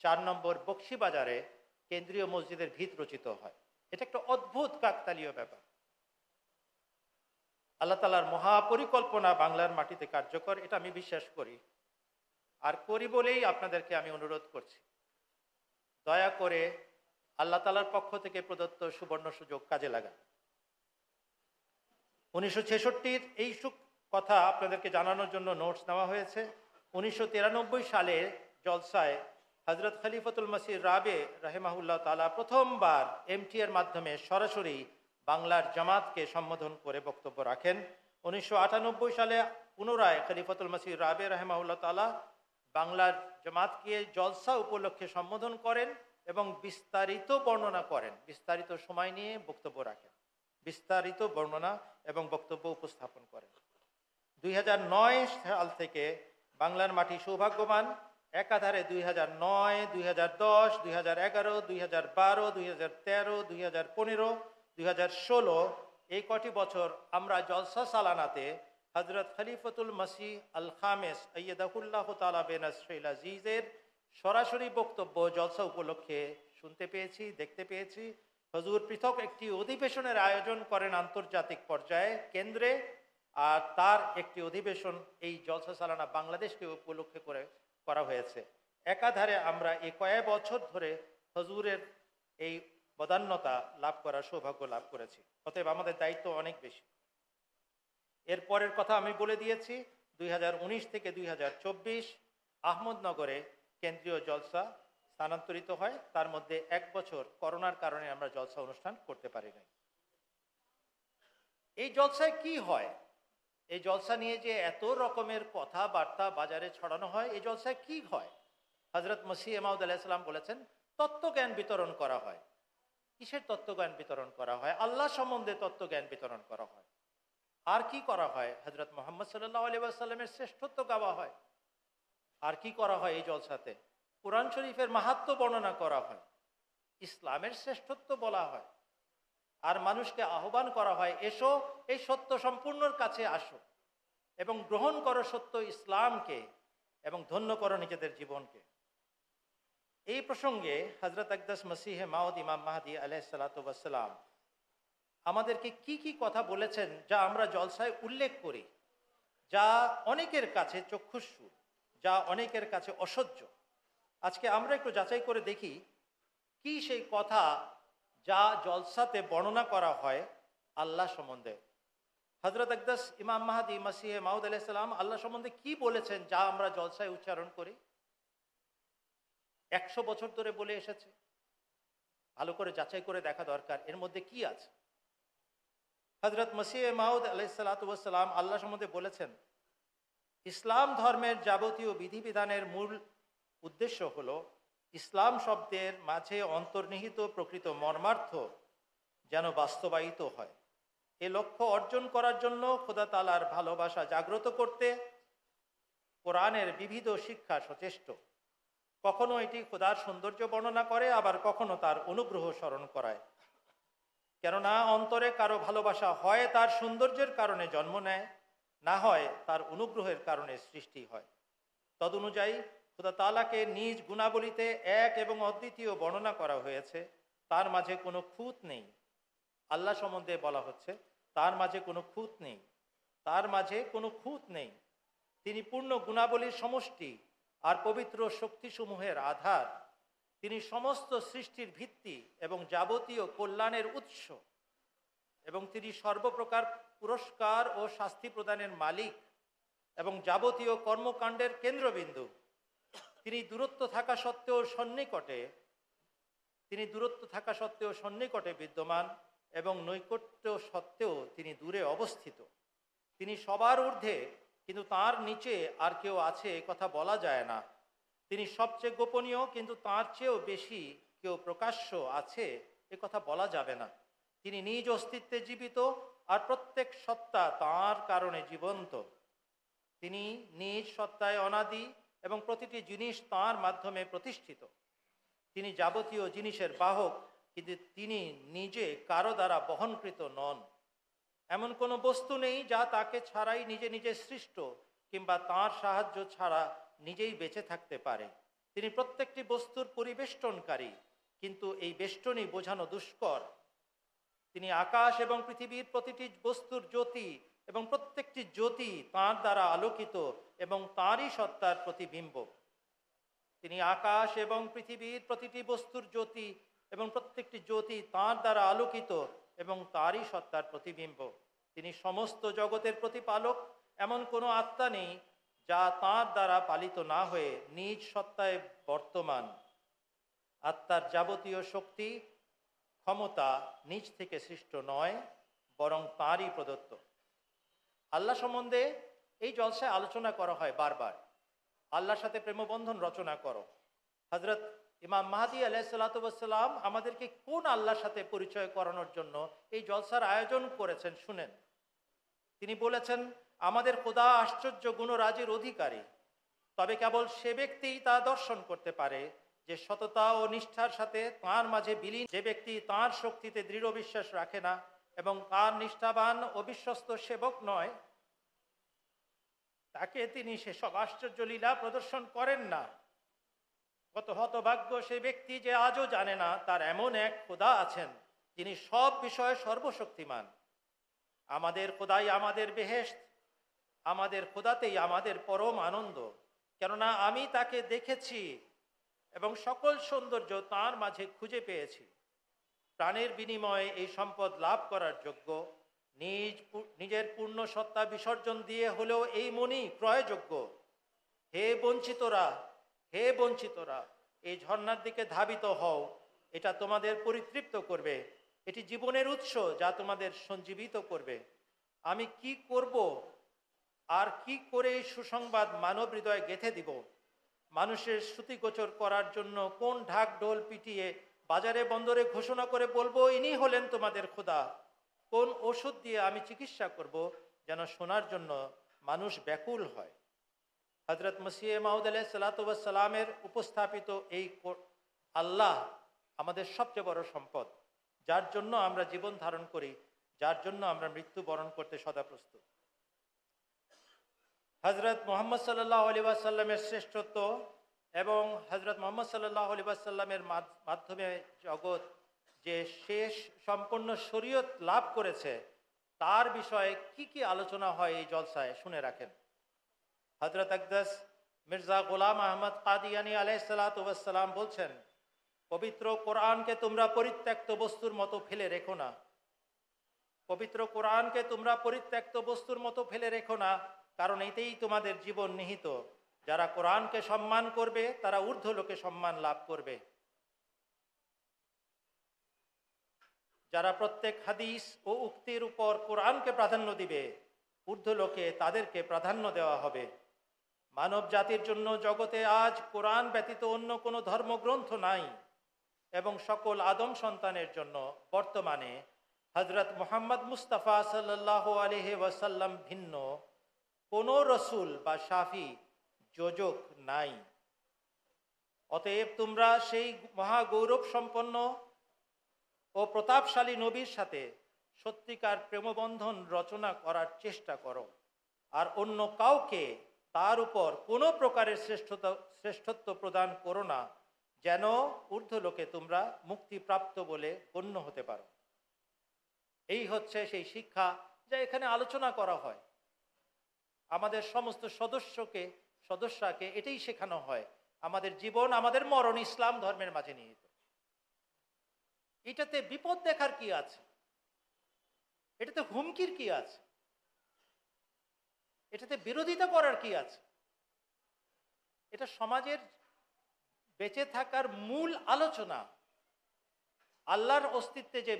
S1: 4 নম্বর বক্সিবাজারে কেন্দ্রীয় মসজিদের ভিত রচিত হয়। এটা একটা অদ্ভুত কাকতালীয় ব্যাপার। আল্লাহ তাআলার মহাপরিকল্পনা বাংলার মাটিতে কার্যকর, এটা আমি বিশ্বাস করি। আর করি বলেই আপনাদেরকে আমি অনুরোধ করছি, দয়া করে আল্লাহ তাআলার পক্ষ থেকে প্রদত্ত সুবর্ণ সুযোগ কাজে লাগান। 1966-র এই কথা আপনাদেরকে জানানোর জন্য নোটস নেওয়া হয়েছে। 1993 সালে জলসায় হযরত খলিফাতুল মসিহ রাবে রাহিমাহুল্লাহ তাআলা প্রথমবার এমটিএর মাধ্যমে সরাসরি বাংলার জামাতকে সম্বোধন করে বক্তব্য রাখেন। 1998 সালে পুনরায় খলিফাতুল মসিহ রাবে রাহিমাহুল্লাহ তাআলা বাংলার জামাতকে জলসা উপলক্ষে সম্বোধন করেন এবং বিস্তারিত বর্ণনা করেন, বিস্তারিত সময় নিয়ে বক্তব্য রাখেন, বিস্তারিত বর্ণনা এবং বক্তব্য উপস্থাপন করেন। 2009 সাল থেকে বাংলার মাটি সৌভাগ্যবান, একাধারে 2009, 2010, 2011, 2012, 2013, 2015, 2016 এই কটি বছর আমরা জলসা সালানাতে হযরত খলিফাতুল মসিহ আল খামেস আইয়াদাহুল্লাহ তাআলা বিনাসরিল আজিজের সরাসরি বক্তব্য জলসা উপলক্ষে শুনতে পেয়েছি, দেখতে পেয়েছি। হুজুর পৃথক একটি অধিবেশনের আয়োজন করেন আন্তর্জাতিক পর্যায়ে কেন্দ্রে, আর তার একটি অধিবেশন এই জলসা সালানা বাংলাদেশকে উপলক্ষে করে করা হয়েছে। একাধারে আমরা এই কয়েক বছর ধরে হুজুরের এই বদান্যতা লাভ করার সৌভাগ্য লাভ করেছি। অতএব আমাদের দায়িত্ব অনেক বেশি। এর পরের কথা আমি বলে দিয়েছি, 2019 থেকে 2024 আহমদনগরে কেন্দ্রীয় জলসা স্থানান্তরিত হয়। তার মধ্যে 1 বছর করোনার কারণে আমরা জলসা অনুষ্ঠান করতে পারি নাই। এই জলসায় কি হয়? এই জলসা নিয়ে যে এত রকমের কথাবার্তা বাজারে ছড়ানো হয়, এই জলসায় কি হয়? হযরত মসিহ মাউদ আলাইহিস সালাম বলেছেন তত্ত্বজ্ঞান বিতরণ করা হয়। কিসের তত্ত্বজ্ঞান বিতরণ করা হয়? আল্লাহ সম্বন্ধে তত্ত্বজ্ঞান বিতরণ করা হয়। আর কি করা হয়? হযরত মুহাম্মদ সাল্লাল্লাহু আলাইহি ওয়াসাল্লামের শ্রেষ্ঠত্ব গাওয়া হয়। আর কি করা হয় এই জলসাতে? কুরআন শরীফের মাহাত্ম্য বর্ণনা করা হয়, ইসলামের শ্রেষ্ঠত্ব বলা হয়, আর মানুষকে আহ্বান করা হয়, এসো এই সত্য সম্পূর্ণর কাছে আসো এবং গ্রহণ করো সত্য ইসলামকে এবং ধন্য করো নিজেদের জীবনকে। এই প্রসঙ্গে হযরত আকদাস মসিহে মাউদ ইমাম মাহদী আলাইহিস সালাতু ওয়াস সালাম আমাদেরকে কি কি কথা বলেছেন যা আমরা জলসায় উল্লেখ করি, যা অনেকের কাছে চক্ষুষ্যু, যা অনেকের কাছে অসহ্য। আজকে আমরা একটু যাচাই করে দেখি কি সেই কথা যা জলসাতে বর্ণনা করা হয় আল্লাহ সম্বন্ধে। হযরত আকদাস ইমাম মাহদী মসিহে মাউদ আলাইহিস সালাম আল্লাহ সম্বন্ধে কি বলেছেন যা আমরা জলসায় উচ্চারণ করি? 100 বছর ধরে বলে এসেছে। ভালো করে যাচাই করে দেখা দরকার এর মধ্যে কি আছে। হযরত মসিহে মাউদ আলাইহিস সালাতু ওয়াস সালাম আল্লাহ সম্বন্ধে বলেছেন, ইসলাম ধর্মের যাবতীয় বিধিবিধানের মূল উদ্দেশ্য হলো ইসলাম শব্দের মাঝে অন্তর্নিহিত প্রকৃত মর্মার্থ যেন বাস্তবায়িত হয়। এ লক্ষ্য অর্জন করার জন্য খোদা তাআলার ভালোবাসা জাগ্রত করতে কোরআনের বিবিধ শিক্ষা সচেষ্ট। কখনো এটি খোদার সৌন্দর্য বর্ণনা করে, আবার কখনো তার অনুগ্রহ স্মরণ করায়। কেননা অন্তরে কারো ভালোবাসা হয় তার সৌন্দর্যের কারণে জন্ম নেয়, না হয় তার অনুগ্রহের কারণে সৃষ্টি হয়। তদনুযায়ী খোদা তাআলাকে নিজ গুণাবলীতে এক এবং অদ্বিতীয় বর্ণনা করা হয়েছে। তার মাঝে কোনো খুঁত নেই। আল্লাহ সম্বন্ধে বলা হচ্ছে তার মাঝে কোনো খুঁত নেই, তার মাঝে কোনো খুঁত নেই। তিনি পূর্ণ গুণাবলীর সমষ্টি আর পবিত্র শক্তিসমূহের আধার। তিনি সমস্ত সৃষ্টির ভিত্তি এবং যাবতীয় কল্যাণের উৎস, এবং তিনি সর্বপ্রকার পুরস্কার ও শাস্তি প্রদানের মালিক এবং যাবতীয় কর্মকাণ্ডের কেন্দ্রবিন্দু। তিনি দূরত্ব থাকা সত্ত্বেও সন্নিকটে বিদ্যমান এবং নৈকট্য সত্ত্বেও তিনি দূরে অবস্থিত। তিনি সবার ঊর্ধ্বে, কিন্তু তার নিচে আর কেউ আছে কথা বলা যায় না। তিনি সবচেয়ে গোপনীয়, কিন্তু তার চেয়েও বেশি কেউ প্রকাশ্য আছে এ কথা বলা যাবে না। তিনি নিজ অস্তিত্বে জীবিত, আর প্রত্যেক সত্তা তাঁর কারণে জীবন্ত। তিনি নিজ সত্তায় অনাদি এবং প্রতিটি জিনিস তাঁর মাধ্যমে প্রতিষ্ঠিত। তিনি যাবতীয় জিনিসের বাহক, কিন্তু তিনি নিজে কারো দ্বারা বহনকৃত নন। এমন কোনো বস্তু নেই যা তাকে ছাড়াই নিজে নিজে সৃষ্ট কিংবা তাঁর সাহায্য ছাড়া নিজেই বেঁচে থাকতে পারে। তিনি প্রত্যেকটি বস্তুর পরিবেষ্টনকারী, কিন্তু এই বেষ্টনী বোঝানো দুষ্কর। তিনি আকাশ এবং পৃথিবীর প্রতিটি বস্তুর জ্যোতি এবং প্রত্যেকটি জ্যোতি তাঁর দ্বারা আলোকিত এবং তাঁরই সত্তার প্রতিবিম্ব। তিনি আকাশ এবং পৃথিবীর প্রতিটি বস্তুর জ্যোতি এবং প্রত্যেকটি জ্যোতি তাঁর দ্বারা আলোকিত এবং তাঁরই সত্তার প্রতিবিম্ব। তিনি সমস্ত জগতের প্রতিপালক। এমন কোনো আত্মা নেই যা তাঁর দ্বারা পালিত না হয়ে নিজ সত্তায় বর্তমান। আত্মার যাবতীয় শক্তি ক্ষমতা নিজ থেকে সৃষ্ট নয়, বরং তাঁরই প্রদত্ত। আল্লাহ সম্বন্ধে এই জলসায় আলোচনা করা হয় বারবার, আল্লাহর সাথে প্রেমবন্ধন রচনা করো। হজরত ইমাম মাহদী আলাইহিসসালাম আমাদেরকে কোন আল্লাহর সাথে পরিচয় করানোর জন্য এই জলসার আয়োজন করেছেন শুনেন। তিনি বলেছেন, আমাদের খোদা আশ্চর্য গুণরাজির অধিকারী, তবে কেবল সে ব্যক্তিই তা দর্শন করতে পারে যে সততা ও নিষ্ঠার সাথে তাঁর মাঝে বিলীন। যে ব্যক্তি তাঁর শক্তিতে দৃঢ় বিশ্বাস রাখে না এবং তাঁর নিষ্ঠাবান ও বিশ্বস্ত সেবক নয়, তাকে তিনি সেসব আশ্চর্য লীলা প্রদর্শন করেন না। কত হতভাগ্য সে ব্যক্তি যে আজও জানে না তার এমন এক খোদা আছেন যিনি সব বিষয়ে সর্বশক্তিমান। আমাদের খোদাই আমাদের বেহেশত, আমাদের খোদাতেই আমাদের পরম আনন্দ, কেননা আমি তাকে দেখেছি এবং সকল সৌন্দর্য তাঁর মাঝে খুঁজে পেয়েছি। প্রাণের বিনিময়ে এই সম্পদ লাভ করার যোগ্য, নিজের পূর্ণ সত্তা বিসর্জন দিয়ে হলেও এই মনই ক্রয়যোগ্য। হে বঞ্চিতরা, হে বঞ্চিতরা, এই ঝর্ণার দিকে ধাবিত হও, এটা তোমাদের পরিতৃপ্ত করবে। এটি জীবনের উৎস যা তোমাদের সঞ্জীবিত করবে। আমি কি করব আর কি করে এই সুসংবাদ মানব হৃদয়ে গেঁথে দিব? মানুষের শ্রুতিগোচর করার জন্য কোন ঢাক ঢোল পিটিয়ে বাজারে বন্দরে ঘোষণা করে বলবো ইনি হলেন তোমাদের খোদা? কোন ওষুধ দিয়ে আমি চিকিৎসা করব যেন শোনার জন্য মানুষ ব্যাকুল হয়? হজরত মসিহ মাউদ আলাইহিসসালামের উপস্থাপিত এই আল্লাহ আমাদের সবচেয়ে বড় সম্পদ, যার জন্য আমরা জীবন ধারণ করি, যার জন্য আমরা মৃত্যুবরণ করতে সদা প্রস্তুত। হজরত মোহাম্মদ সাল্লাল্লাহু আলাইহি ওয়াসাল্লামের শ্রেষ্ঠত্ব এবং হজরত মোহাম্মদ সাল্লাল্লাহু আলাইহি ওয়াসাল্লামের মাধ্যমে জগৎ যে শেষ সম্পূর্ণ শরীয়ত লাভ করেছে তার বিষয়ে কি কি আলোচনা হয় এই জলসায় শুনে রাখেন। হজরত আকদাস মির্জা গোলাম আহমদ কাদিয়ানী আলাইহিসসালাম বলছেন, পবিত্র কোরআনকে তোমরা পরিত্যক্ত বস্তুর মতো ফেলে রেখো না। পবিত্র কোরআনকে তোমরা পরিত্যক্ত বস্তুর মতো ফেলে রেখো না, কারণ এতেই তোমাদের জীবন নিহিত। যারা কোরআনকে সম্মান করবে তারা ঊর্ধ্বলোকে সম্মান লাভ করবে। যারা প্রত্যেক হাদিস ও উক্তির উপর কোরআনকে প্রাধান্য দিবে, ঊর্ধ্বলোকে তাদেরকে প্রাধান্য দেওয়া হবে। মানব জাতির জন্য জগতে আজ কোরআন ব্যতীত অন্য কোনো ধর্মগ্রন্থ নাই এবং সকল আদম সন্তানের জন্য বর্তমানে হজরত মুহাম্মদ মুস্তাফা সাল্লাল্লাহু আলাইহি ওয়াসাল্লাম ভিন্ন কোনো রসুল বা শাফি যোজক নাই। অতএব তোমরা সেই মহাগৌরব সম্পন্ন ও প্রতাপশালী নবীর সাথে সত্যিকার প্রেমবন্ধন রচনা করার চেষ্টা করো, আর অন্য কাউকে তার উপর কোনো প্রকারের শ্রেষ্ঠত্ব প্রদান করো না, যেন ঊর্ধ্বলোকে তোমরা মুক্তিপ্রাপ্ত বলে গণ্য হতে পারো। এই হচ্ছে সেই শিক্ষা যা এখানে আলোচনা করা হয়। আমাদের সমস্ত সদস্যকে এটাই শেখানো হয়। আমাদের জীবন, আমাদের মরণ ইসলাম ধর্মের মাঝে নিহিত। এটাতে বিপদ দেখার কি আছে? এটাতে হুমকির কি আছে? এটাতে বিরোধিতা করার কি আছে? এটা সমাজের বেঁচে থাকার মূল আলোচনা। আল্লাহর অস্তিত্বে যে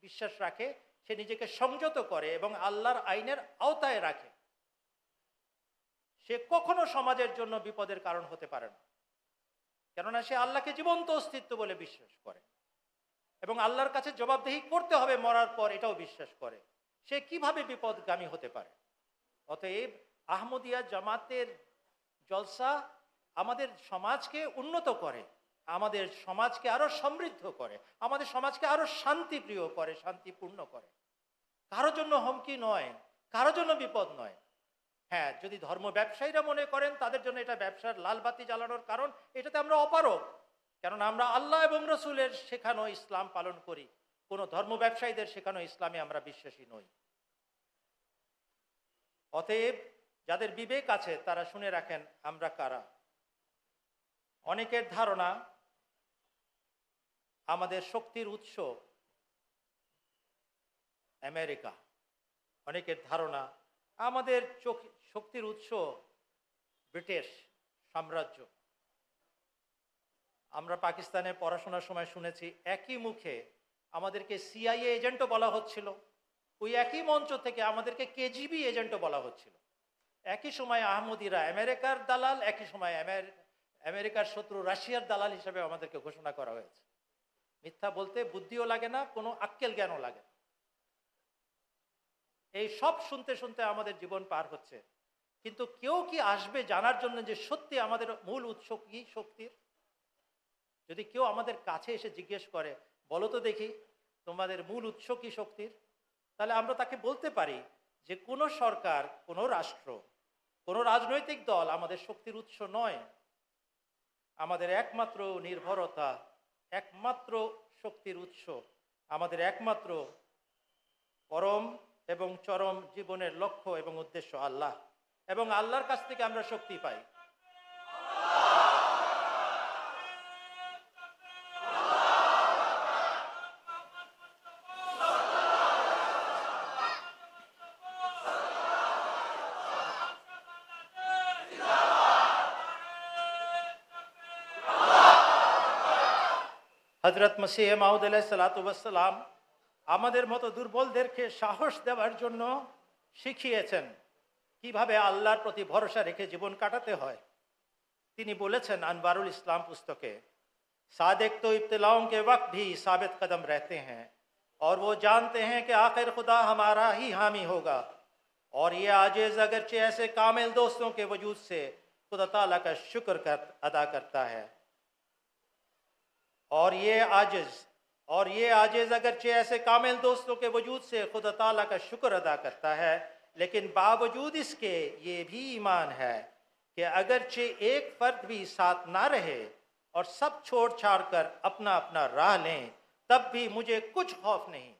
S1: বিশ্বাস রাখে সে নিজেকে সংযত করে এবং আল্লাহর আইনের আওতায় রাখে, সে কখনো সমাজের জন্য বিপদের কারণ হতে পারে না, কেননা সে আল্লাহকে জীবন্ত অস্তিত্ব বলে বিশ্বাস করে এবং আল্লাহর কাছে জবাবদিহি করতে হবে মরার পর, এটাও বিশ্বাস করে। সে কিভাবে বিপদগামী হতে পারে? অতএব আহমদিয়া জামাতের জলসা আমাদের সমাজকে উন্নত করে, আমাদের সমাজকে আরো সমৃদ্ধ করে, আমাদের সমাজকে আরো শান্তিপ্রিয় করে, শান্তিপূর্ণ করে। কারোর জন্য হুমকি নয়, কারোর জন্য বিপদ নয়। হ্যাঁ, যদি ধর্ম ব্যবসায়ীরা মনে করেন তাদের জন্য এটা ব্যবসার লাল বাতি জ্বালানোর কারণ, এটাতে আমরা অপারগ, কারণ আমরা আল্লাহ এবং রসুলের শেখানো ইসলাম পালন করি। কোনো ধর্ম ব্যবসায়ীদের শেখানো ইসলামে আমরা বিশ্বাসী নই। অতএব যাদের বিবেক আছে তারা শুনে রাখেন আমরা কারা। অনেকের ধারণা আমাদের শক্তির উৎস আমেরিকা, অনেকের ধারণা আমাদের শক্তির উৎস ব্রিটিশ সাম্রাজ্য। আমরা পাকিস্তানে পড়াশোনার সময় শুনেছি একই মুখে আমাদেরকে সিআইএ এজেন্টও বলা হচ্ছিল, ওই একই মঞ্চ থেকে আমাদেরকে কেজিবি এজেন্টও বলা হচ্ছিল। একই সময় আহমদিরা আমেরিকার দালাল, একই সময় আমেরিকার শত্রু রাশিয়ার দালাল হিসেবে আমাদেরকে ঘোষণা করা হয়েছে। মিথ্যা বলতে বুদ্ধিও লাগে না, কোনো আক্কেল জ্ঞানও লাগে না। এই সব শুনতে শুনতে আমাদের জীবন পার হচ্ছে, কিন্তু কেউ কি আসবে জানার জন্য যে সত্যি আমাদের মূল উৎস কি শক্তির? যদি কেউ আমাদের কাছে এসে জিজ্ঞেস করে, বলো তো দেখি তোমাদের মূল উৎস কি শক্তির, তাহলে আমরা তাকে বলতে পারি যে কোনো সরকার, কোনো রাষ্ট্র, কোনো রাজনৈতিক দল আমাদের শক্তির উৎস নয়। আমাদের একমাত্র নির্ভরতা, একমাত্র শক্তির উৎস, আমাদের একমাত্র পরম এবং চরম জীবনের লক্ষ্য এবং উদ্দেশ্য আল্লাহ, এবং আল্লাহর কাছ থেকে আমরা শক্তি পাই। হযরত মসিহ মাউদ আলাইহিসসালাতু ওয়াসসালাম আমাদের মতো দুর্বলদেরকে সাহস দেওয়ার জন্য শিখিয়েছেন কিভাবে আল্লাহর প্রতি ভরসা রেখে জীবন কাটাতে হয়। তিনি বলেছেন আনওয়ারুল ইসলাম পুস্তকে, सादिक तो इब्तिलाओं के वक्त भी साबित कदम रहते हैं और वो जानते हैं कि आखिर खुदा हमारा ही हामी होगा, और ये आजिज़ अगरचे ऐसे कामिल दोस्तों के वजूद से खुदा ताला का शुक्र अदा करता है, और ये आजिज़ अगरचे ऐसे कामिल दोस्तों के वजूद से खुदा ताला का शुक्र अदा करता है, लेकिन बावजूद इसके ये भी ईमान है कि अगरचे एक फर्द भी साथ ना रहे और सब छोड़ छाड़ कर अपना अपना राह लें, तब भी मुझे कुछ खौफ नहीं।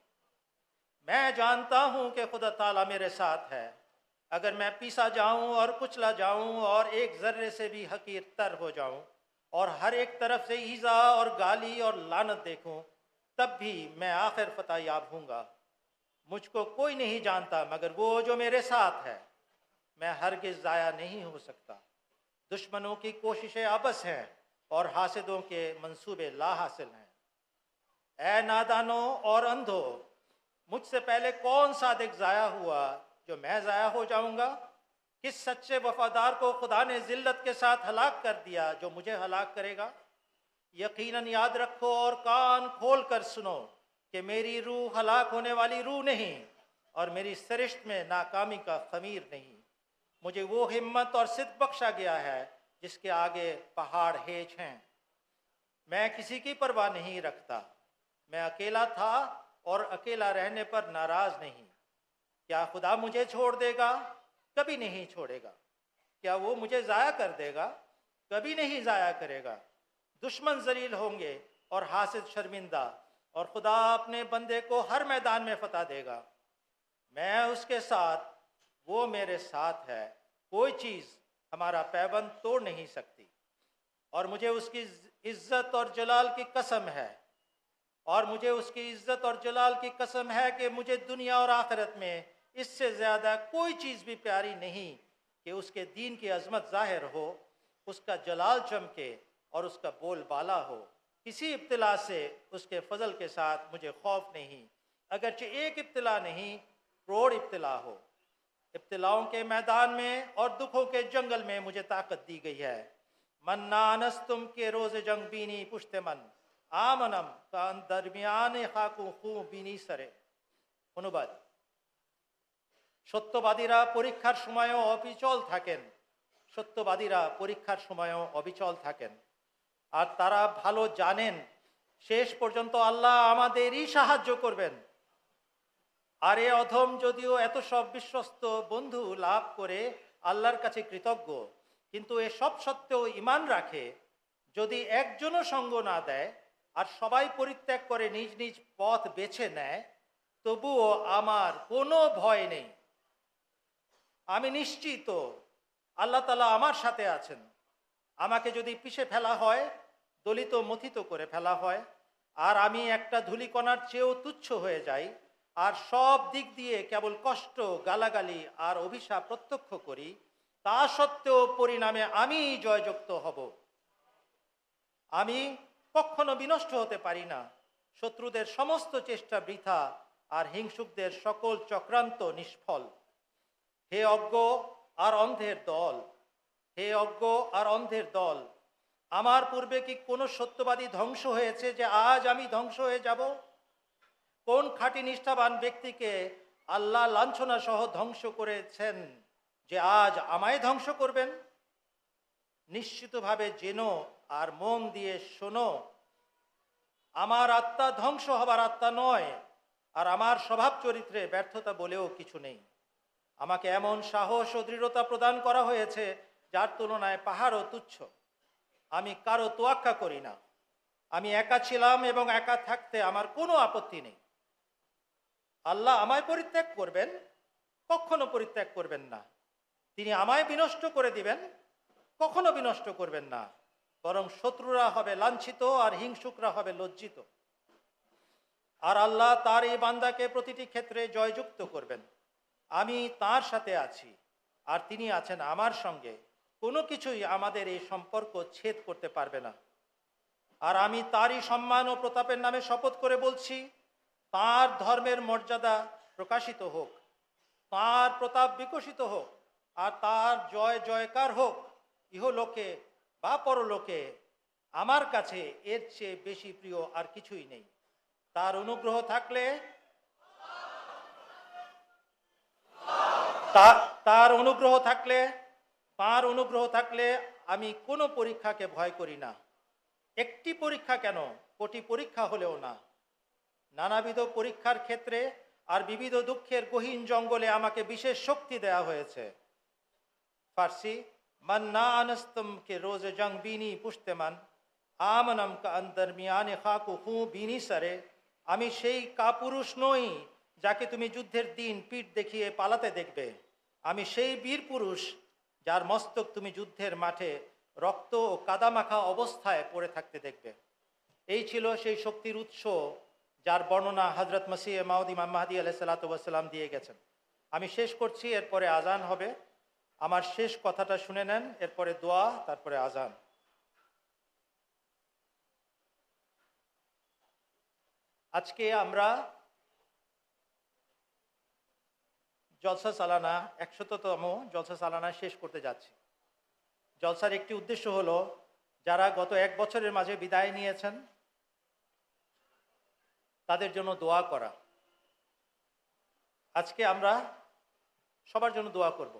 S1: मैं जानता हूँ कि खुदा ताला मेरे साथ है। अगर मैं पीसा जाऊँ और कुचला जाऊँ और एक ज़र्रे से भी हकीर तर हो जाऊँ और हर एक तरफ से ईज़ा और गाली और लानत देखूँ, तब भी मैं आखिर फतह याब हूँगा। मुझको कोई नहीं जानता मगर वो जो मेरे साथ है। मैं हरगिज़ ज़ाया नहीं हो सकता। दुश्मनों की कोशिशें अबस हैं और हासिदों के मंसूबे ला हासिल हैं। ऐ नादानों और अंधों, मुझसे पहले कौन सादिक ज़ाया हुआ जो मैं ज़ाया हो जाऊँगा? किस सच्चे वफादार को खुदा ने ज़िल्लत के साथ हलाक कर दिया जो मुझे हलाक करेगा? यकीनन याद रखो और कान खोल कर सुनो कि मेरी रूह हलाक होने वाली रूह नहीं और मेरी सरिश्त में नाकामी का खमीर नहीं। मुझे वो हिम्मत और सिद्ध बख्शा गया है जिसके आगे पहाड़ हेज हैं। मैं किसी की परवाह नहीं रखता। मैं अकेला था और अकेला रहने पर नाराज़ नहीं। क्या खुदा मुझे छोड़ देगा? कभी नहीं छोड़ेगा। क्या वो मुझे ज़ाया कर देगा? कभी नहीं ज़ाया करेगा। दुश्मन जलील होंगे और हासिद शर्मिंदा, और खुदा अपने बंदे को हर मैदान में फतह देगा। मैं उसके साथ, वो मेरे साथ है। कोई चीज़ हमारा पैबंद तोड़ नहीं सकती, और मुझे उसकी इज्जत और जलाल की कसम है, और मुझे उसकी इज्जत और जलाल की कसम है कि मुझे दुनिया और आखिरत में इससे ज़्यादा कोई चीज़ भी प्यारी नहीं कि उसके दीन की अज़मत ज़ाहिर हो, उसका जलाल चमके और उसका बोलबाला हो। किसी इब्तिला से उसके फजल के साथ मुझे खौफ नहीं, अगरचे एक इब्तिला नहीं करोड़ इब्तिला हो। इब्तिलाओं के मैदान में और दुखों के जंगल में मुझे ताकत दी गई है। मन नानस तुम के रोज़ जंग बीनी पुश्ते मन आमनम का दरमियान खाकू खू बीनी सरे। অনুবাদ, সত্যবাদীরা পরীক্ষার সময়ও অবিচল থাকেন, সত্যবাদীরা পরীক্ষার সময়ও অবিচল থাকেন। আর তারা ভালো জানেন শেষ পর্যন্ত আল্লাহ আমাদেরই সাহায্য করবেন। আর এ অধম যদিও এত সব বিশ্বস্ত বন্ধু লাভ করে আল্লাহর কাছে কৃতজ্ঞ, কিন্তু এ সব সত্ত্বেও ঈমান রাখে, যদি একজনও সঙ্গ না দেয় আর সবাই পরিত্যাগ করে নিজ নিজ পথ বেছে নেয়, তবুও আমার কোনো ভয় নেই। আমি নিশ্চিত আল্লাহ তাআলা আমার সাথে আছেন। আমাকে যদি পিষে ফেলা হয়, দলিত মথিত করে ফেলা হয়, আর আমি একটা ধূলিকণার চেয়েও তুচ্ছ হয়ে যাই, আর সব দিক দিয়ে কেবল কষ্ট, গালাগালি আর অভিশাপ প্রত্যক্ষ করি, তা সত্ত্বেও পরিণামে আমি জয়যুক্ত হব। আমি কখনো বিনষ্ট হতে পারি না। শত্রুদের সমস্ত চেষ্টা বৃথা, আর হিংসুকদের সকল চক্রান্ত নিষ্ফল। হে অজ্ঞ আর অন্ধের দল, হে অজ্ঞ আর অন্ধের দল, আমার পূর্বে কি কোনো সত্যবাদী ধ্বংস হয়েছে যে আজ আমি ধ্বংস হয়ে যাব? কোন খাঁটি নিষ্ঠাবান ব্যক্তিকে আল্লাহ লাঞ্ছনা সহ ধ্বংস করেছেন যে আজ আমায় ধ্বংস করবেন? নিশ্চিতভাবে জেনো আর মন দিয়ে শোনো, আমার আত্মা ধ্বংস হবার আত্মা নয়, আর আমার স্বভাব চরিত্রে ব্যর্থতা বলেও কিছু নেই। আমাকে এমন সাহস ও দৃঢ়তা প্রদান করা হয়েছে যার তুলনায় পাহাড়ও তুচ্ছ। আমি কারো তোয়াক্কা করি না। আমি একা ছিলাম এবং একা থাকতে আমার কোনো আপত্তি নেই। আল্লাহ আমায় পরিত্যাগ করবেন? কখনো পরিত্যাগ করবেন না। তিনি আমায় বিনষ্ট করে দিবেন? কখনো বিনষ্ট করবেন না। বরং শত্রুরা হবে লাঞ্ছিত আর হিংসুকরা হবে লজ্জিত। আর আল্লাহ তার এই বান্দাকে প্রতিটি ক্ষেত্রে জয়যুক্ত করবেন। আমি তার সাথে আছি আর তিনি আছেন আমার সঙ্গে। কোনো কিছুই আমাদের এই সম্পর্ক ছেদ করতে পারবে না। আর আমি তারই সম্মান ও প্রতাপের নামে শপথ করে বলছি, তার ধর্মের মর্যাদা প্রকাশিত হোক, তার প্রতাপ বিকশিত হোক, আর তার জয় জয়কার হোক ইহলোকে বা পরলোকে। আমার কাছে এর চেয়ে বেশি প্রিয় আর কিছুই নেই। তার অনুগ্রহ থাকলে তার অনুগ্রহ থাকলে আমি কোনো পরীক্ষাকে ভয় করি না। একটি পরীক্ষা কেন, কোটি পরীক্ষা হলেও না। নানাবিধ পরীক্ষার ক্ষেত্রে আর বিবিধ দুঃখের গহীন জঙ্গলে আমাকে বিশেষ শক্তি দেয়া হয়েছে। ফার্সি, মান না আনস্তম কে রোজ জং বিনি পুষ্তেমান আমনম কা অন্তর্মিয়ানে খাকু হু বিনি সারে। আমি সেই কাপুরুষ নই যাকে তুমি যুদ্ধের দিন পিঠ দেখিয়ে পালাতে দেখবে। আমি সেই বীর পুরুষ যার মস্তক তুমি যুদ্ধের মাঠে রক্ত ও কাদামাখা অবস্থায় পড়ে থাকতে দেখবে। এই ছিল সেই শক্তির উৎস যার বর্ণনা হজরত মসিহ মাউদ ইমাম মাহদী আলাইহিস সালাতু ওয়াস সালাম দিয়ে গেছেন। আমি শেষ করছি, এরপরে আজান হবে। আমার শেষ কথাটা শুনে নেন, এরপরে দোয়া, তারপরে আজান। আজকে আমরা জলসা সালানা 100তম জলসা সালানা শেষ করতে যাচ্ছি। জলসার একটি উদ্দেশ্য হলো যারা গত 1 বছরের মাঝে বিদায় নিয়েছেন তাদের জন্য দোয়া করা। আজকে আমরা সবার জন্য দোয়া করব।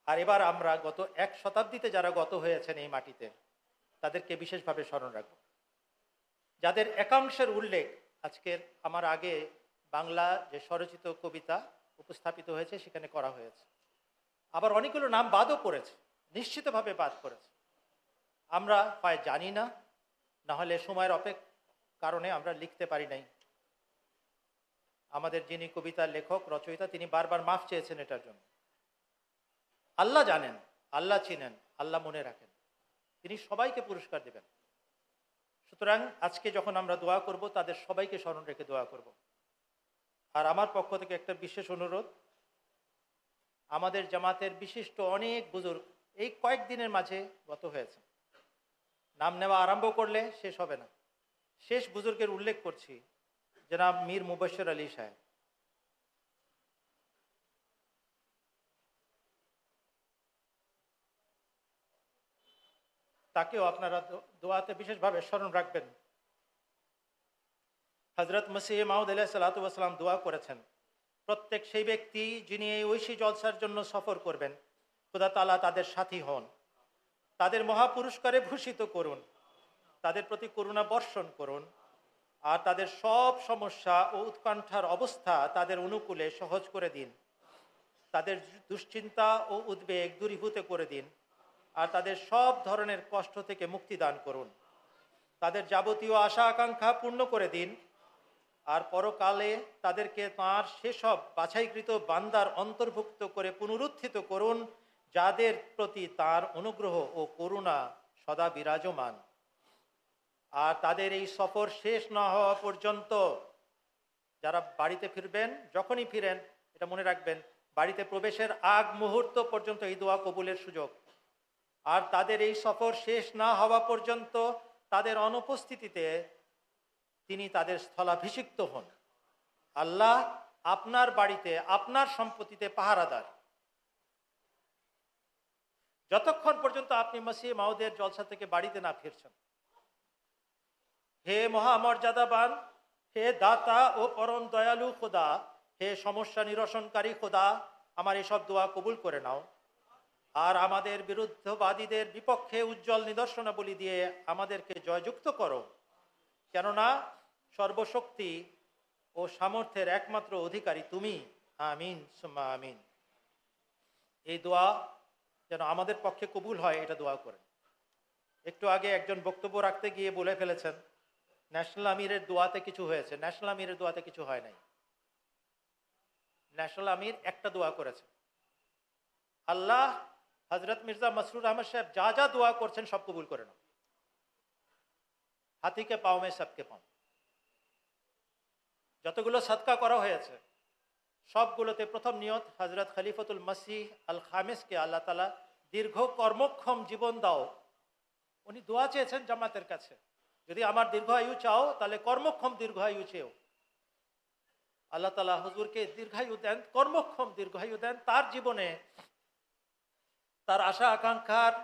S1: আর এবার আমরা গত 1 শতাব্দীতে যারা গত হয়েছেন এই মাটিতে তাদেরকে বিশেষভাবে স্মরণ রাখব, যাদের একাংশের উল্লেখ আজকের আমার আগে বাংলা যে স্বরচিত কবিতা উপস্থাপিত হয়েছে সেখানে করা হয়েছে। আবার অনেকগুলো নাম বাদও পড়েছে, নিশ্চিতভাবে বাদ করেছে। আমরা হয় জানি না, না হলে সময়ের কারণে আমরা লিখতে পারি নাই। আমাদের যিনি কবিতার লেখক রচয়িতা তিনি বারবার মাফ চেয়েছেন এটার জন্য। আল্লাহ জানেন, আল্লাহ চিনেন, আল্লাহ মনে রাখেন, তিনি সবাইকে পুরস্কার দেবেন। সুতরাং আজকে যখন আমরা দোয়া করব তাদের সবাইকে স্মরণ রেখে দোয়া করব। আর আমার পক্ষ থেকে একটা বিশেষ অনুরোধ, আমাদের জামাতের বিশিষ্ট অনেক বুজুর্গ এই কয়েকদিনের মাঝে গত হয়েছে। নাম নেওয়া আরম্ভ করলে শেষ হবে না। শেষ বুজুর্গের উল্লেখ করছি, জনাব মীর মুবাশশির আলী সাহেব। তাকেও আপনারা দোয়াতে বিশেষভাবে স্মরণ রাখবেন। হজরত মসিহ মাউদ আলাইহিস সালাতু ওয়াস সালাম দোয়া করেছেন, প্রত্যেক সেই ব্যক্তি যিনি এই ঐশী জলসার জন্য সফর করবেন খোদা তাআলা তাদের সাথী হন। তাদের মহাপুরস্কারে ভূষিত করুন, তাদের প্রতি করুণা বর্ষণ করুন, আর তাদের সব সমস্যা ও উৎকণ্ঠার অবস্থা তাদের অনুকূলে সহজ করে দিন। তাদের দুশ্চিন্তা ও উদ্বেগ দূরীভূত করে দিন, আর তাদের সব ধরনের কষ্ট থেকে মুক্তি দান করুন। তাদের যাবতীয় আশা আকাঙ্ক্ষা পূর্ণ করে দিন, আর পরকালে তাদেরকে তাঁর সেসব বাছাইকৃত বান্দার অন্তর্ভুক্ত করে পুনরুত্থিত করুন, যাদের প্রতি তাঁর অনুগ্রহ ও করুণা সদা বিরাজমান। আর তাদের এই সফর শেষ না হওয়া পর্যন্ত, যারা বাড়িতে ফিরবেন, যখনই ফিরেন এটা মনে রাখবেন, বাড়িতে প্রবেশের আগ মুহূর্ত পর্যন্ত এই দোয়া কবুলের সুযোগ। আর তাদের এই সফর শেষ না হওয়া পর্যন্ত তাদের অনুপস্থিতিতে তিনি তাদের স্থলাভিষিক্ত হন। আল্লাহ আপনার বাড়িতে, আপনার সম্পত্তিতে পাহারাদার। যতক্ষণ পর্যন্ত আপনি মসিহ মাউদের জলসা থেকে বাড়িতে না ফিরছেন। হে মহামর্যাদাবান, হে দাতা ও পরম দয়ালু খোদা, হে সমস্যা নিরসনকারী খোদা, আমার এসব দোয়া কবুল করে নাও, আর আমাদের বিরুদ্ধবাদীদের বিপক্ষে উজ্জ্বল নিদর্শনাবলী দিয়ে আমাদেরকে জয়যুক্ত করো, কেননা সর্বশক্তি ও সামর্থ্যের একমাত্র অধিকারী তুমি। আমিন সুম্মা আমিন। এই দোয়া যেন আমাদের পক্ষে কবুল হয়, এটা দোয়া করেন। একটু আগে একজন বক্তব্য রাখতে গিয়ে বলে ফেলেছেন ন্যাশনাল আমিরের দোয়াতে কিছু হয়েছে। ন্যাশনাল আমিরের দোয়াতে কিছু হয় নাই। ন্যাশনাল আমির একটা দোয়া করেছে। আল্লাহ হজরত মির্জা মসরুর আহমদ সাহেব যা যা দোয়া করছেন সব কবুল করে নাও। হাতিকে পাও মে সবকে পাও। যতগুলো সদকা করা হয়েছে সবগুলোতে প্রথম নিয়ত হজরত খলিফতুল মসিহ আল খামিসকে আল্লাহ তালা দীর্ঘ কর্মক্ষম জীবন দাও। উনি দোয়া চেয়েছেন জামাতের কাছে, যদি আমার দীর্ঘায়ু চাও তাহলে কর্মক্ষম দীর্ঘায়ু চেয়েও। আল্লাহ তালা হুজুরকে দীর্ঘায়ু দেন, কর্মক্ষম দীর্ঘায়ু দেন, তার জীবনে তার আশা আকাঙ্ক্ষার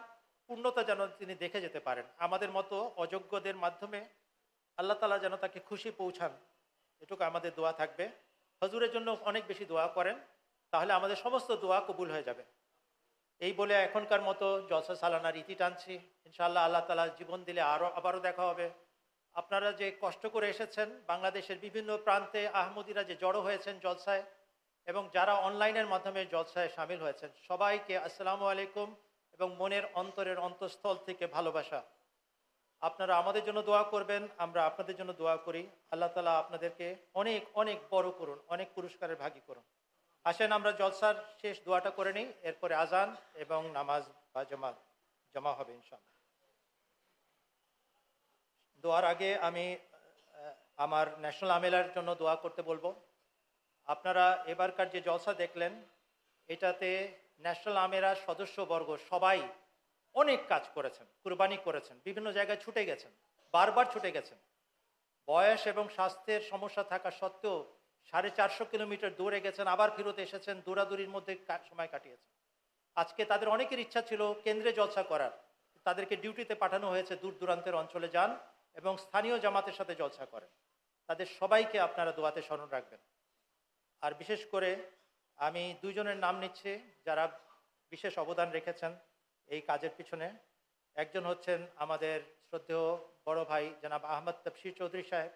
S1: পূর্ণতা যেন তিনি দেখে যেতে পারেন। আমাদের মতো অযোগ্যদের মাধ্যমে আল্লাহ তালা যেন তাকে খুশি পৌঁছান, এটুকু আমাদের দোয়া থাকবে। হুজুরের জন্য অনেক বেশি দোয়া করেন, তাহলে আমাদের সমস্ত দোয়া কবুল হয়ে যাবে। এই বলে এখনকার মতো জলসা সালানার ইতি টানছি। ইনশাআল্লাহ আল্লাহ তালা জীবন দিলে আবারও দেখা হবে। আপনারা যে কষ্ট করে এসেছেন, বাংলাদেশের বিভিন্ন প্রান্তে আহমদিরা যে জড়ো হয়েছেন জলসায়, এবং যারা অনলাইনের মাধ্যমে জলসায় সামিল হয়েছেন, সবাইকে আসসালামু আলাইকুম এবং মনের অন্তরের অন্তঃস্থল থেকে ভালোবাসা। আপনারা আমাদের জন্য দোয়া করবেন, আমরা আপনাদের জন্য দোয়া করি। আল্লাহ তালা আপনাদেরকে অনেক অনেক বড় করুন, অনেক পুরস্কারের ভাগী করুন। আসেন আমরা জলসার শেষ দোয়াটা করে নিই, এরপরে আজান এবং নামাজ বা জমা হবে ইনশাআল্লাহ। দোয়ার আগে আমি আমার ন্যাশনাল আমেলার জন্য দোয়া করতে বলবো। আপনারা এবারকার যে জলসা দেখলেন, এটাতে ন্যাশনাল আমেরার সদস্যবর্গ সবাই অনেক কাজ করেছেন, কুরবানি করেছেন, বিভিন্ন জায়গায় ছুটে গেছেন, বারবার ছুটে গেছেন। বয়স এবং স্বাস্থ্যের সমস্যা থাকা সত্ত্বেও 450 কিলোমিটার দূরে গেছেন, আবার ফেরত এসেছেন, দৌড়াদৌড়ির মধ্যে সময় কাটিয়েছেন। আজকে তাদের অনেকের ইচ্ছা ছিল কেন্দ্রে জলসা করার, তাদেরকে ডিউটিতে পাঠানো হয়েছে, দূর দূরান্তের অঞ্চলে যান এবং স্থানীয় জামাতের সাথে জলসা করেন। তাদের সবাইকে আপনারা দোয়াতে স্মরণ রাখবেন। আর বিশেষ করে আমি দুইজনের নাম নিচ্ছি যারা বিশেষ অবদান রেখেছেন এই কাজের পিছনে। একজন হচ্ছেন আমাদের শ্রদ্ধেয় বড় ভাই জনাব আহমদ তফসির চৌধুরী সাহেব,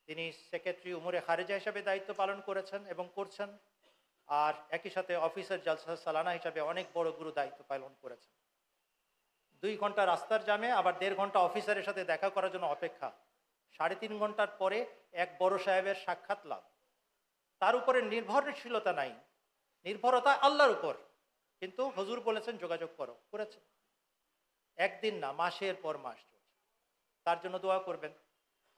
S1: তিনি সেক্রেটারি উমরে খারেজা হিসাবে দায়িত্ব পালন করেছেন এবং করছেন, আর একই সাথে অফিসার জলসা সালানা হিসাবে অনেক বড় গুরু দায়িত্ব পালন করেছেন। 2 ঘন্টা রাস্তার জামে, আবার 1.5 ঘন্টা অফিসারের সাথে দেখা করার জন্য অপেক্ষা, 3.5 ঘন্টার পরে এক বড় সাহেবের সাক্ষাৎ লাভ। তার উপরে নির্ভরশীলতা নাই, নির্ভরতা আল্লাহর উপর, কিন্তু হুজুর বলেছেন যোগাযোগ করো, করেছেন। একদিন না, মাসের পর মাস চলছে। তার জন্য দোয়া করবেন।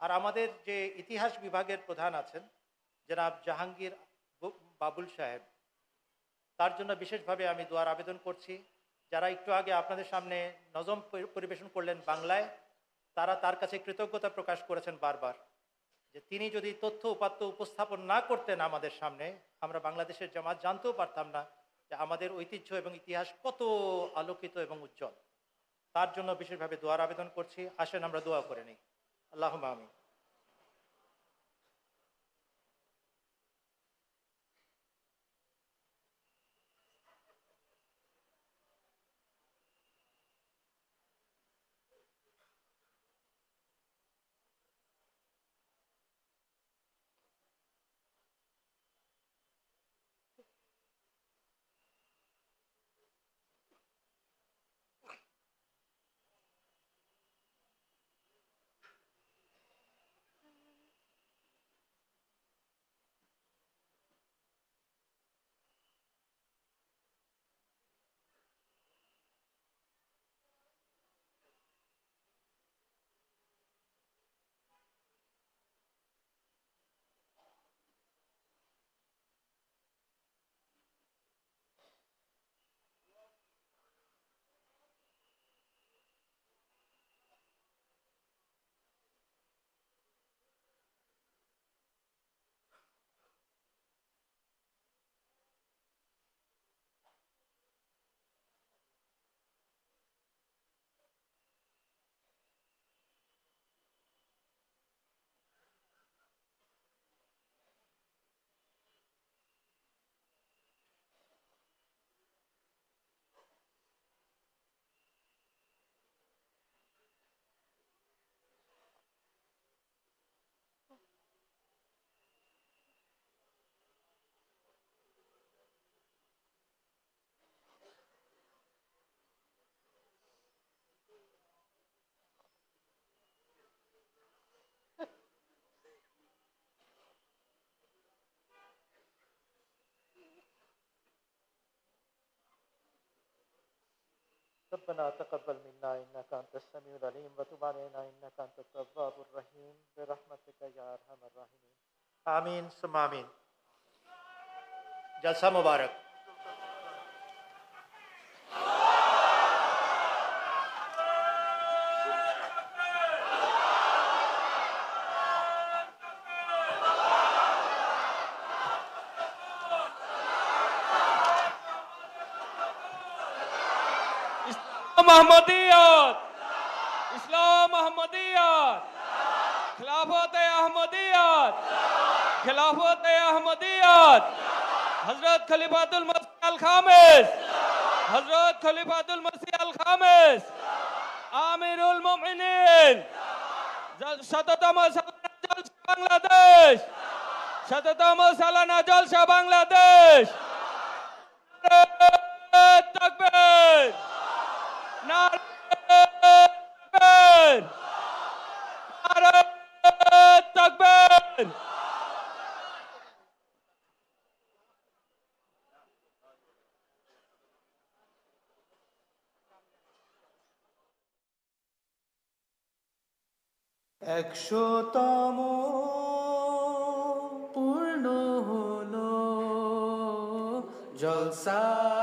S1: আর আমাদের যে ইতিহাস বিভাগের প্রধান আছেন জনাব জাহাঙ্গীর বাবুল সাহেব, তার জন্য বিশেষভাবে আমি দোয়ার আবেদন করছি। যারা একটু আগে আপনাদের সামনে নজম পরিবেশন করলেন বাংলায়, তারা তার কাছে কৃতজ্ঞতা প্রকাশ করেছেন বারবার, যে তিনি যদি তথ্য উপাত্ত উপস্থাপন না করতেন আমাদের সামনে, আমরা বাংলাদেশের জামাত জানতেও পারতাম না যে আমাদের ঐতিহ্য এবং ইতিহাস কত আলোকিত এবং উজ্জ্বল। তার জন্য বিশেষভাবে দোয়ার আবেদন করছি। আসেন আমরা দোয়া করে নিই। আল্লাহুম্মা আমিন। ربنا تقبل منا إنك أنت السميع العليم وتب علينا إنك أنت التواب الرحيم برحمتك يا أرحم الراحمين آمين ثم آمين जलसा मुबारक
S22: अहमदियत इस्लाम अहमदियत खिलाफत अहमदियत खिलाफत अहमदियत हजरत खलीफातुल मसीह अल खामिस हजरत खलीफातुल मसीह अल खामिस आमिरुल मुमिनीन शततम सालाना जलसा बांग्लादेश शततम सालाना जलसा बांग्लादेश तकबीर नारे तकबीर नारे तकबीर
S15: একশোতম পূর্ণ হলো জলসা